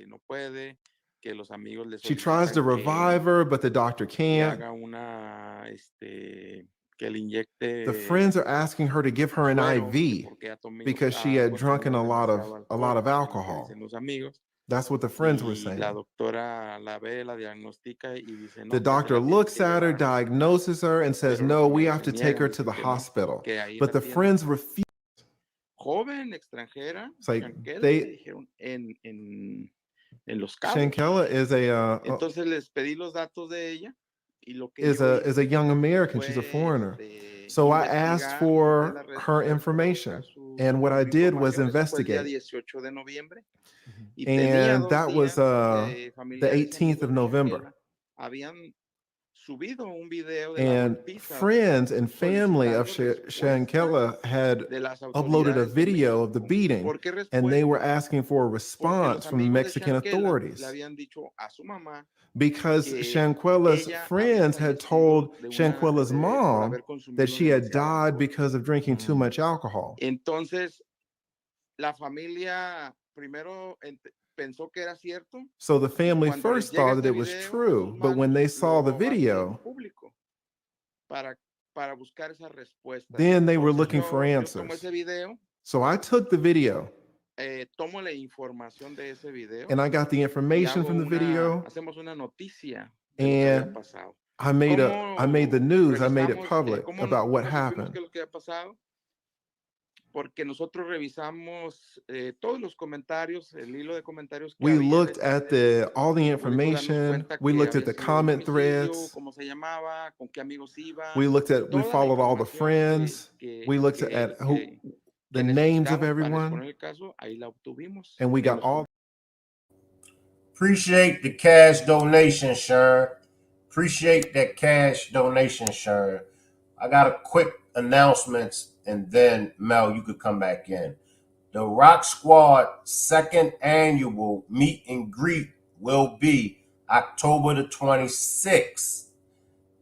no puede, que los amigos le She tries to solicitan revive her, but the doctor que can't. haga una, que le The inyecte friends are asking her to give her an suero, que IV porque because she ha had drunken consumido a lot demasiado of alcohol, es lo que alcohol. dicen los amigos. That's what the friends were Y la saying. doctora la ve, la diagnostica y dice, The no, que se doctor la tienen looks que at her, llevar. diagnoses her, and says, Pero los "No, we amigos have se to take her niegan, to the dicen que no, hospital." que ahí But la the tienen. friends refuse. Joven, extranjera, It's like Shanquella, le they dijeron en Los Cabos. Shankella Entonces les pedí los datos de ella y lo que is yo a hice young American. She's a fue foreigner. So I asked investigar desde for las redes her sociales para information, buscar and what I su did was información. Eso fue el día investigate. 18 de noviembre y tenía And 2 that was días the familiares y 18th of amigos de November. Shanquella habían subido un video de la And golpiza friends and family of solicitando respuesta Shankella had de las uploaded a autoridades de video of the México. beating, ¿Por qué and they were respuesta? asking for a Porque response los from the amigos de Mexican Shanquella le authorities. habían dicho a su mamá Because que Shanquella's ella había friends had fallecido told de Shanquella's por mom haber that consumido she had demasiado died alcohol. because of drinking too much alcohol. Entonces, la familia primero pensó que era cierto. So the family Cuando les first llega thought that ese it was video a true, sus but when they manos, saw the lo hacen video, público para buscar esas respuestas. then they were Entonces, looking for yo tomo answers. ese video, So I took the video tomo la información de ese video and I got the y information from the video, hacemos una noticia de lo que había and pasado. I made the news, I made it Revisamos, public ¿cómo about what supimos happened. qué es lo que había pasado? Porque nosotros revisamos todos los comentarios, el hilo de comentarios que We había en looked ese at video. all the Pudimos darnos information. cuenta We que looked at había the sido un comment homicidio, threads. cómo se llamaba, con qué amigos iba, We toda la followed all the información friends. We looked at the names of necesitamos para everyone, exponer el caso, ahí la obtuvimos. and we got all. Appreciate the cash donation, Sharon. Appreciate that cash donation, Sharon. I got a quick announcements, and then Mel, you could come back in. The Rock Squad second annual meet and greet will be October the 26th.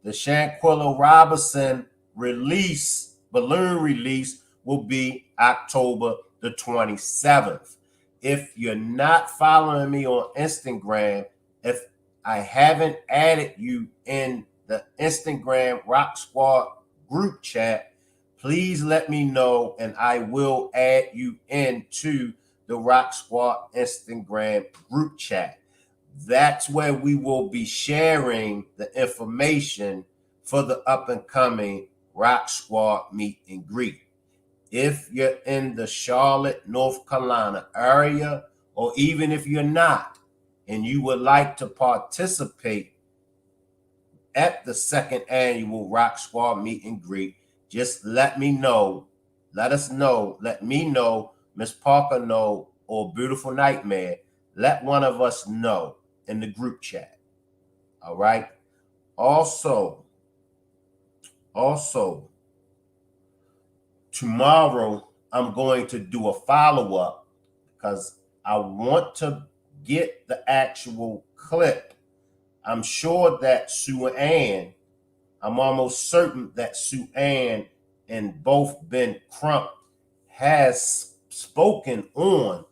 The Shanquella Robinson balloon release, will be October the 27th. If you're not following me on Instagram, if I haven't added you in the Instagram Rock Squad group chat, please let me know, and I will add you into the Rock Squad Instagram group chat. That's where we will be sharing the information for the up and coming Rock Squad meet and greet. If you're in the Charlotte, North Carolina area, or even if you're not, and you would like to participate at the second annual Rock Squad meet and greet, just let me know. Let us know. Let me know, Miss Parker know, or Beautiful Nightmare. Let one of us know in the group chat. All right. Also, tomorrow I'm going to do a follow-up because I want to get the actual clip. I'm sure that Sue Ann, I'm almost certain that Sue Ann and both Ben Crump has spoken on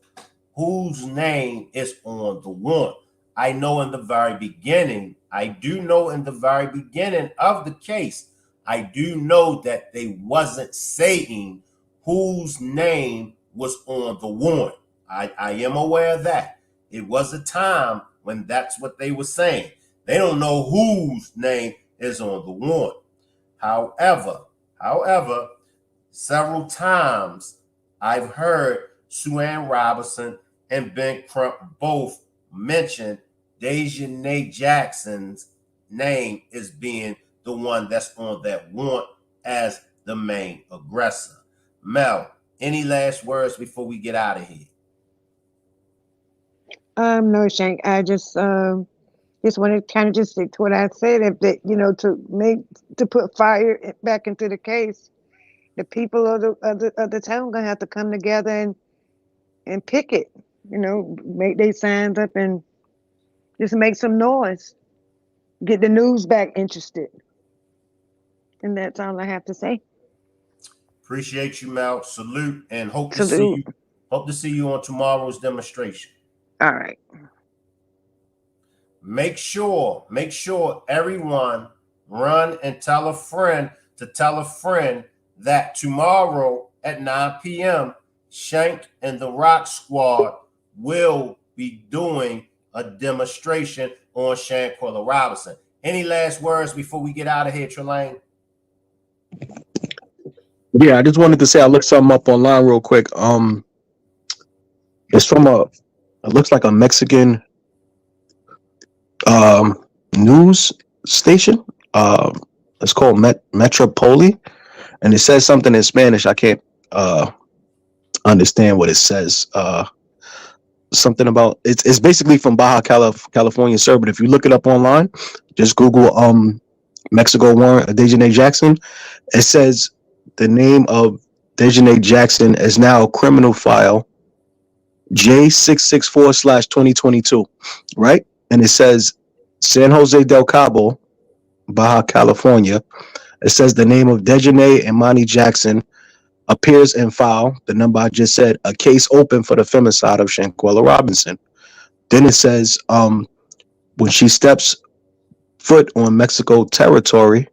whose name is on the warrant. I know in the very beginning, I do know in the very beginning of the case, I do know that they wasn't saying whose name was on the warrant. I am aware of that. It was a time when that's what they were saying. They don't know whose name is on the warrant. However, several times I've heard Sue Ann Robinson and Ben Crump both mention Dejanay Jackson's name as being the one that's on that warrant as the main aggressor. Mel, any last words before we get out of here? No, Shank. I just wanted to kind of just stick to what I said. If that, to put fire back into the case, the people of the town gonna have to come together and pick it. Make their signs up and just make some noise. Get the news back interested. And that's all I have to say. Appreciate you, Mel. Salute, and hope to Salute. see you on tomorrow's demonstration. All right. Make sure everyone run and tell a friend that tomorrow at 9 p.m. Shank and the Rock Squad will be doing a demonstration on Shanquella Robinson. Any last words before we get out of here, Trelane? Yeah, I just wanted to say I looked something up online real quick. It's from it looks like a Mexican news station. It's called Metropoli, and it says something in Spanish. I can't understand what it says. Something about it's basically from Baja California, sir. But if you look it up online, just Google Mexico warrant Dejanay Jackson. It says the name of Dejanay Jackson is now criminal file J664/2022, right? And it says San Jose del Cabo, Baja California. It says the name of Dejanay Imani Jackson appears in file, the number I just said, a case open for the femicide of Shanquella Robinson. Then it says when she steps foot on Mexico territory,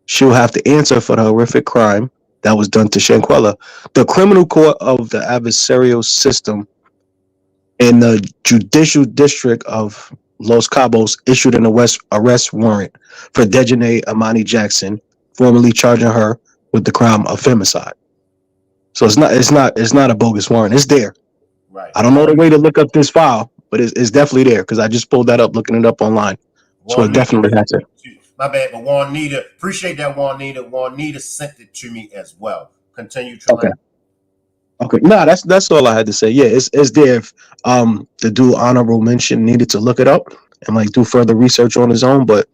she'll have to answer for the horrific crime that was done to Shanquella. The criminal court of the adversarial system in the judicial district of Los Cabos issued an arrest warrant for Dejanay Imani Jackson, formally charging her with the crime of femicide. So it's not a bogus warrant. It's there. Right. I don't know the way to look up this file, but it's definitely there because I just pulled that up, looking it up online. So it definitely has it. My bad, but Juanita, appreciate that, Juanita. Juanita sent it to me as well. Continue, Trelane. Okay. No, that's all I had to say. Yeah, it's there. If the dude honorable mention needed to look it up and like do further research on his own, but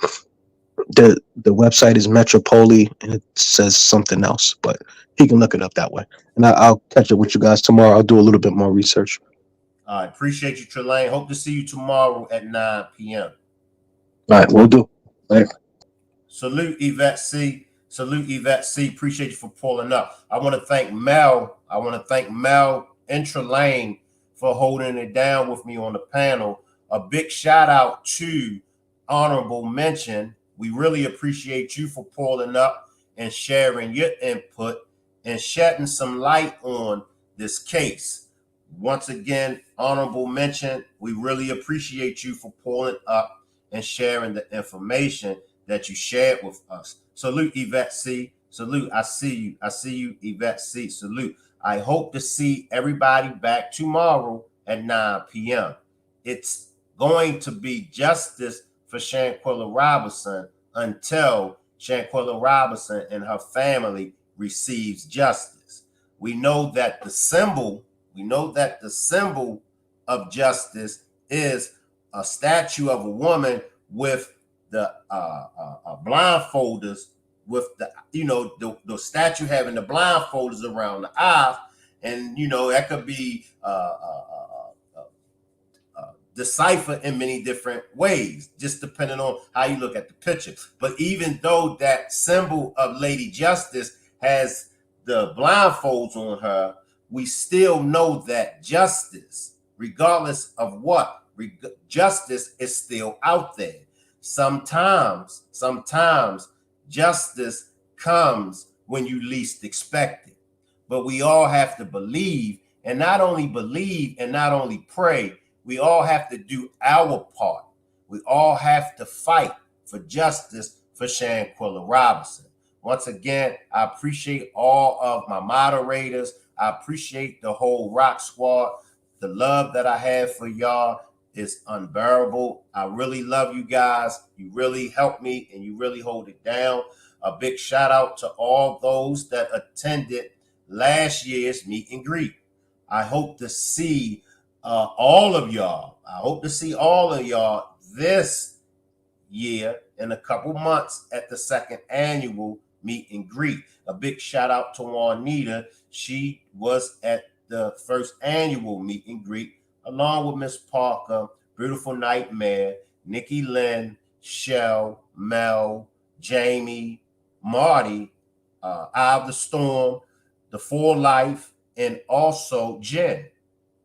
the website is Metropoli and it says something else, but he can look it up that way. And I'll catch up with you guys tomorrow. I'll do a little bit more research. All right, appreciate you, Trelane. Hope to see you tomorrow at 9 p.m. All right, we'll do. Later. Salute, Yvette C. Appreciate you for pulling up. I want to thank Mel. And Trelane for holding it down with me on the panel. A big shout out to Honorable Mention. We really appreciate you for pulling up and sharing your input. and shedding some light on this case. Once again, honorable mention, we really appreciate you for pulling up and sharing the information that you shared with us. Salute, Yvette C. Salute, I see you. I see you, Yvette C. Salute. I hope to see everybody back tomorrow at 9 p.m. It's going to be justice for Shanquella Robinson until Shanquella Robinson and her family receives justice. We know that the symbol of justice is a statue of a woman with the blindfolders, with the statue having the blindfolders around the eyes, and that could be deciphered in many different ways, just depending on how you look at the picture. But even though that symbol of Lady Justice has the blindfolds on her, we still know that justice, regardless of what, justice is still out there. Sometimes justice comes when you least expect it. But we all have to believe, and not only believe and not only pray, we all have to do our part. We all have to fight for justice for Shanquella Robinson. Once again, I appreciate all of my moderators. I appreciate the whole Rock Squad. The love that I have for y'all is unbearable. I really love you guys. You really help me and you really hold it down. A big shout out to all those that attended last year's meet and greet. I hope to see all of y'all. I hope to see all of y'all this year in a couple months at the second annual meet and greet. A big shout out to Juanita. She was at the first annual meet and greet along with Miss Parker, Beautiful Nightmare, Nikki Lynn, Shell, Mel, Jamie, Marty, Eye of the Storm, The Full Life, and also Jen.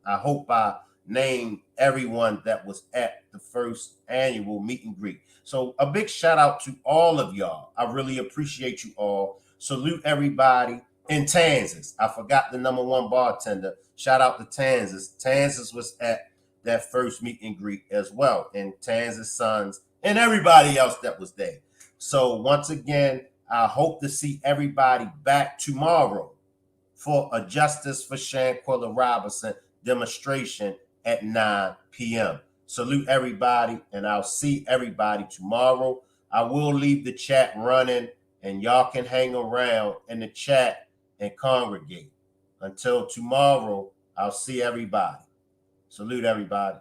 I hope I named everyone that was at the first annual meet and greet. So a big shout out to all of y'all. I really appreciate you all. Salute everybody. In Kansas, I forgot the #1 bartender. Shout out to Kansas. Kansas was at that first meet and greet as well. And Kansas Sons and everybody else that was there. So once again, I hope to see everybody back tomorrow for a Justice for Shanquella Robinson demonstration at 9 p.m. Salute everybody, and I'll see everybody tomorrow. I will leave the chat running, and y'all can hang around in the chat and congregate. Until tomorrow, I'll see everybody. Salute everybody.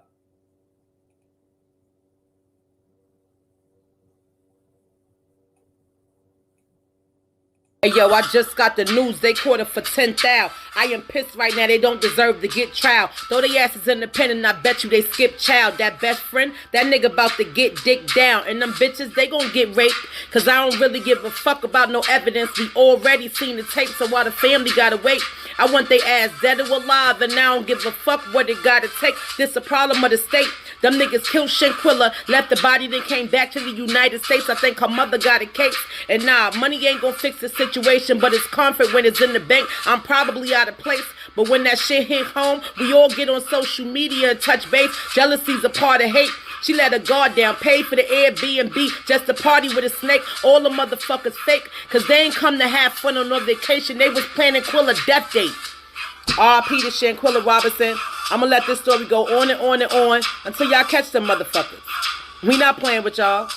Hey yo, I just got the news, they caught her for 10,000. I am pissed right now, they don't deserve to get trial. Though they asses independent, I bet you they skip child. That best friend, that nigga about to get dick down. And them bitches, they gon' get raped. Cause I don't really give a fuck about no evidence. We already seen the tape, so why the family gotta wait? I want they ass dead or alive, and I don't give a fuck what it gotta take. This a problem of the state. Them niggas killed Shanquella, left the body, then came back to the United States. I think her mother got a case. And nah, money ain't gonna fix the situation, but it's comfort when it's in the bank. I'm probably out of place, but when that shit hit home, we all get on social media and touch base. Jealousy's a part of hate. She let her guard down, paid for the Airbnb just to party with a snake. All the motherfuckers fake, cause they ain't come to have fun on no vacation. They was planning Quilla death date. R.P. to Shanquella Robinson. I'ma let this story go on and on and on until y'all catch them motherfuckers. We not playing with y'all.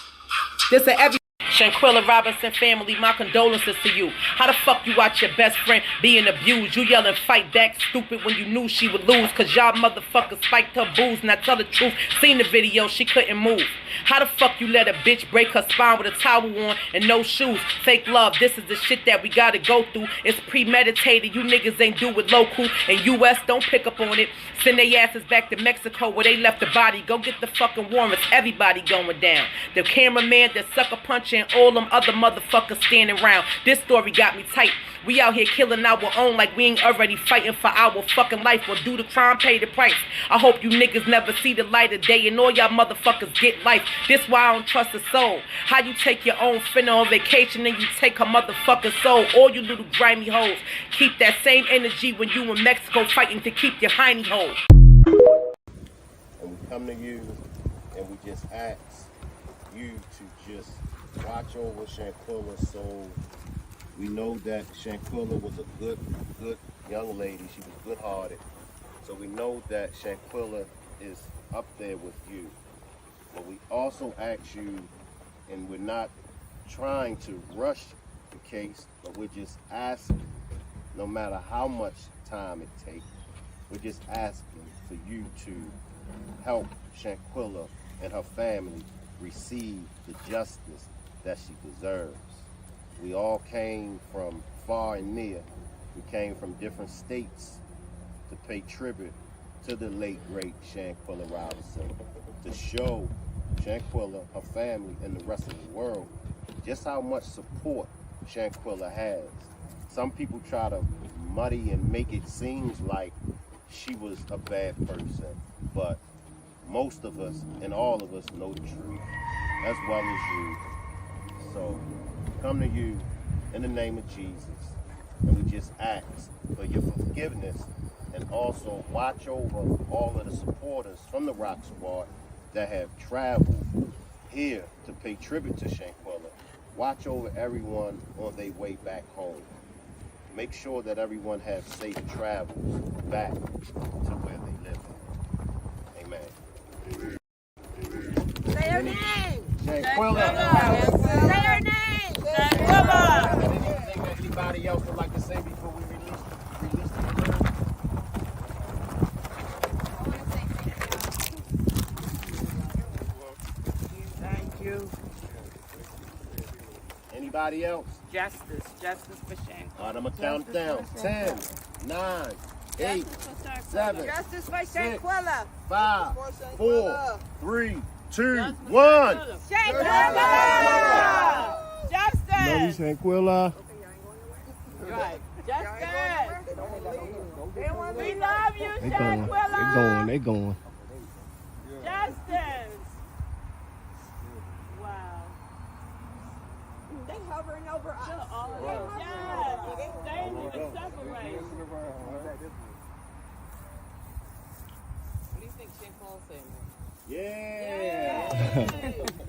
This a every Shanquella Robinson family, my condolences to you. How the fuck you watch your best friend being abused? You yelling fight back stupid when you knew she would lose. Cause y'all motherfuckers spiked her booze. Now tell the truth, seen the video, she couldn't move. How the fuck you let a bitch break her spine with a towel on and no shoes? Fake love, this is the shit that we gotta go through. It's premeditated, you niggas ain't do it local. And US don't pick up on it. Send they asses back to Mexico where they left the body. Go get the fucking warrants, everybody going down. The cameraman, the sucker puncher, and all them other motherfuckers standing around. This story got me tight. We out here killing our own like we ain't already fighting for our fucking life. Or do the crime, pay the price. I hope you niggas never see the light of day and all y'all motherfuckers get life. This why I don't trust a soul. How you take your own finna on vacation and you take her motherfucking soul. All you little grimy hoes. Keep that same energy when you in Mexico fighting to keep your hiney hole. And we come to you and we just ask you to just watch over Shanquella. So we know that Shanquella was a good young lady. She was good-hearted. So we know that Shanquella is up there with you. But we also ask you, and we're not trying to rush the case, but we're just asking, no matter how much time it takes, we're just asking for you to help Shanquella and her family receive the justice that she deserves. We all came from far and near. We came from different states to pay tribute to the late, great Shanquella Robinson, to show Shanquella, her family, and the rest of the world just how much support Shanquella has. Some people try to muddy and make it seem like she was a bad person, but most of us and all of us know the truth, as well as you. So come to you in the name of Jesus, and we just ask for your forgiveness, and also watch over all of the supporters from the Rock Squad that have traveled here to pay tribute to Shanquella. Watch over everyone on their way back home. Make sure that everyone has safe travels back to where they live. Amen. Say her name. Shanquella. Say her name. Shanquella. Anything that anybody else would like to say before we release the balloon? Thank you. Anybody else? Justice for Shanquella. All right, I'm going to count down. 10, 9, 8, 7, Justice for 6, Shanquella. 5, 4, 3, 2, 1. Shanquella. Justice. Love you, Shanquella. Right. Justice. We love you, They going. Shanquella. They going. Justice. Wow. They hovering over us. Yes. They ain't even separate. What do you think Shanquella said? Yeah. Justice for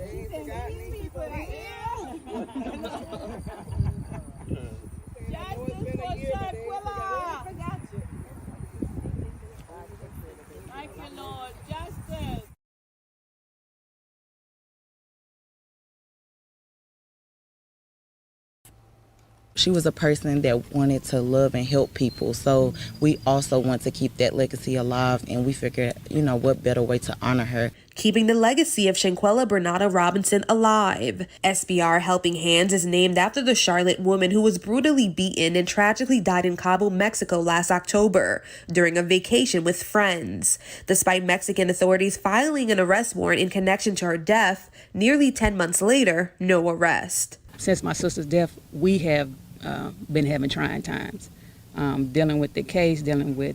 Shanquella. Thank you, Lord. Justice. She was a person that wanted to love and help people. So we also want to keep that legacy alive, and we figured, what better way to honor her. Keeping the legacy of Shanquella Bernardo Robinson alive. SBR Helping Hands is named after the Charlotte woman who was brutally beaten and tragically died in Cabo, Mexico last October during a vacation with friends. Despite Mexican authorities filing an arrest warrant in connection to her death, nearly 10 months later, no arrest. Since my sister's death, we have been having trying times, dealing with the case, dealing with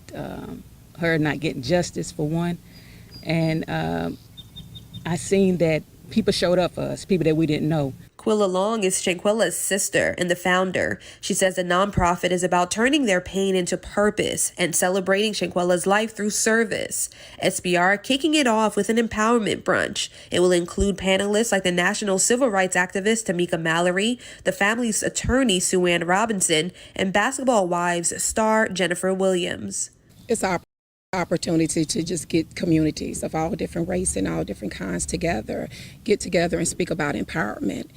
her not getting justice for one. And I seen that people showed up for us, people that we didn't know. Quilla Long is Shanquella's sister and the founder. She says the nonprofit is about turning their pain into purpose and celebrating Shanquella's life through service. SBR kicking it off with an empowerment brunch. It will include panelists like the national civil rights activist Tamika Mallory, the family's attorney Sue Ann Robinson, and Basketball Wives star Jennifer Williams. It's our opportunity to just get communities of all different race and all different kinds together, get together and speak about empowerment,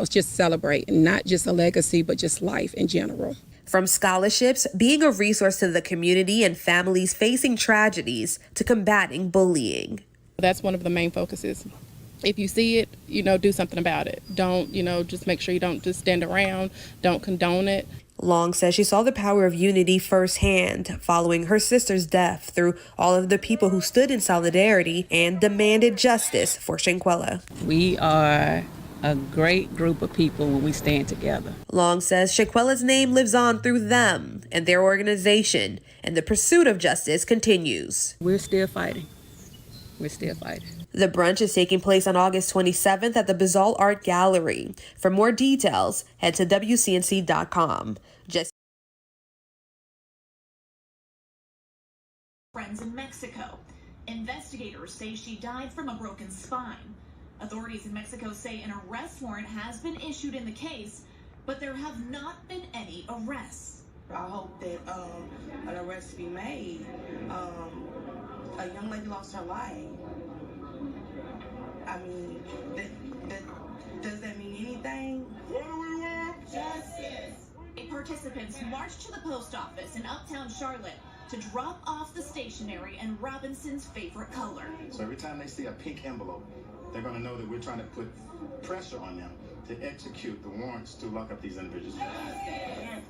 just celebrate, and not just a legacy, but just life in general. From scholarships, being a resource to the community and families facing tragedies, to combating bullying. That's one of the main focuses. If you see it, do something about it. Don't, just make sure you don't just stand around, don't condone it. Long says she saw the power of unity firsthand following her sister's death through all of the people who stood in solidarity and demanded justice for Shanquella. We are a great group of people when we stand together. Long says Shanquella's name lives on through them and their organization, and the pursuit of justice continues. We're still fighting. We're still fighting. The brunch is taking place on August 27th at the Basalt Art Gallery. For more details, head to WCNC.com. Friends in Mexico. Investigators say she died from a broken spine. Authorities in Mexico say an arrest warrant has been issued in the case, but there have not been any arrests. I hope that an arrest be made. A young lady lost her life. I mean, does that mean anything? What do we want? Justice. Participants marched to the post office in Uptown Charlotte to drop off the stationery and Robinson's favorite color. So every time they see a pink envelope, they're going to know that we're trying to put pressure on them to execute the warrants to lock up these individuals.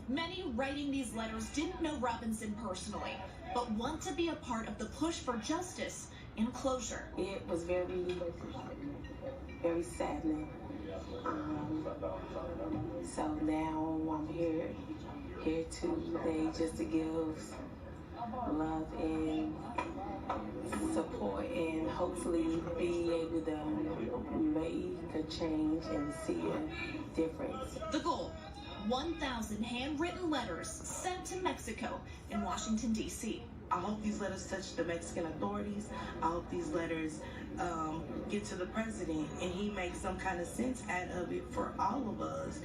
Many writing these letters didn't know Robinson personally, but want to be a part of the push for justice and closure. It was very saddening. So now I'm here today just to give love and support and hopefully be able to make a change and see a difference. The goal, 1,000 handwritten letters sent to Mexico and Washington, D.C. I hope these letters touch the Mexican authorities. I hope these letters get to the president and he makes some kind of sense out of it for all of us.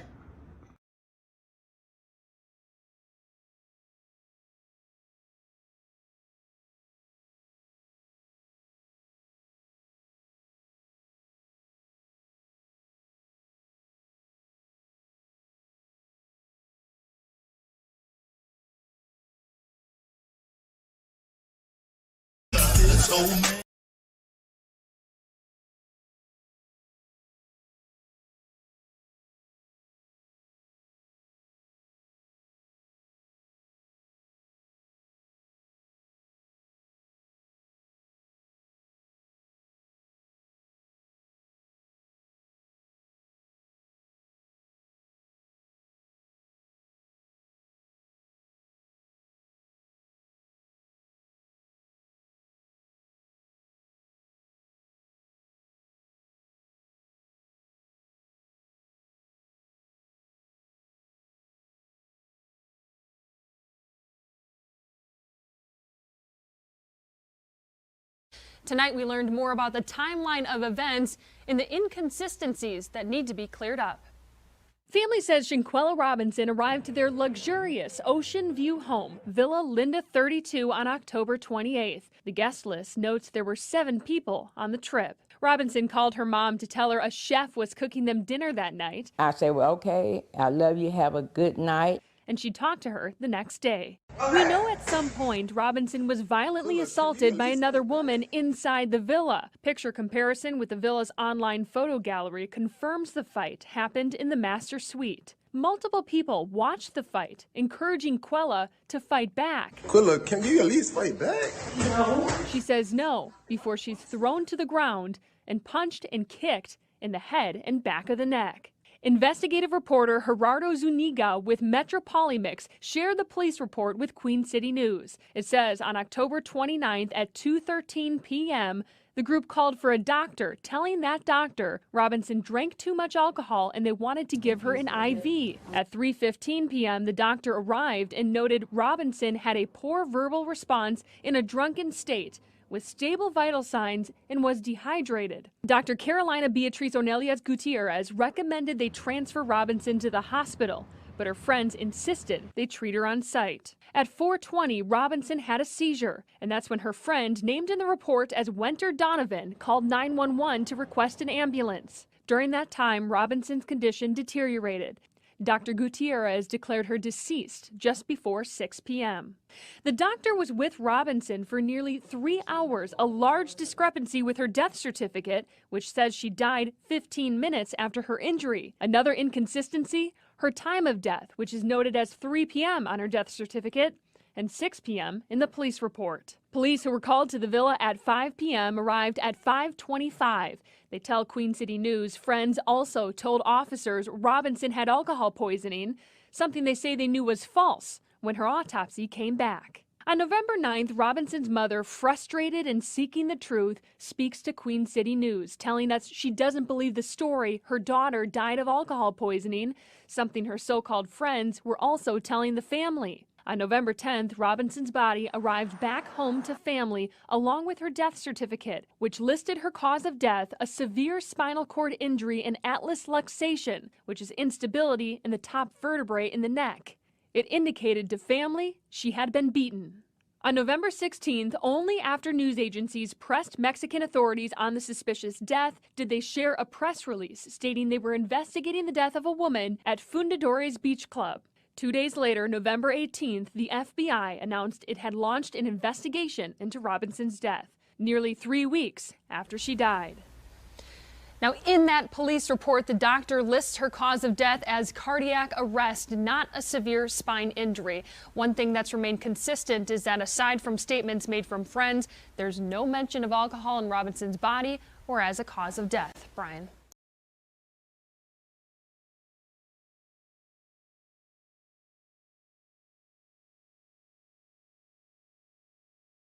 Tonight, we learned more about the timeline of events and the inconsistencies that need to be cleared up. Family says Shanquella Robinson arrived to their luxurious ocean view home, Villa Linda 32, on October 28th. The guest list notes there were 7 people on the trip. Robinson called her mom to tell her a chef was cooking them dinner that night. I said, well, okay, I love you, have a good night. And she talked to her the next day. We know at some point Robinson was violently assaulted by another woman inside the villa. Picture comparison with the villa's online photo gallery confirms the fight happened in the master suite. Multiple people watched the fight, encouraging Quella to fight back. Quella, can you at least fight back? No. She says no before she's thrown to the ground and punched and kicked in the head and back of the neck. Investigative reporter Gerardo Zuniga with Metropolimix shared the police report with Queen City News. It says on October 29th at 2:13 p.m., the group called for a doctor, telling that doctor Robinson drank too much alcohol and they wanted to give her an IV. At 3:15 p.m., the doctor arrived and noted Robinson had a poor verbal response in a drunken state, with stable vital signs and was dehydrated. Dr. Carolina Beatriz Ornelias Gutierrez recommended they transfer Robinson to the hospital, but her friends insisted they treat her on site. At 4:20, Robinson had a seizure, and that's when her friend, named in the report as Wenter Donovan, called 911 to request an ambulance. During that time, Robinson's condition deteriorated. Dr. Gutierrez declared her deceased just before 6 p.m. The doctor was with Robinson for nearly 3 hours, a large discrepancy with her death certificate, which says she died 15 minutes after her injury. Another inconsistency, her time of death, which is noted as 3 p.m. on her death certificate, and 6 p.m. in the police report. Police who were called to the villa at 5 p.m. arrived at 5:25. They tell Queen City News friends also told officers Robinson had alcohol poisoning, something they say they knew was false when her autopsy came back. On November 9th, Robinson's mother, frustrated and seeking the truth, speaks to Queen City News, telling us she doesn't believe the story her daughter died of alcohol poisoning, something her so-called friends were also telling the family. On November 10th, Robinson's body arrived back home to family along with her death certificate, which listed her cause of death a severe spinal cord injury and atlas luxation, which is instability in the top vertebrae in the neck. It indicated to family she had been beaten. On November 16th, only after news agencies pressed Mexican authorities on the suspicious death did they share a press release stating they were investigating the death of a woman at Fundadores Beach Club. 2 days later, November 18th, the FBI announced it had launched an investigation into Robinson's death, nearly 3 weeks after she died. Now, in that police report, the doctor lists her cause of death as cardiac arrest, not a severe spine injury. One thing that's remained consistent is that aside from statements made from friends, there's no mention of alcohol in Robinson's body or as a cause of death. Brian.